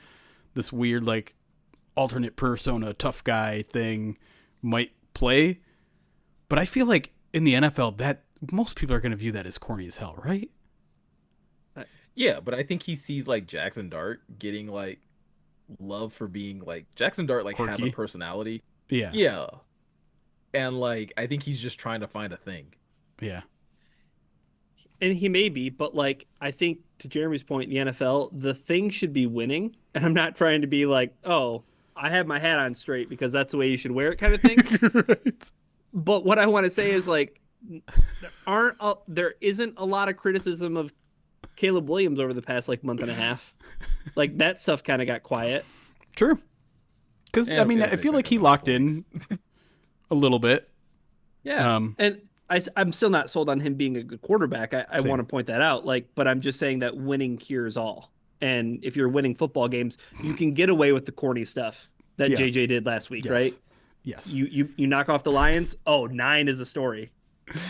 this weird like alternate persona tough guy thing might play. But I feel like in the NFL that most people are going to view that as corny as hell, right? Yeah, but I think he sees like Jackson Dart getting like love for being like Jackson Dart like has Quirky. a personality. Yeah. Yeah. And like I think he's just trying to find a thing. Yeah. And he may be, but like I think to Jeremy's point, in the NFL, the thing should be winning. And I'm not trying to be like, oh, I have my hat on straight because that's the way you should wear it, kind of thing. Right. But what I want to say is like, there isn't a lot of criticism of Caleb Williams over the past like month and a half. Like that stuff kind of got quiet. True. Because I mean, I feel like he locked in a little bit. Yeah. And I'm still not sold on him being a good quarterback. I want to point that out. Like, but I'm just saying that winning cures all. And if you're winning football games, you can get away with the corny stuff that JJ did last week, right? Yes. You knock off the Lions. Oh, 9 is a story.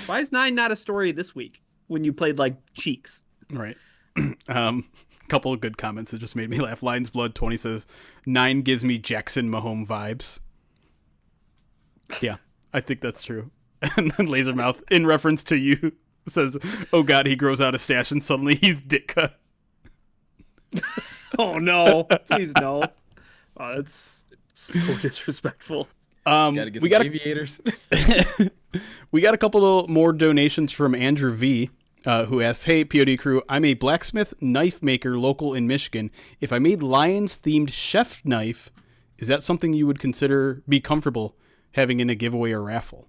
Why is 9 not a story this week when you played like cheeks? Right. Couple of good comments that just made me laugh. Lions Blood 20 says 9 gives me Jackson Mahomes vibes. Yeah, I think that's true. And then Lasermouth, in reference to you, says, "Oh God, he grows out a stash and suddenly he's Ditka." Oh no! Please no. Oh, that's so disrespectful. Gotta get We some got aviators. we got a couple more donations from Andrew V, who asks, "Hey POD crew, I'm a blacksmith knife maker local in Michigan. If I made Lions themed chef knife, is that something you would consider be comfortable having in a giveaway or raffle?"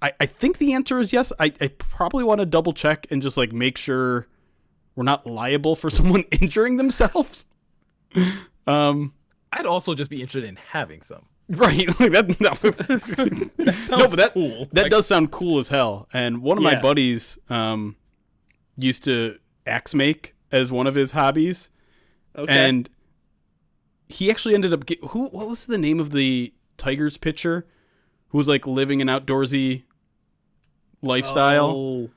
I think the answer is yes. I probably want to double check and just like make sure we're not liable for someone injuring themselves. I'd also just be interested in having some. Right. Like that, no. That sounds No, but that cool. that Like, does sound cool as hell. And one of my Yeah. buddies used to axe make as one of his hobbies. Okay. And he actually ended up what was the name of the Tigers pitcher who was like living an outdoorsy lifestyle? Oh,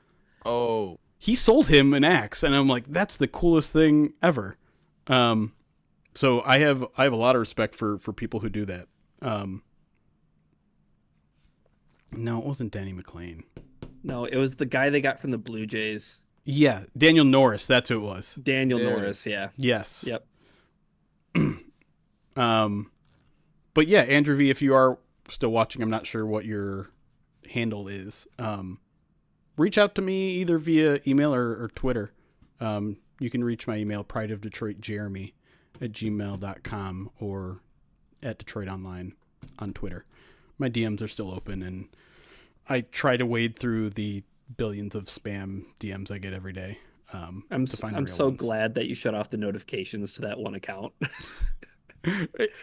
oh, He sold him an axe, and I'm like, that's the coolest thing ever. So I have a lot of respect for people who do that. No, it wasn't Danny McClain. no, it was the guy they got from the Blue Jays, Yeah, Daniel Norris. That's who it was. Daniel There it Norris. is. Yeah. Yes. Yep. But yeah, Andrew V, if you are still watching, I'm not sure what your handle is. Reach out to me either via email or Twitter. You can reach my email, prideofdetroitjeremy@gmail.com or at Detroit Online on Twitter. My DMs are still open, and I try to wade through the billions of spam DMs I get every day. I'm to find the I'm real so ones. glad that you shut off the notifications to that one account.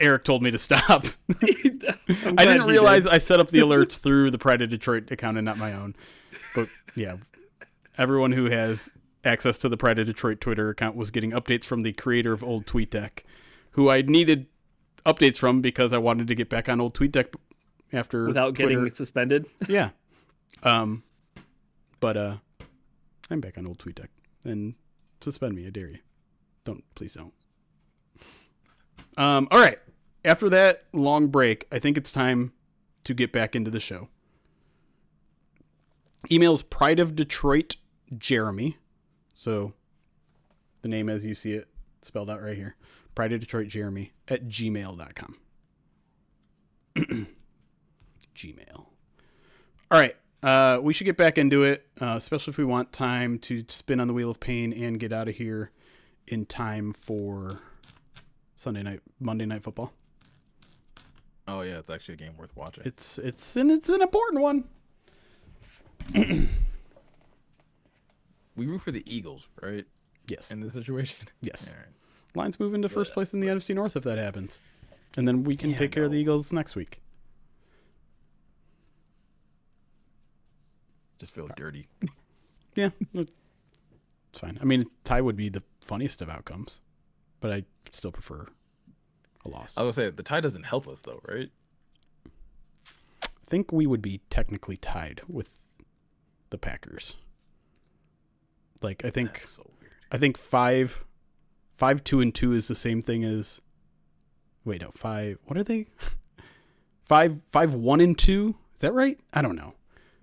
Eric told me to stop. I'm I glad didn't you realize did. I set up the alerts through the Pride of Detroit account and not my own. But yeah, everyone who has access to the Pride of Detroit Twitter account was getting updates from the creator of Old TweetDeck, who I needed updates from because I wanted to get back on Old TweetDeck after without Twitter. getting suspended. Yeah. But I'm back on Old TweetDeck, and suspend me, I dare you. Please don't. All right. After that long break, I think it's time to get back into the show. Email's Pride of Detroit Jeremy. So the name as you see it spelled out right here. Pride of Detroit Jeremy @gmail.com. Gmail. All right. We should get back into it, especially if we want time to spin on the Wheel of Pain and get out of here in time for Monday Night Football. oh yeah, it's actually a game worth watching. It's an important one. We root for the Eagles, right? Yes. In this situation. Yes. All right. Lions move into first place in the NFC North if that happens. And then we can Yeah, take care of the no. Eagles next week. Just feel dirty. Yeah. It's fine. I mean, tie would be the funniest of outcomes, but I still prefer a loss. I was gonna say the tie doesn't help us though, right? I think we would be technically tied with the Packers. Like I think That's so weird. 5-2-2 is the same thing as. Wait, no, 5. What are they? 5-1-2. Is that right? I don't know.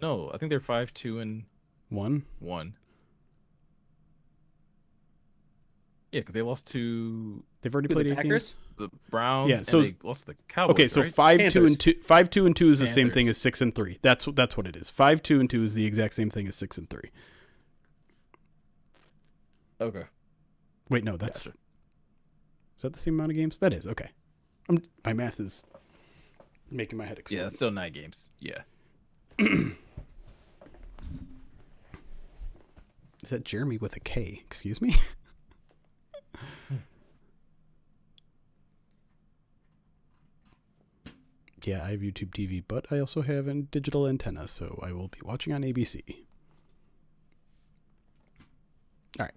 No, I think they're 5-2-1. 1. Yeah, because they lost to They've already Who, played the 8 Packers? the Browns. Yeah, and so- they lost to the Cowboys. Okay, so right? 5-2-2. 5-2-2 is the same thing Panthers. as 6-3. That's what it is. 5-2-2 is the exact same thing as 6-3. Okay. Wait, no, that's Gotcha. is that the same amount of games? That is okay. My math is making my head explode. Yeah, it's still 9 games. Yeah. Is that Jeremy with a K? Excuse me. Yeah, I have YouTube TV, but I also have a digital antenna, so I will be watching on ABC. All right.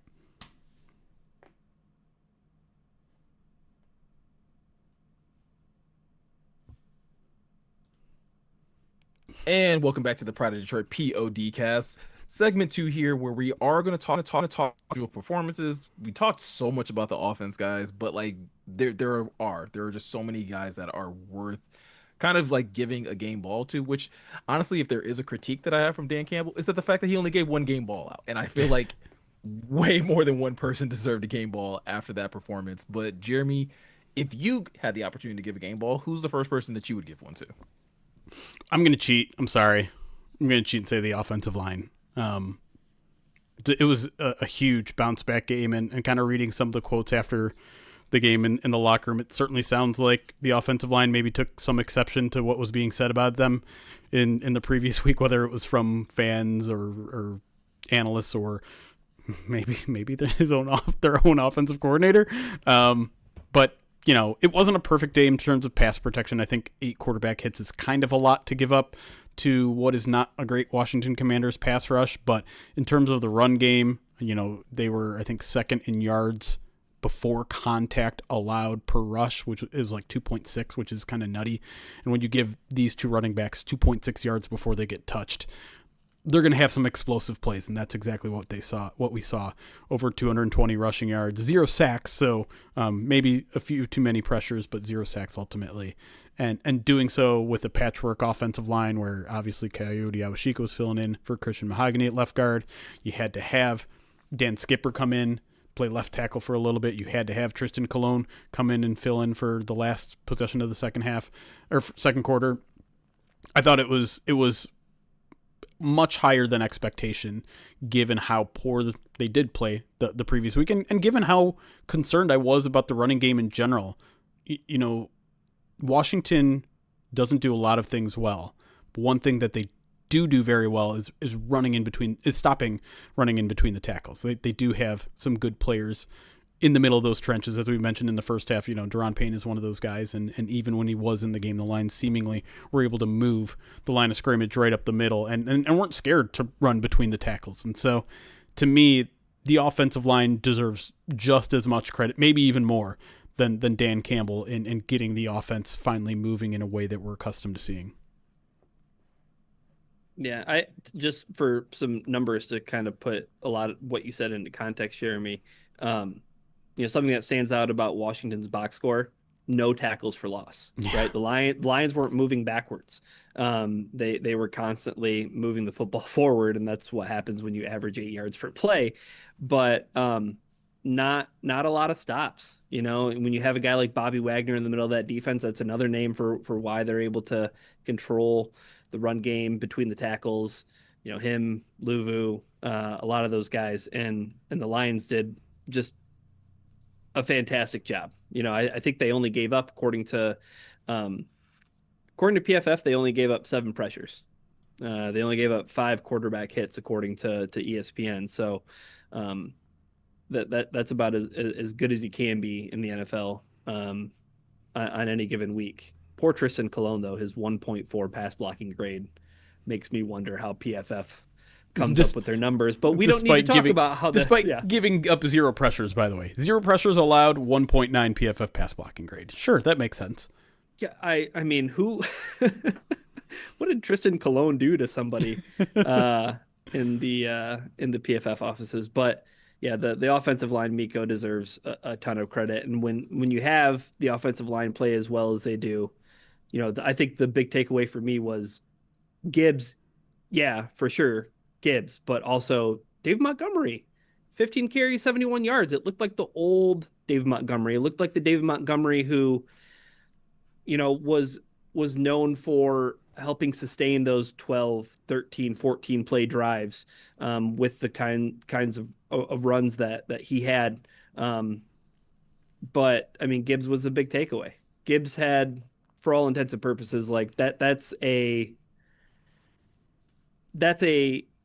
And welcome back to the Pride of Detroit POD cast. Segment 2 here, where we are going to talk individual performances. We talked so much about the offense, guys, but like there are just so many guys that are worth kind of like giving a game ball to, which honestly, if there is a critique that I have from Dan Campbell, is that the fact that he only gave one game ball out. And I feel like way more than one person deserved a game ball after that performance. But Jeremy, if you had the opportunity to give a game ball, who's the first person that you would give one to? I'm going to cheat. I'm sorry. I'm going to cheat and say the offensive line. It was a huge bounce back game, and kind of reading some of the quotes after the game in the locker room, it certainly sounds like the offensive line maybe took some exception to what was being said about them in the previous week, whether it was from fans or analysts or maybe their own offensive coordinator. But it wasn't a perfect day in terms of pass protection. I think 8 quarterback hits is kind of a lot to give up to what is not a great Washington Commanders pass rush. But in terms of the run game, they were, I think, second in yards before contact allowed per rush, which is like 2.6, which is kind of nutty. And when you give these two running backs 2.6 yards before they get touched, they're going to have some explosive plays, and that's exactly what we saw. Over 220 rushing yards, 0 sacks, so maybe a few too many pressures, but 0 sacks ultimately. And doing so with a patchwork offensive line where obviously Coyote Awashika was filling in for Christian Mahogany at left guard. You had to have Dan Skipper come in, play left tackle for a little bit. You had to have Tristan Colon come in and fill in for the last possession of the second quarter. I thought it was much higher than expectation given how poor they did play the previous week, and given how concerned I was about the running game in general. Washington doesn't do a lot of things well, but one thing that they do very well is stopping running in between the tackles. They do have some good players in the middle of those trenches, as we mentioned in the first half. Daron Payne is one of those guys, and even when he was in the game, the Lions seemingly were able to move the line of scrimmage right up the middle and weren't scared to run between the tackles. And so, to me, the offensive line deserves just as much credit, maybe even more, than Dan Campbell in getting the offense finally moving in a way that we're accustomed to seeing. Yeah, I just for some numbers to kind of put a lot of what you said into context, Jeremy. Something that stands out about Washington's box score: no tackles for loss. Yeah. Right, the Lions weren't moving backwards. They were constantly moving the football forward, and that's what happens when you average 8 yards per play. But not a lot of stops. When you have a guy like Bobby Wagner in the middle of that defense, that's another name for why they're able to control the run game between the tackles. Him, Luvu, a lot of those guys, and the Lions did just a fantastic job. I think they only gave up, according to PFF, they only gave up 7 pressures. They only gave up 5 quarterback hits, according to ESPN. So that's about as good as you can be in the NFL on any given week. Poor Tristan Colon, though, his 1.4 pass blocking grade makes me wonder how PFF comes up with their numbers. But we don't need to talk about how giving up 0 pressures, by the way. 0 pressures allowed, 1.9 PFF pass blocking grade. Sure, that makes sense. Yeah, I mean, who what did Tristan Colon do to somebody in the PFF offices? But yeah, the offensive line, Miko, deserves a ton of credit. And when you have the offensive line play as well as they do, I think the big takeaway for me was Gibbs. Yeah, for sure, Gibbs, but also Dave Montgomery, 15 carries, 71 yards. It looked like the old Dave Montgomery. It looked like the Dave Montgomery who, was known for helping sustain those 12, 13, 14 play drives with the kinds of runs that he had. But I mean, Gibbs was a big takeaway. Gibbs had, for all intents and purposes, like that's a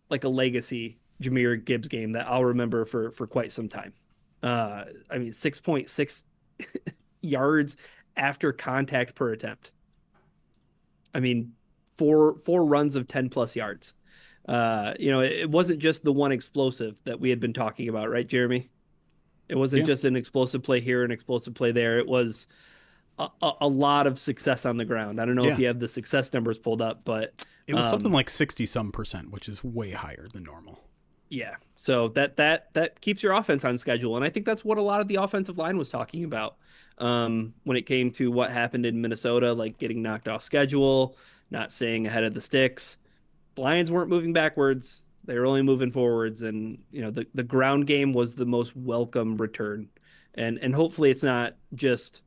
like a legacy Jahmyr Gibbs game that I'll remember for quite some time. I mean, 6.6 yards after contact per attempt. I mean, four runs of 10 plus yards. It wasn't just the one explosive that we had been talking about, right, Jeremy? It wasn't just an explosive play here, an explosive play there. It was a lot of success on the ground. I don't know if you have the success numbers pulled up, but it was something like 60-some%, which is way higher than normal. Yeah. So that keeps your offense on schedule. And I think that's what a lot of the offensive line was talking about when it came to what happened in Minnesota, like getting knocked off schedule, not staying ahead of the sticks. The Lions weren't moving backwards. They were only moving forwards. And, the ground game was the most welcome return. And hopefully it's not just,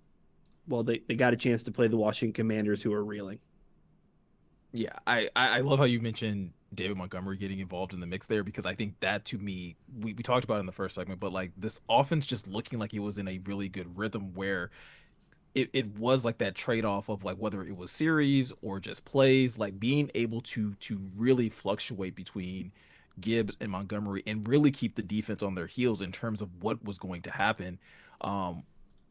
well, they got a chance to play the Washington Commanders who are reeling. Yeah, I love how you mentioned David Montgomery getting involved in the mix there because I think that to me, we talked about it in the first segment, but like this offense just looking like it was in a really good rhythm where it was like that trade-off of like whether it was series or just plays, like being able to really fluctuate between Gibbs and Montgomery and really keep the defense on their heels in terms of what was going to happen. Um,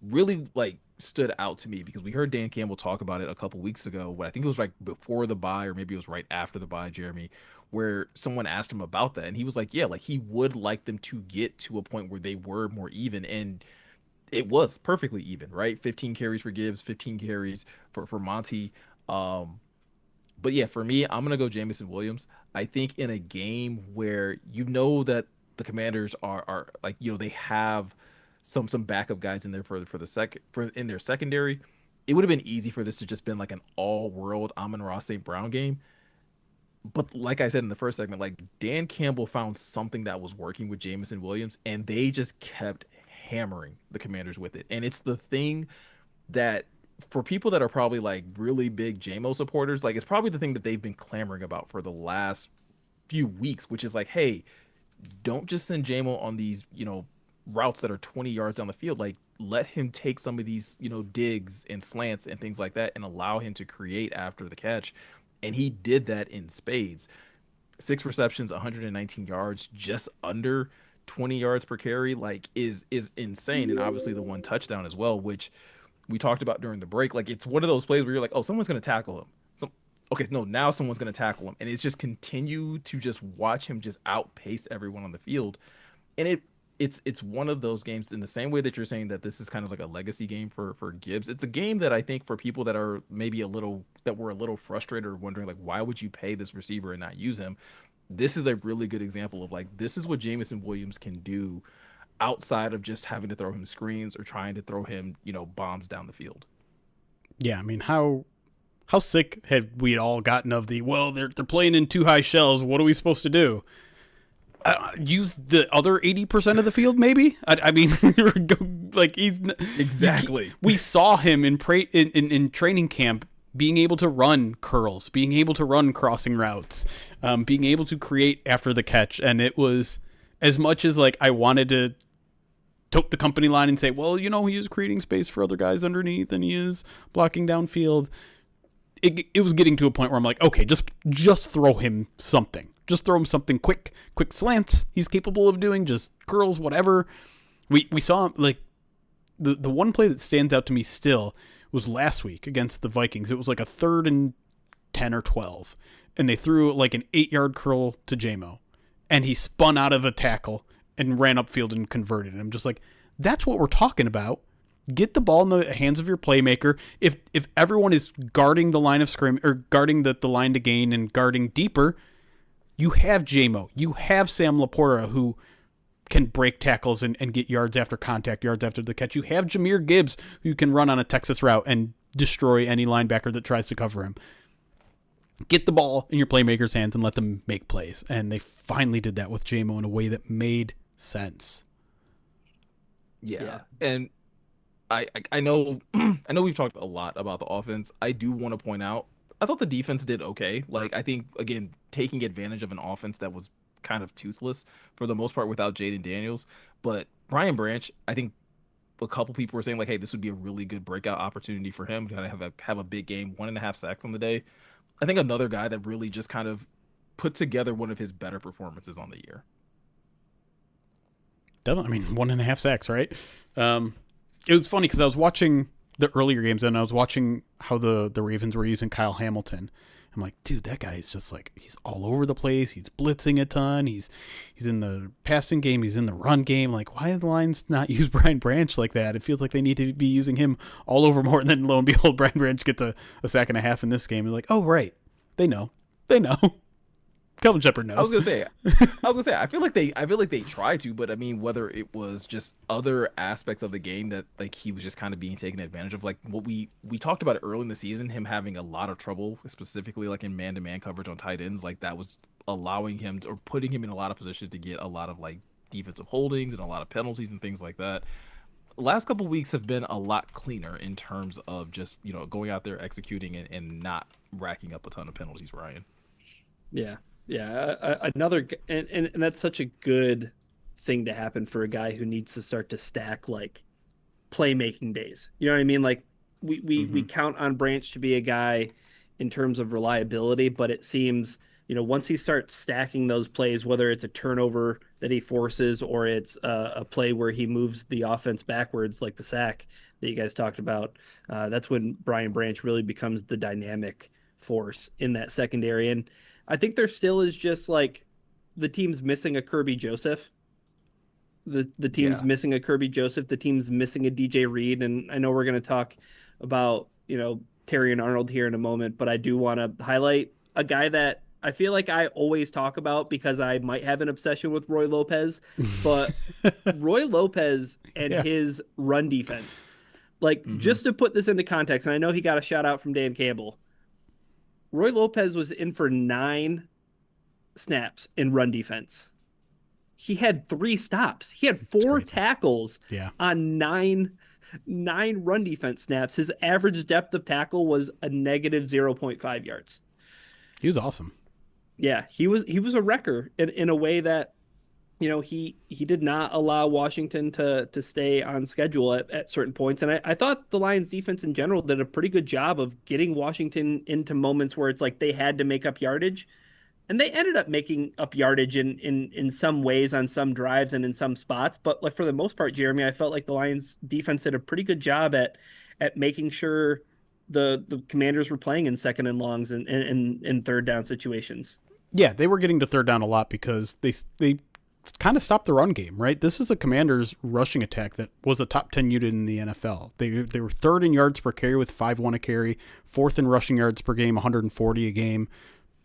really like stood out to me because we heard Dan Campbell talk about it a couple weeks ago. What I think it was like before the bye, or maybe it was right after the bye, Jeremy, where someone asked him about that, and he was like, "Yeah, like he would like them to get to a point where they were more even." And it was perfectly even, right? 15 carries for Gibbs, 15 carries for Monty. Um, but yeah, for me, I'm gonna go Jamison Williams. I think in a game where you know that the Commanders are like they have some backup guys in there for the second for in their secondary. It would have been easy for this to just been like an all world Amon-Ra St. Brown game. But like I said in the first segment, like Dan Campbell found something that was working with Jamison Williams, and they just kept hammering the Commanders with it. And it's the thing that for people that are probably like really big JMO supporters, like it's probably the thing that they've been clamoring about for the last few weeks, which is like, hey, don't just send JMO on these, routes that are 20 yards down the field. Like let him take some of these, digs and slants and things like that and allow him to create after the catch. And he did that in spades. 6 receptions, 119 yards, just under 20 yards per carry, like is insane. And obviously the one touchdown as well, which we talked about during the break. Like it's one of those plays where you're like, oh, someone's gonna tackle him. Okay, no, now someone's gonna tackle him, and it's just continue to just watch him just outpace everyone on the field, and it's one of those games in the same way that you're saying that this is kind of like a legacy game for Gibbs. It's a game that I think for people that are maybe that were a little frustrated or wondering like why would you pay this receiver and not use him. This is a really good example of like this is what Jamison Williams can do outside of just having to throw him screens or trying to throw him, bombs down the field. Yeah, I mean, how sick had we all gotten of the, well, they're playing in too high shells, what are we supposed to do? Use the other 80% of the field, maybe? I mean, like he's exactly. We saw him in training camp being able to run curls, being able to run crossing routes, being able to create after the catch, and it was as much as like I wanted to tote the company line and say, well, he is creating space for other guys underneath, and he is blocking downfield. It was getting to a point where I'm like, okay, just throw him something. Just throw him something quick slants. He's capable of doing just curls, whatever. We saw him, like the one play that stands out to me still was last week against the Vikings. It was like a 3rd and 10 or 12, and they threw like an 8-yard curl to JMO, and he spun out of a tackle and ran upfield and converted. And I'm just like, that's what we're talking about. Get the ball in the hands of your playmaker. If everyone is guarding the line of scrim or guarding the line to gain and guarding deeper, you have JMO. You have Sam Laporta who can break tackles and get yards after contact, yards after the catch. You have Jahmyr Gibbs who can run on a Texas route and destroy any linebacker that tries to cover him. Get the ball in your playmaker's hands and let them make plays. And they finally did that with JMO in a way that made sense. Yeah. And I know I know we've talked a lot about the offense. I do want to point out I thought the defense did okay. Like I think again taking advantage of an offense that was kind of toothless for the most part without Jaden Daniels, but Brian Branch, I think a couple people were saying like, hey, this would be a really good breakout opportunity for him to have a big game, 1.5 sacks on the day. I think another guy that really just kind of put together one of his better performances on the year. Definitely, I mean 1.5 sacks, right? It was funny because I was watching the earlier games and I was watching how the Ravens were using Kyle Hamilton. I'm like, dude, that guy is just like, he's all over the place. He's blitzing a ton. He's in the passing game. He's in the run game. Like, why did the Lions not use Brian Branch like that? It feels like they need to be using him all over more. And then lo and behold, Brian Branch gets a sack and a half in this game. And like, oh, right. They know. Kelvin Shepard I was knows. gonna say, I feel like they try to, but I mean, whether it was just other aspects of the game that like he was just kind of being taken advantage of, like what we talked about early in the season, him having a lot of trouble, specifically like in man-to-man coverage on tight ends, like that was allowing him or putting him in a lot of positions to get a lot of like defensive holdings and a lot of penalties and things like that. Last couple weeks have been a lot cleaner in terms of just going out there executing and not racking up a ton of penalties, Ryan. Yeah, yeah. And that's such a good thing to happen for a guy who needs to start to stack like playmaking days. You know what I mean? Like we Hmm. count on Branch to be a guy in terms of reliability, but it seems, once he starts stacking those plays, whether it's a turnover that he forces or it's a play where he moves the offense backwards, like the sack that you guys talked about, that's when Brian Branch really becomes the dynamic force in that secondary. And I think there still is just like the team's missing a Kirby Joseph. The team's Yeah. missing a Kirby Joseph. The team's missing a DJ Reed. And I know we're going to talk about, Terry and Arnold here in a moment, but I do want to highlight a guy that I feel like I always talk about because I might have an obsession with Roy Lopez, but Roy Lopez and Yeah. his run defense. Like, Hmm. just to put this into context, and I know he got a shout out from Dan Campbell. Roy Lopez was in for 9 snaps in run defense. He had 3 stops. He had It's 4 crazy. tackles Yeah. on nine run defense snaps. His average depth of tackle was a negative 0.5 yards. He was awesome. Yeah, he was a wrecker in a way that he did not allow Washington to stay on schedule at certain points. And I thought the Lions defense in general did a pretty good job of getting Washington into moments where it's like they had to make up yardage. And they ended up making up yardage in some ways on some drives and in some spots. But like for the most part, Jeremy, I felt like the Lions defense did a pretty good job at making sure the Commanders were playing in second and longs and third down situations. Yeah, they were getting to third down a lot because they kind of stopped the run game, right? This is a Commanders rushing attack that was a top 10 unit in the NFL. They were third in yards per carry with 5.1 a carry, fourth in rushing yards per game, 140 a game,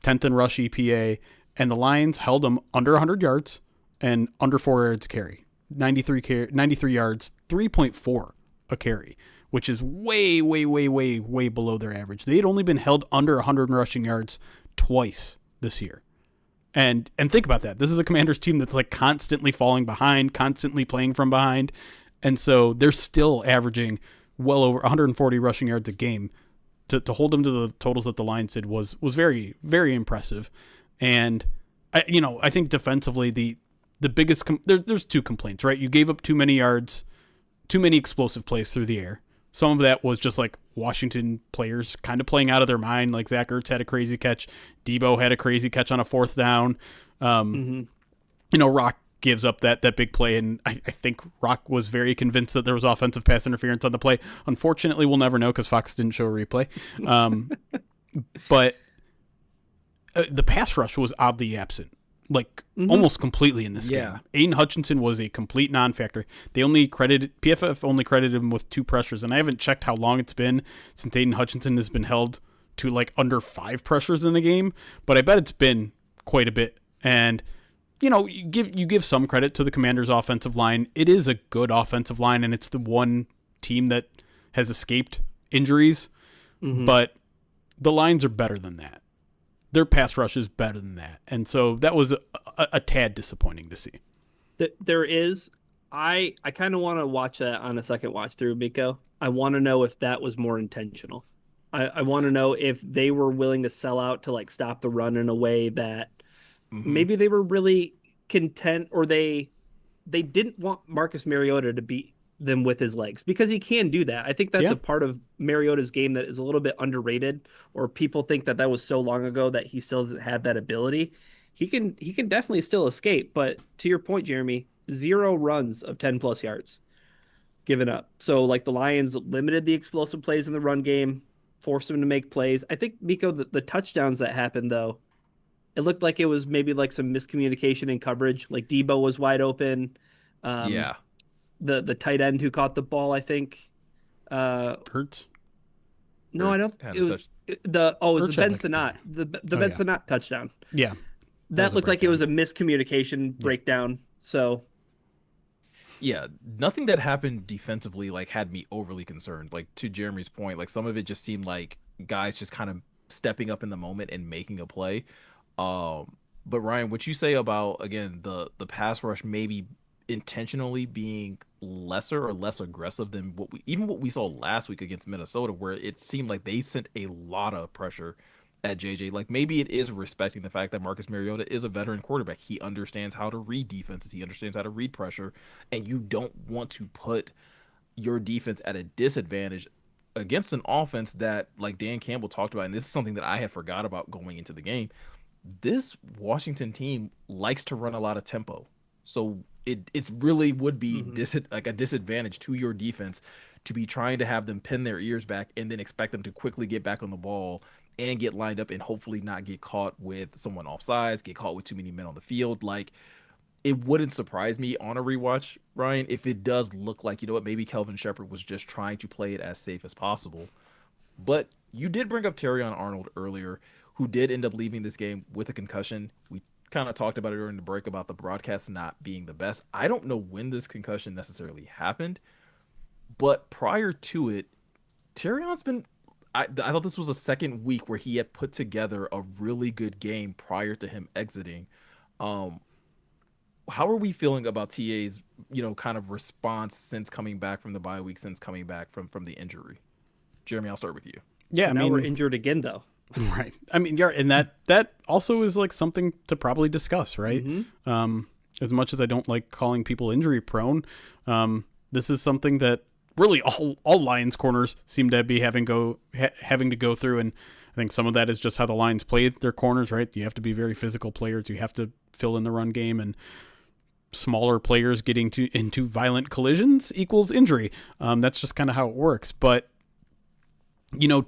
10th in rush EPA, and the Lions held them under 100 yards and under 4 yards a carry. 93 yards, 3.4 a carry, which is way, way, way, way, way below their average. They had only been held under 100 rushing yards twice this year. And think about that. This is a Commanders team that's like constantly falling behind, constantly playing from behind. And so they're still averaging well over 140 rushing yards a game. To hold them to the totals that the Lions did was very, very impressive. And I think defensively the biggest there's 2 complaints, right? You gave up too many yards, too many explosive plays through the air. Some of that was just like Washington players kind of playing out of their mind. Like Zach Ertz had a crazy catch. Debo had a crazy catch on a 4th down. Rock gives up that big play, and I think Rock was very convinced that there was offensive pass interference on the play. Unfortunately, we'll never know because Fox didn't show a replay. But the pass rush was oddly absent, like almost completely in this game. Aiden Hutchinson was a complete non-factor. PFF only credited him with 2 pressures, and I haven't checked how long it's been since Aiden Hutchinson has been held to like under 5 pressures in the game, but I bet it's been quite a bit. And you give some credit to the Commanders' offensive line. It is a good offensive line, and it's the one team that has escaped injuries. But the Lions are better than that. Their pass rush is better than that, and so that was a tad disappointing to see. There is. I kind of want to watch that on a second watch through, Miko. I want to know if that was more intentional. I want to know if they were willing to sell out to like stop the run in a way that maybe they were really content, or they didn't want Marcus Mariota to beat them with his legs, because he can do that. I think that's a part of Mariota's game that is a little bit underrated, or people think that was so long ago that he still doesn't have that ability. He can definitely still escape, but to your point, Jeremy, 0 runs of 10 plus yards given up. So like the Lions limited the explosive plays in the run game, forced them to make plays. I think, Miko, the touchdowns that happened though, it looked like it was maybe like some miscommunication in coverage. Like Debo was wide open. Yeah. The tight end who caught the ball, I think. Hurts. No, I don't. It was the Ben Sinnott, the Ben Sinnott touchdown. Yeah. That looked like it was a miscommunication breakdown. So Yeah, nothing that happened defensively like had me overly concerned. Like to Jeremy's point, like some of it just seemed like guys just kind of stepping up in the moment and making a play. But Ryan, what you say about again the pass rush maybe intentionally being lesser or less aggressive than what we saw last week against Minnesota, where it seemed like they sent a lot of pressure at JJ. Like maybe it is respecting the fact that Marcus Mariota is a veteran quarterback. He understands how to read defenses. He understands how to read pressure, and you don't want to put your defense at a disadvantage against an offense that, like Dan Campbell talked about, and this is something that I had forgot about going into the game. This Washington team likes to run a lot of tempo, so it's really would be like a disadvantage to your defense to be trying to have them pin their ears back and then expect them to quickly get back on the ball and get lined up and hopefully not get caught with someone offsides, get caught with too many men on the field. Like it wouldn't surprise me on a rewatch, Ryan, if it does look like, you know what, maybe Kelvin Shepard was just trying to play it as safe as possible. But you did bring up Terrion Arnold earlier, who did end up leaving this game with a concussion. We kind of talked about it during the break about the broadcast not being the best. I don't know when this concussion necessarily happened, but prior to it, Terrion's been. I thought this was a second week where he had put together a really good game prior to him exiting. Um, how are we feeling about TA's, kind of response since coming back from the bye week, since coming back from the injury? Jeremy, I'll start with you. Yeah, now we're injured again, though. Right. I mean, yeah, and that also is like something to probably discuss, right? As much as I don't like calling people injury prone, this is something that really all Lions corners seem to be having to go through, and I think some of that is just how the Lions play their corners, right? You have to be very physical players. You have to fill in the run game, and smaller players getting into violent collisions equals injury. That's just kind of how it works. But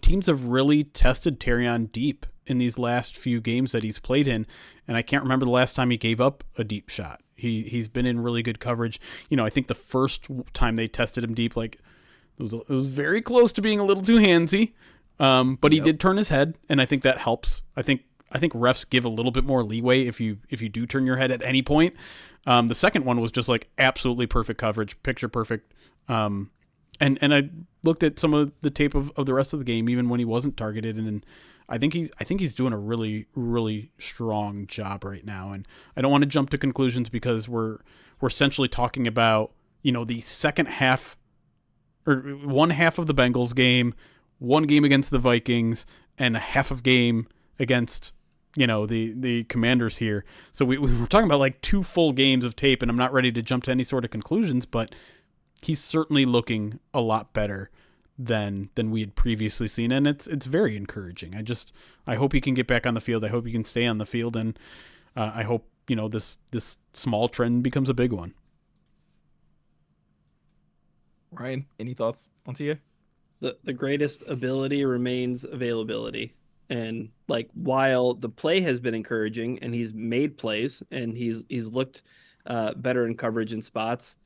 teams have really tested Terrion deep in these last few games that he's played in, and I can't remember the last time he gave up a deep shot. He's been in really good coverage. I think the first time they tested him deep, like it was very close to being a little too handsy, but he did turn his head, and I think that helps. I think refs give a little bit more leeway if you do turn your head at any point. The second one was just like absolutely perfect coverage, picture perfect. And I looked at some of the tape of the rest of the game, even when he wasn't targeted, and I think he's doing a really, really strong job right now. And I don't want to jump to conclusions because we're essentially talking about, the second half or one half of the Bengals game, one game against the Vikings, and a half of game against, the Commanders here. So we were talking about like 2 full games of tape, and I'm not ready to jump to any sort of conclusions, but he's certainly looking a lot better than we had previously seen, and it's very encouraging. I hope he can get back on the field. I hope he can stay on the field, and I hope this small trend becomes a big one. Ryan, any thoughts on TA? The greatest ability remains availability. And like while the play has been encouraging and he's made plays and he's looked better in coverage and spots,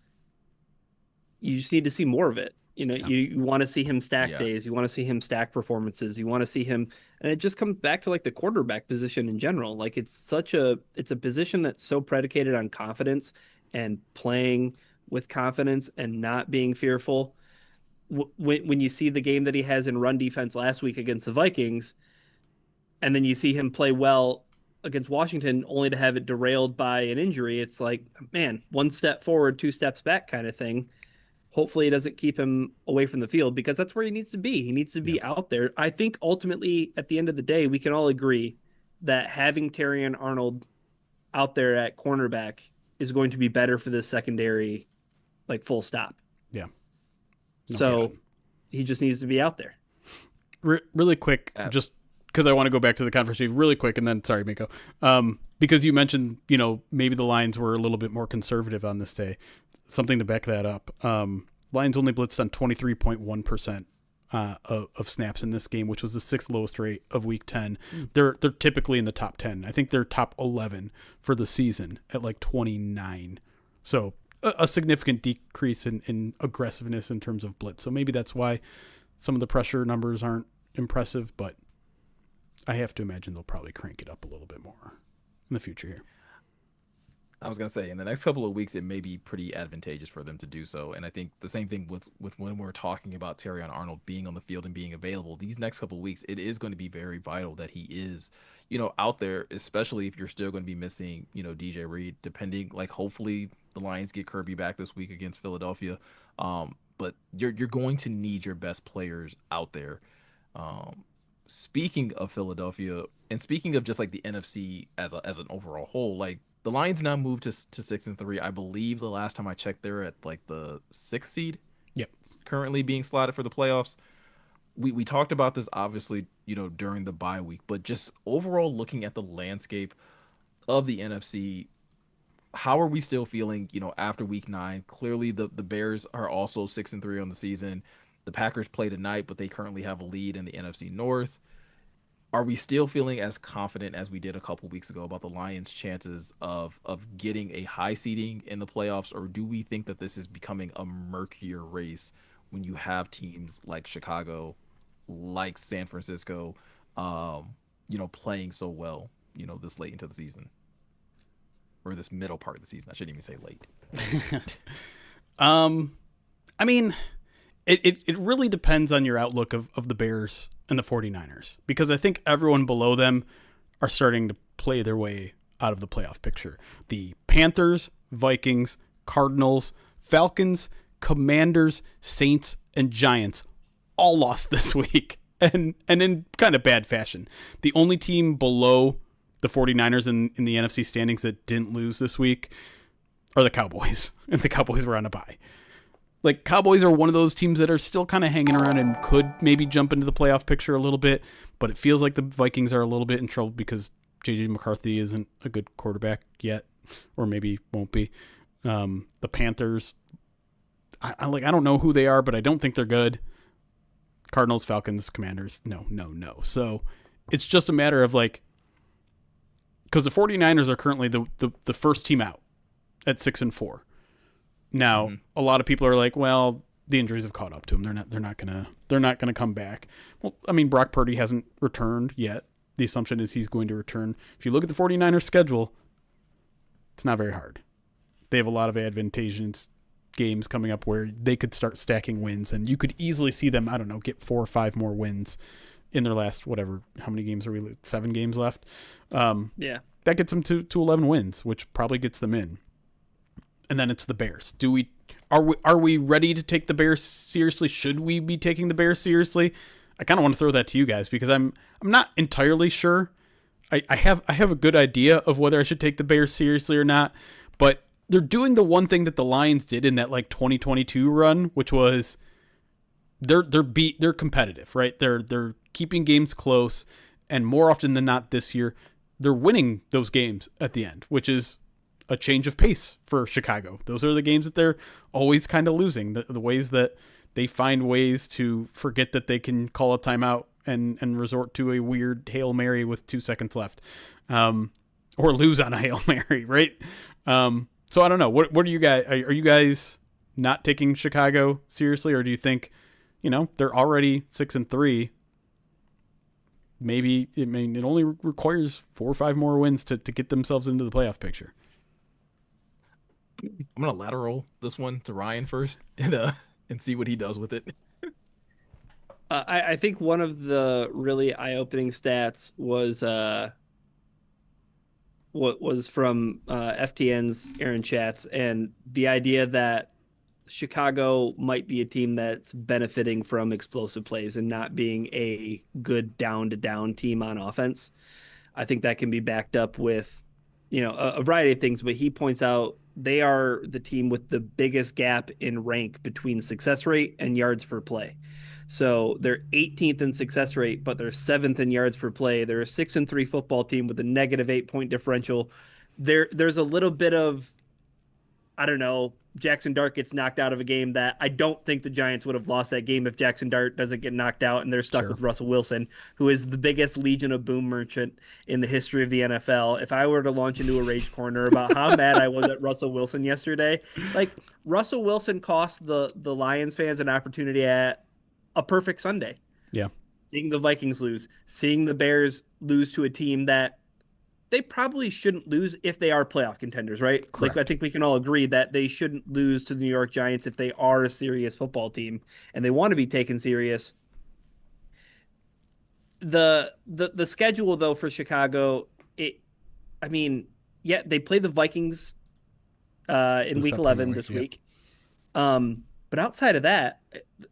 you just need to see more of it. You want to see him stack days. You want to see him stack performances. You want to see him, and it just comes back to like the quarterback position in general. Like it's a position that's so predicated on confidence and playing with confidence and not being fearful. When you see the game that he has in run defense last week against the Vikings, and then you see him play well against Washington only to have it derailed by an injury, it's like, man, 1 step forward, 2 steps back kind of thing. Hopefully it doesn't keep him away from the field because that's where he needs to be. He needs to be out there. I think ultimately at the end of the day, we can all agree that having Terrion Arnold out there at cornerback is going to be better for this secondary, like full stop. Yeah. So he just needs to be out there. Really quick, just because I want to go back to the conversation really quick, and then sorry, Miko, because you mentioned maybe the Lions were a little bit more conservative on this day. Something to back that up. Lions only blitzed on 23.1% of snaps in this game, which was the 6th lowest rate of Week 10. They're typically in the top 10. I think they're top 11 for the season at like 29. So a significant decrease in aggressiveness in terms of blitz. So maybe that's why some of the pressure numbers aren't impressive, but I have to imagine they'll probably crank it up a little bit more in the future here. I was gonna say in the next couple of weeks it may be pretty advantageous for them to do so, and I think the same thing with when we're talking about Terrion Arnold being on the field and being available. These next couple of weeks, it is going to be very vital that he is, out there, especially if you're still going to be missing, DJ Reed. Depending, like hopefully the Lions get Kirby back this week against Philadelphia, but you're going to need your best players out there. Um, Speaking of Philadelphia, and speaking of just like the NFC as an overall whole, like the Lions now moved to 6-3. I believe the last time I checked, they're at like the sixth seed, Yep. currently being slotted for the playoffs. We talked about this obviously, during the bye week, but just overall looking at the landscape of the NFC, how are we still feeling, after week 9? Clearly the Bears are also 6-3 on the season. The Packers play tonight, but they currently have a lead in the NFC North. Are we still feeling as confident as we did a couple weeks ago about the Lions' chances of getting a high seeding in the playoffs, or do we think that this is becoming a murkier race when you have teams like Chicago, like San Francisco, playing so well, this late into the season, or this middle part of the season? I shouldn't even say late. I mean, it really depends on your outlook of the Bears and the 49ers, because I think everyone below them are starting to play their way out of the playoff picture. The Panthers, Vikings, Cardinals, Falcons, Commanders, Saints, and Giants all lost this week, and in kind of bad fashion. The only team below the 49ers in the NFC standings that didn't lose this week are the Cowboys, and the Cowboys were on a bye. Like, Cowboys are one of those teams that are still kind of hanging around and could maybe jump into the playoff picture a little bit, but it feels like the Vikings are a little bit in trouble because J.J. McCarthy isn't a good quarterback yet, or maybe won't be. The Panthers, I don't know who they are, but I don't think they're good. Cardinals, Falcons, Commanders, no. So it's just a matter of because the 49ers are currently the first team out at 6-4. Now, a lot of people are like, well, the injuries have caught up to them. They're not gonna come back. Well, I mean, Brock Purdy hasn't returned yet. The assumption is he's going to return. If you look at the 49ers schedule, it's not very hard. They have a lot of advantageous games coming up where they could start stacking wins, and you could easily see them, get 4 or 5 more wins in their last, whatever, how many games are we, 7 games left? Yeah. That gets them to 11 wins, which probably gets them in. And then it's the Bears. Are we ready to take the Bears seriously? Should we be taking the Bears seriously? I kind of want to throw that to you guys because I'm not entirely sure. I have a good idea of whether I should take the Bears seriously or not, but they're doing the one thing that the Lions did in that 2022 run, which was they're competitive, right? They're keeping games close, and more often than not this year, they're winning those games at the end, which is a change of pace for Chicago. Those are the games that they're always kind of losing. The ways that they find ways to forget that they can call a timeout and resort to a weird Hail Mary with 2 seconds left, or lose on a Hail Mary, right? So I don't know. What are you guys? Are you guys not taking Chicago seriously, or do you think, they're already 6-3? Maybe it only requires 4 or 5 more wins to get themselves into the playoff picture. I'm gonna lateral this one to Ryan first and see what he does with it. I think one of the really eye-opening stats was what was from FTN's Aaron Schatz, and the idea that Chicago might be a team that's benefiting from explosive plays and not being a good down-to-down team on offense. I think that can be backed up with, a variety of things, but he points out they are the team with the biggest gap in rank between success rate and yards per play. So they're 18th in success rate, but they're 7th in yards per play. They're a 6-3 football team with a negative 8-point differential. There's a little bit of, I don't know, Jackson Dart gets knocked out of a game that I don't think the Giants would have lost that game if Jackson Dart doesn't get knocked out and they're stuck with Russell Wilson, who is the biggest Legion of Boom merchant in the history of the NFL. If I were to launch into a rage corner about how mad I was at Russell Wilson yesterday, Russell Wilson cost the Lions fans an opportunity at a perfect Sunday. Yeah. Seeing the Vikings lose, seeing the Bears lose to a team that they probably shouldn't lose if they are playoff contenders, right? Correct. Like I think we can all agree that they shouldn't lose to the New York Giants if they are a serious football team and they want to be taken serious. The schedule though for Chicago, I mean, yeah, they play the Vikings in week 11 this week. But outside of that,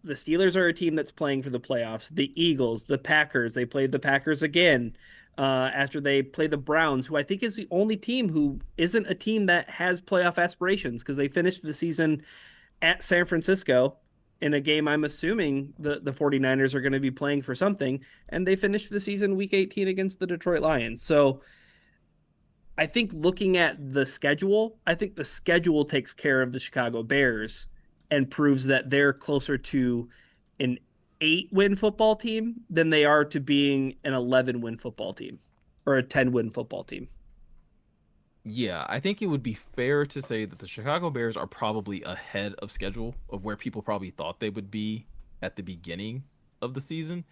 the Steelers are a team that's playing for the playoffs. The Eagles, the Packers, they played the Packers again after they play the Browns, who I think is the only team who isn't a team that has playoff aspirations because they finished the season at San Francisco in a game I'm assuming the 49ers are going to be playing for something, and they finished the season week 18 against the Detroit Lions. So I think looking at the schedule, I think the schedule takes care of the Chicago Bears and proves that they're closer to an 8-win football team than they are to being an 11-win football team or a 10-win football team. Yeah, I think it would be fair to say that the Chicago Bears are probably ahead of schedule of where people probably thought they would be at the beginning of the season.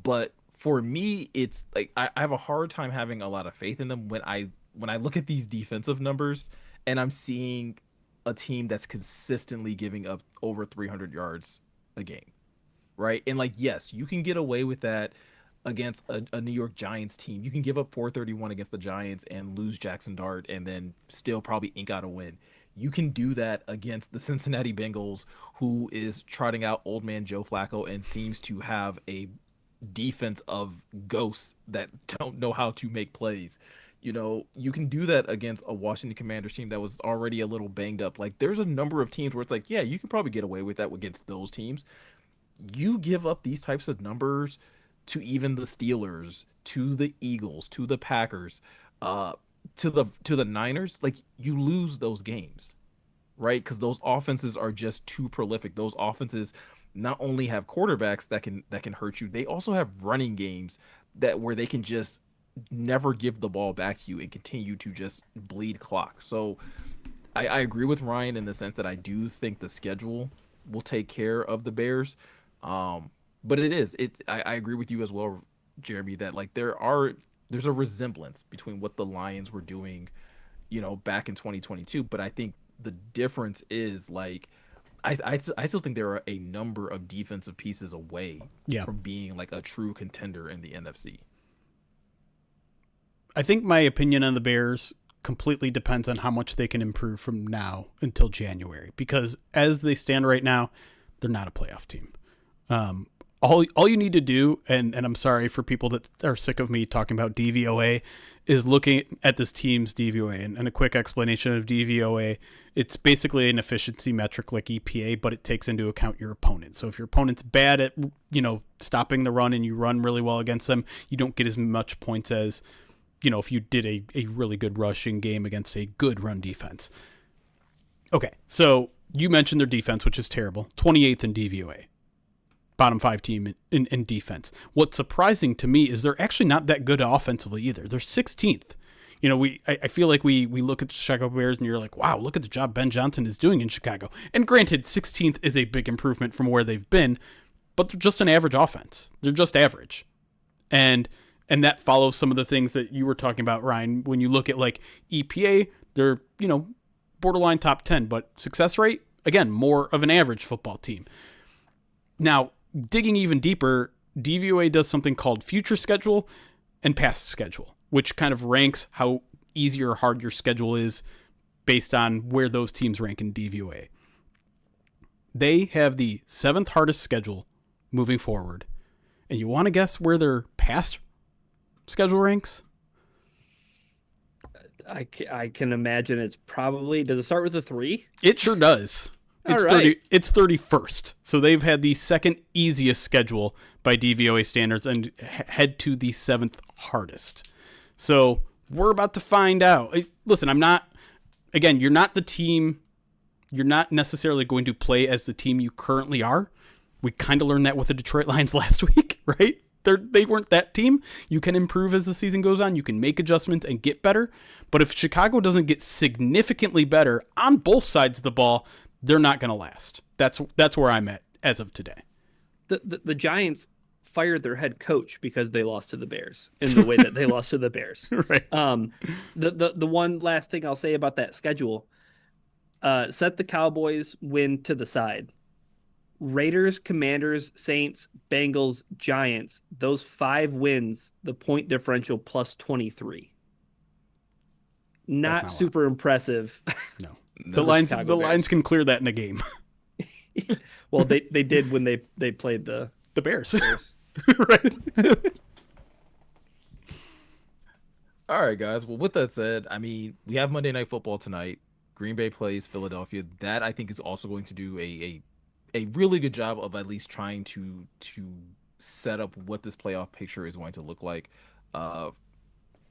But for me, it's like I have a hard time having a lot of faith in them when I look at these defensive numbers and I'm seeing a team that's consistently giving up over 300 yards a game, right? And like, yes, you can get away with that against a New York Giants team. You can give up 431 against the Giants and lose Jackson Dart and then still probably ink out a win. You can do that against the Cincinnati Bengals, who is trotting out old man Joe Flacco and seems to have a defense of ghosts that don't know how to make plays. You know, you can do that against a Washington Commanders team that was already a little banged up. Like, there's a number of teams where it's like, yeah, you can probably get away with that against those teams. You give up these types of numbers to even the Steelers, to the Eagles, to the Packers, to the Niners, like, you lose those games, right? Because those offenses are just too prolific. Those offenses not only have quarterbacks that can hurt you, they also have running games where they can just never give the ball back to you and continue to just bleed clock. So I agree with Ryan in the sense that I do think the schedule will take care of the Bears. But I agree with you as well, Jeremy, that like there's a resemblance between what the Lions were doing, back in 2022. But I think the difference is like, I still think there are a number of defensive pieces away from being like a true contender in the NFC. I think my opinion on the Bears completely depends on how much they can improve from now until January, because as they stand right now, they're not a playoff team. All you need to do, and I'm sorry for people that are sick of me talking about DVOA, is looking at this team's DVOA. And a quick explanation of DVOA, it's basically an efficiency metric like EPA, but it takes into account your opponent. So if your opponent's bad at, stopping the run and you run really well against them, you don't get as much points as, if you did a really good rushing game against a good run defense. Okay, so you mentioned their defense, which is terrible. 28th in DVOA. Bottom 5 team in defense. What's surprising to me is they're actually not that good offensively either. They're 16th. I feel like we look at the Chicago Bears and you're like, wow, look at the job Ben Johnson is doing in Chicago. And granted, 16th is a big improvement from where they've been, but they're just an average offense. They're just average. And that follows some of the things that you were talking about, Ryan. When you look at like EPA, they're, borderline top 10, but success rate, again, more of an average football team. Now, digging even deeper, DVOA does something called future schedule and past schedule, which kind of ranks how easy or hard your schedule is based on where those teams rank in DVOA. They have the 7th hardest schedule moving forward. And you want to guess where their past schedule ranks? I can imagine it's probably, does it start with a 3? It sure does. It's All right. It's 31st. So they've had the 2nd easiest schedule by DVOA standards and head to the 7th hardest. So we're about to find out. Listen, you're not the team. You're not necessarily going to play as the team you currently are. We kind of learned that with the Detroit Lions last week, right? They weren't that team. You can improve as the season goes on. You can make adjustments and get better. But if Chicago doesn't get significantly better on both sides of the ball, they're not going to last. That's where I'm at as of today. The Giants fired their head coach because they lost to the Bears in the way that they lost to the Bears. Right. The one last thing I'll say about that schedule, set the Cowboys win to the side. Raiders, Commanders, Saints, Bengals, Giants, those 5 wins, the point differential plus 23. Not not super impressive. No. No, The lines can clear that in a game. Well, they did when they played the The Bears. Bears. Right. All right, guys. Well, with that said, I mean, we have Monday Night Football tonight. Green Bay plays Philadelphia. That I think is also going to do a really good job of at least trying to set up what this playoff picture is going to look like.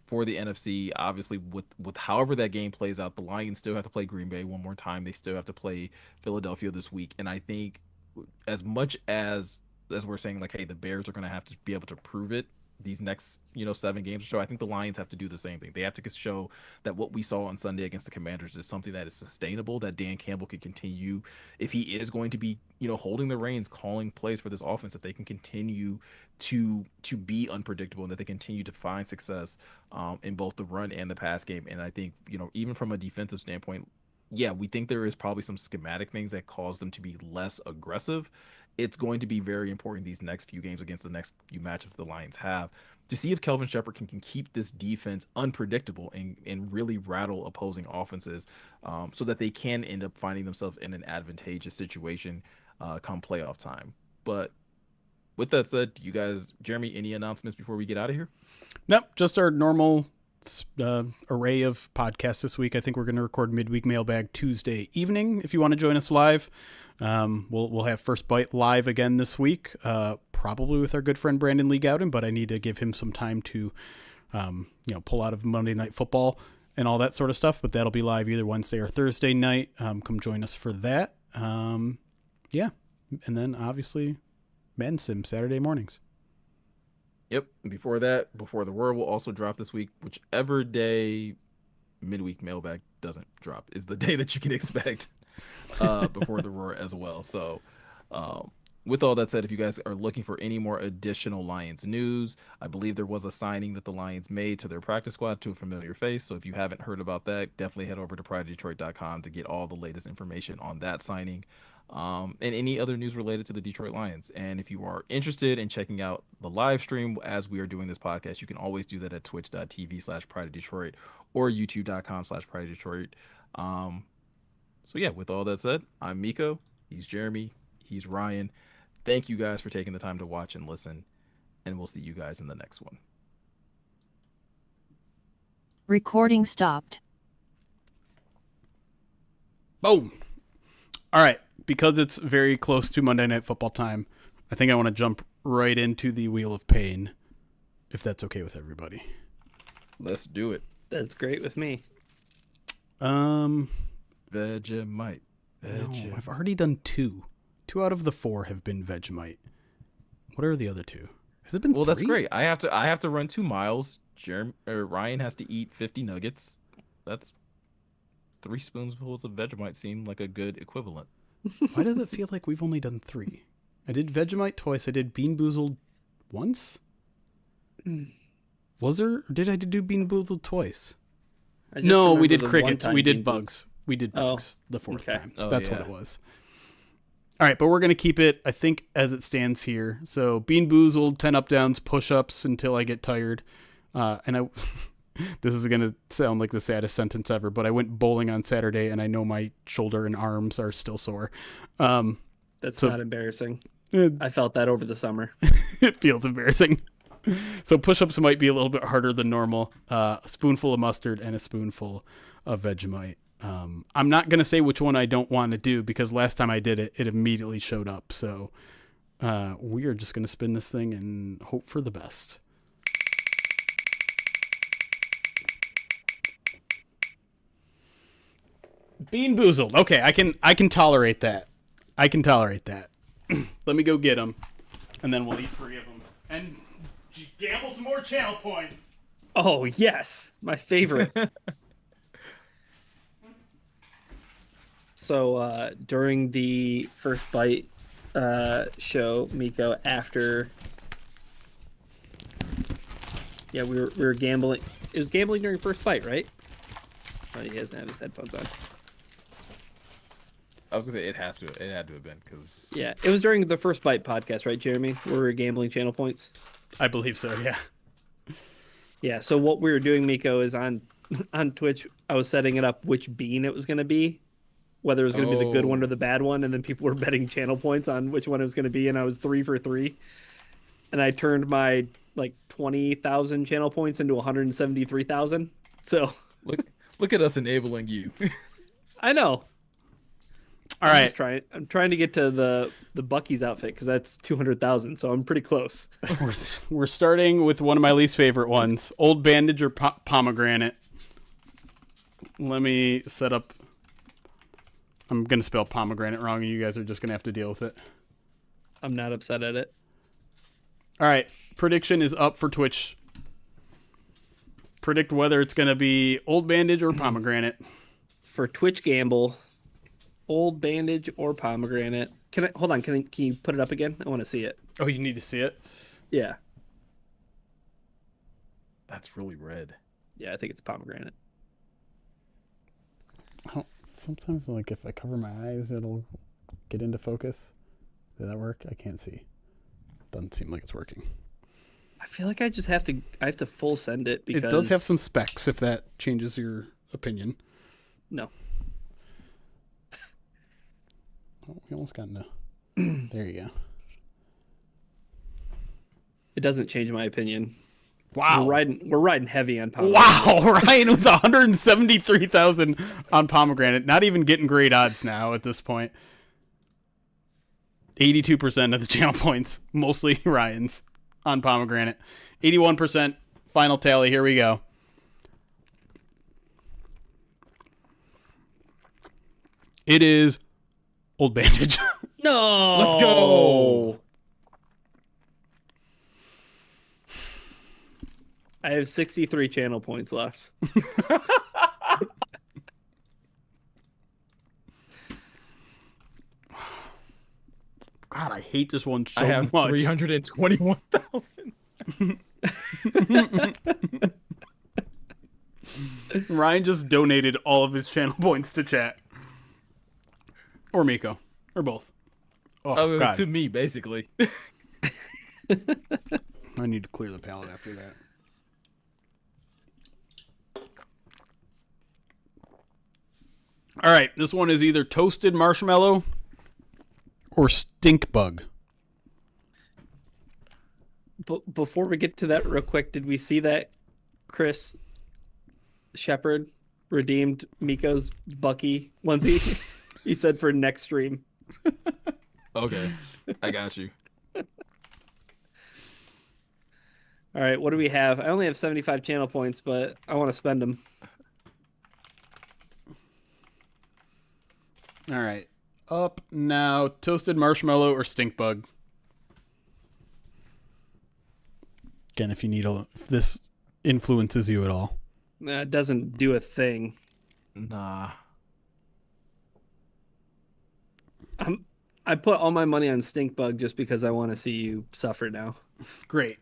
For the NFC, obviously, with however that game plays out, the Lions still have to play Green Bay one more time. They still have to play Philadelphia this week, and I think as much as we're saying like, hey, the Bears are going to have to be able to prove it these next 7 games or so, I think the Lions have to do the same thing. They have to show that what we saw on Sunday against the Commanders is something that is sustainable, that Dan Campbell can continue if he is going to be holding the reins, calling plays for this offense, that they can continue to be unpredictable and that they continue to find success in both the run and the pass game. And I think even from a defensive standpoint, yeah, we think there is probably some schematic things that cause them to be less aggressive. It's going to be very important these next few games against the next few matchups the Lions have to see if Kelvin Shepherd can keep this defense unpredictable and really rattle opposing offenses, so that they can end up finding themselves in an advantageous situation come playoff time. But with that said, do you guys, Jeremy, any announcements before we get out of here? Nope, just our normal array of podcasts this week. I think we're going to record midweek mailbag Tuesday evening. If you want to join us live, we'll have First Bite live again this week, probably with our good friend Brandon Lee Gowden, but I need to give him some time to pull out of Monday Night Football and all that sort of stuff. But that'll be live either Wednesday or Thursday night. Come join us for that. Yeah, and then obviously Madden Sim Saturday mornings. Yep. Before that, Before the Roar will also drop this week. Whichever day midweek mailbag doesn't drop is the day that you can expect Before the Roar as well. So with all that said, if you guys are looking for any more additional Lions news, I believe there was a signing that the Lions made to their practice squad to a familiar face. So if you haven't heard about that, definitely head over to pridedetroit.com to get all the latest information on that signing. And any other news related to the Detroit Lions. And if you are interested in checking out the live stream as we are doing this podcast, you can always do that at twitch.tv/pridedetroit or youtube.com/pridedetroit. So yeah, with all that said, I'm Miko, he's Jeremy, he's Ryan. Thank you guys for taking the time to watch and listen, and we'll see you guys in the next one. Recording stopped. Boom. All right. Because it's very close to Monday Night Football time, I think I want to jump right into the Wheel of Pain, if that's okay with everybody. Let's do it. That's great with me. Vegemite. No, I've already done 2. 2 out of the 4 have been Vegemite. What are the other 2? Has it been 3? That's great. I have to run 2 miles. Ryan has to eat 50 nuggets. That's 3 spoonfuls of Vegemite seem like a good equivalent. Why does it feel like we've only done 3? I did Vegemite twice. I did Bean Boozled once. Was there? Or did I do Bean Boozled twice? No, we did crickets. We did bugs. We did bugs the 4th time. That's what it was. All right, but we're going to keep it, I think, as it stands here. So Bean Boozled, 10 up downs, push-ups until I get tired. And I... This is going to sound like the saddest sentence ever, but I went bowling on Saturday, and I know my shoulder and arms are still sore. That's not embarrassing. I felt that over the summer. It feels embarrassing. So push-ups might be a little bit harder than normal. A spoonful of mustard and a spoonful of Vegemite. I'm not going to say which one I don't want to do, because last time I did it, it immediately showed up. So we are just going to spin this thing and hope for the best. Bean Boozled. Okay, I can tolerate that. I can tolerate that. Let me go get them, and then we'll eat 3 of them. And gamble some more channel points. Oh, yes. My favorite. So during the First Bite show, Miko, after Yeah, we were gambling. It was gambling during first fight, right? Oh, he doesn't have his headphones on. I was gonna say it had to have been because Yeah, it was during the first bite podcast, right, Jeremy? Where we were gambling channel points. I believe so. Yeah. Yeah. So what we were doing, Miko, is on Twitch. I was setting it up which bean it was going to be, whether it was going to be the good one or the bad one, and then people were betting channel points on which one it was going to be, and I was 3 for 3, and I turned my like 20,000 channel points into 173,000. So look at us enabling you. All I know. right. I'm trying to get to the Bucky's outfit because that's 200,000. So I'm pretty close. We're starting with one of my least favorite ones: Old Bandage or Pomegranate. Let me set up. I'm gonna spell pomegranate wrong, and you guys are just gonna have to deal with it. I'm not upset at it. All right, prediction is up for Twitch. Predict whether it's gonna be Old Bandage or Pomegranate. For Twitch Gamble, Old Bandage or Pomegranate. Hold on? Can you put it up again? I want to see it. Oh, you need to see it. Yeah. That's really red. Yeah, I think it's Pomegranate. Oh, sometimes, like, if I cover my eyes, it'll get into focus. Did that work? I can't see. Doesn't seem like it's working. I feel like I have to full send it because It does have some specs, if that changes your opinion. No. Oh, we almost got no. There you go. It doesn't change my opinion. Wow. We're riding heavy on Pomegranate. Wow, Ryan with 173,000 on Pomegranate. Not even getting great odds now at this point. 82% of the channel points, mostly Ryan's on Pomegranate. 81% final tally. Here we go. It is Old Bandage. No. Let's go. I have 63 channel points left. God, I hate this one so I have much. 321,000. Ryan just donated all of his channel points to chat. Or Miko. Or both. Oh, God. To me, basically. I need to clear the palette after that. All right, this one is either toasted marshmallow or stink bug. Before we get to that real quick, did we see that Chris Shepard redeemed Miko's Bucky onesie? He said for next stream. Okay, I got you. All right, what do we have? I only have 75 channel points, but I want to spend them. All right. Up now, toasted marshmallow or stink bug. Again, if this influences you at all. It doesn't do a thing. Nah. I put all my money on stink bug just because I want to see you suffer now. Great.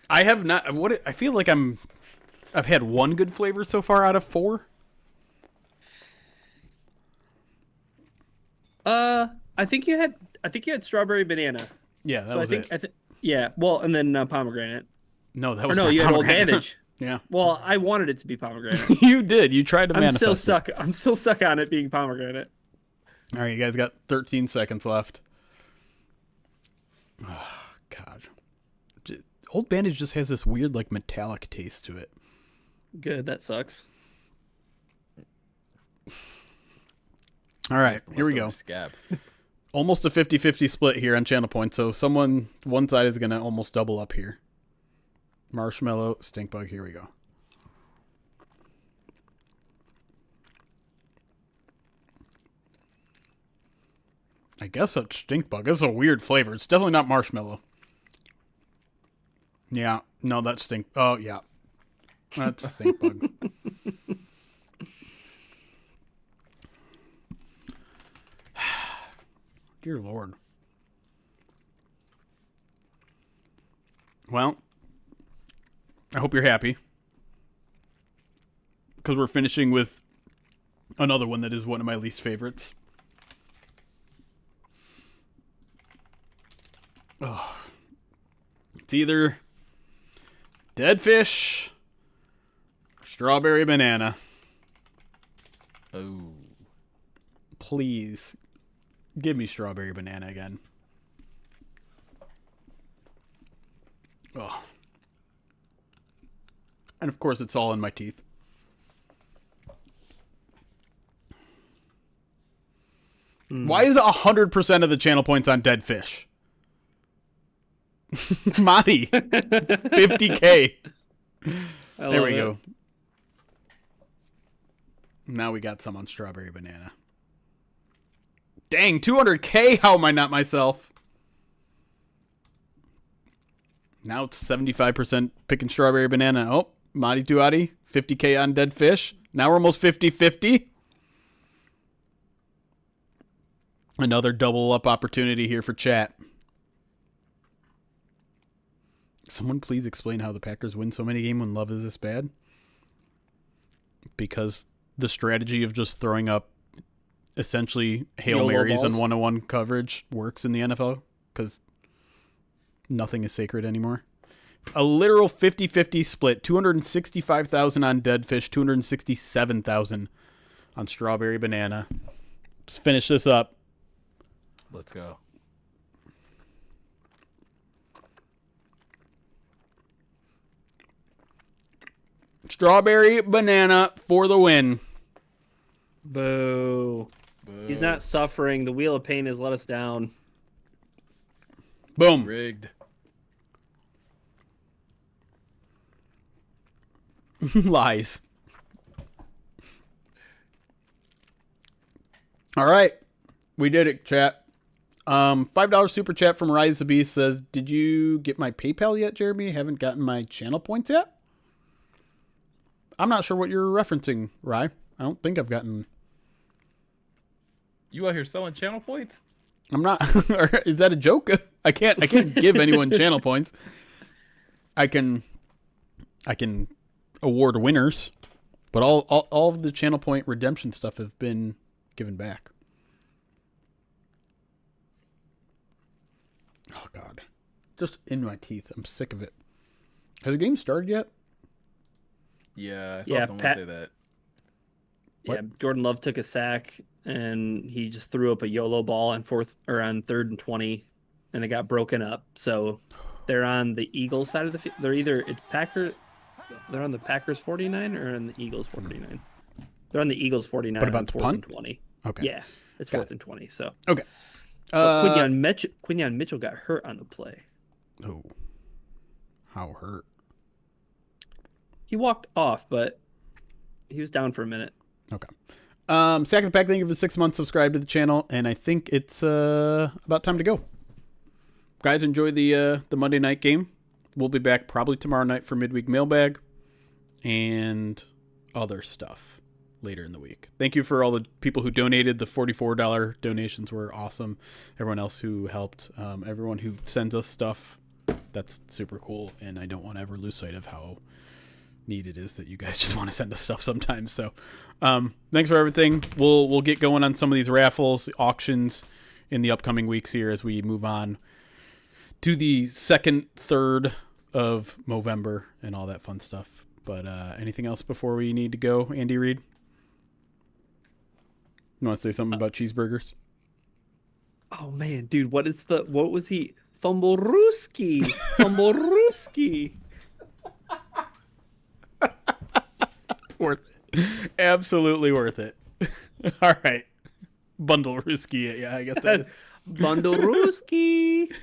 I have not. I feel like I've had one good flavor so far out of 4. I think you had strawberry banana. Yeah, that So was it. Yeah. Well, and then pomegranate. No, that Or was no, not you had old pomegranate. bandage. Yeah. Well, I wanted it to be pomegranate. You did. You tried to I'm manifest still it. stuck. I'm still stuck on it being pomegranate. All right, you guys got 13 seconds left. Oh, God. Old Bandage just has this weird, like, metallic taste to it. Good. That sucks. All right, here we go. Scab. Almost a 50-50 split here on channel points, so one side is going to almost double up here. Marshmallow, stink bug, here we go. I guess that's stink bug. This is a weird flavor. It's definitely not marshmallow. Yeah, no, that's stink. Oh, yeah. That's stink bug. Dear Lord. Well, I hope you're happy. Because we're finishing with another one that is one of my least favorites. Oh. It's either dead fish or strawberry banana. Oh. Please, give me strawberry banana again. Oh. And of course, it's all in my teeth. Why is 100% of the channel points on dead fish? Monty, 50K. There we go. Now we got some on strawberry banana. Dang, 200K. How am I not myself? Now it's 75% picking strawberry banana. Oh, Monty Duati, 50K on dead fish. Now we're almost 50-50. Another double up opportunity here for chat. Someone please explain how the Packers win so many games when Love is this bad. Because the strategy of just throwing up essentially Hail YOLO Marys balls. and one-on-one coverage works in the NFL because nothing is sacred anymore. A literal 50-50 split. 265,000 on dead fish, 267,000 on strawberry banana. Let's finish this up. Let's go. Strawberry banana for the win. Boo. He's not suffering. The wheel of pain has let us down. Boom. Rigged. Lies. All right. We did it, chat. $5 super chat from Rise the Beast says, did you get my PayPal yet, Jeremy? Haven't gotten my channel points yet? I'm not sure what you're referencing, Rye. I don't think I've gotten... You out here selling channel points? I'm not... Is that a joke? I can't give anyone channel points. I can award winners, but all of the channel point redemption stuff have been given back. Oh, God. Just in my teeth. I'm sick of it. Has the game started yet? Yeah, I saw Yeah, someone Pat- say that. Yeah, Jordan Love took a sack and he just threw up a YOLO ball on 3rd and 20, and it got broken up. So they're on the Eagles side of the field. They're either they're on the Packers 49 or on the Eagles 49. They're on the Eagles 49. What about on the 4th punt? and 20. Okay. Yeah, it's 4th and 20. So Okay. but Quinyon Mitchell got hurt on the play. Oh. How hurt? He walked off, but he was down for a minute. Okay. Sack of the Pack, thank you for 6 months. Subscribe to the channel, and I think it's about time to go. Guys, enjoy the Monday night game. We'll be back probably tomorrow night for midweek mailbag and other stuff later in the week. Thank you for all the people who donated. The $44 donations were awesome. Everyone else who helped, everyone who sends us stuff, that's super cool, and I don't want to ever lose sight of how neat it is that you guys just want to send us stuff sometimes. So thanks for everything. We'll get going on some of these raffles, auctions in the upcoming weeks here as we move on to the 2nd, 3rd of November and all that fun stuff. But anything else before we need to go, Andy Reid? You want to say something about cheeseburgers? Oh man, dude, what was he? Fumblerooski. Fumblerooski. Worth it. Absolutely worth it. All right. Bundle Ruski. Yeah, I guess that is. Bundlerooski.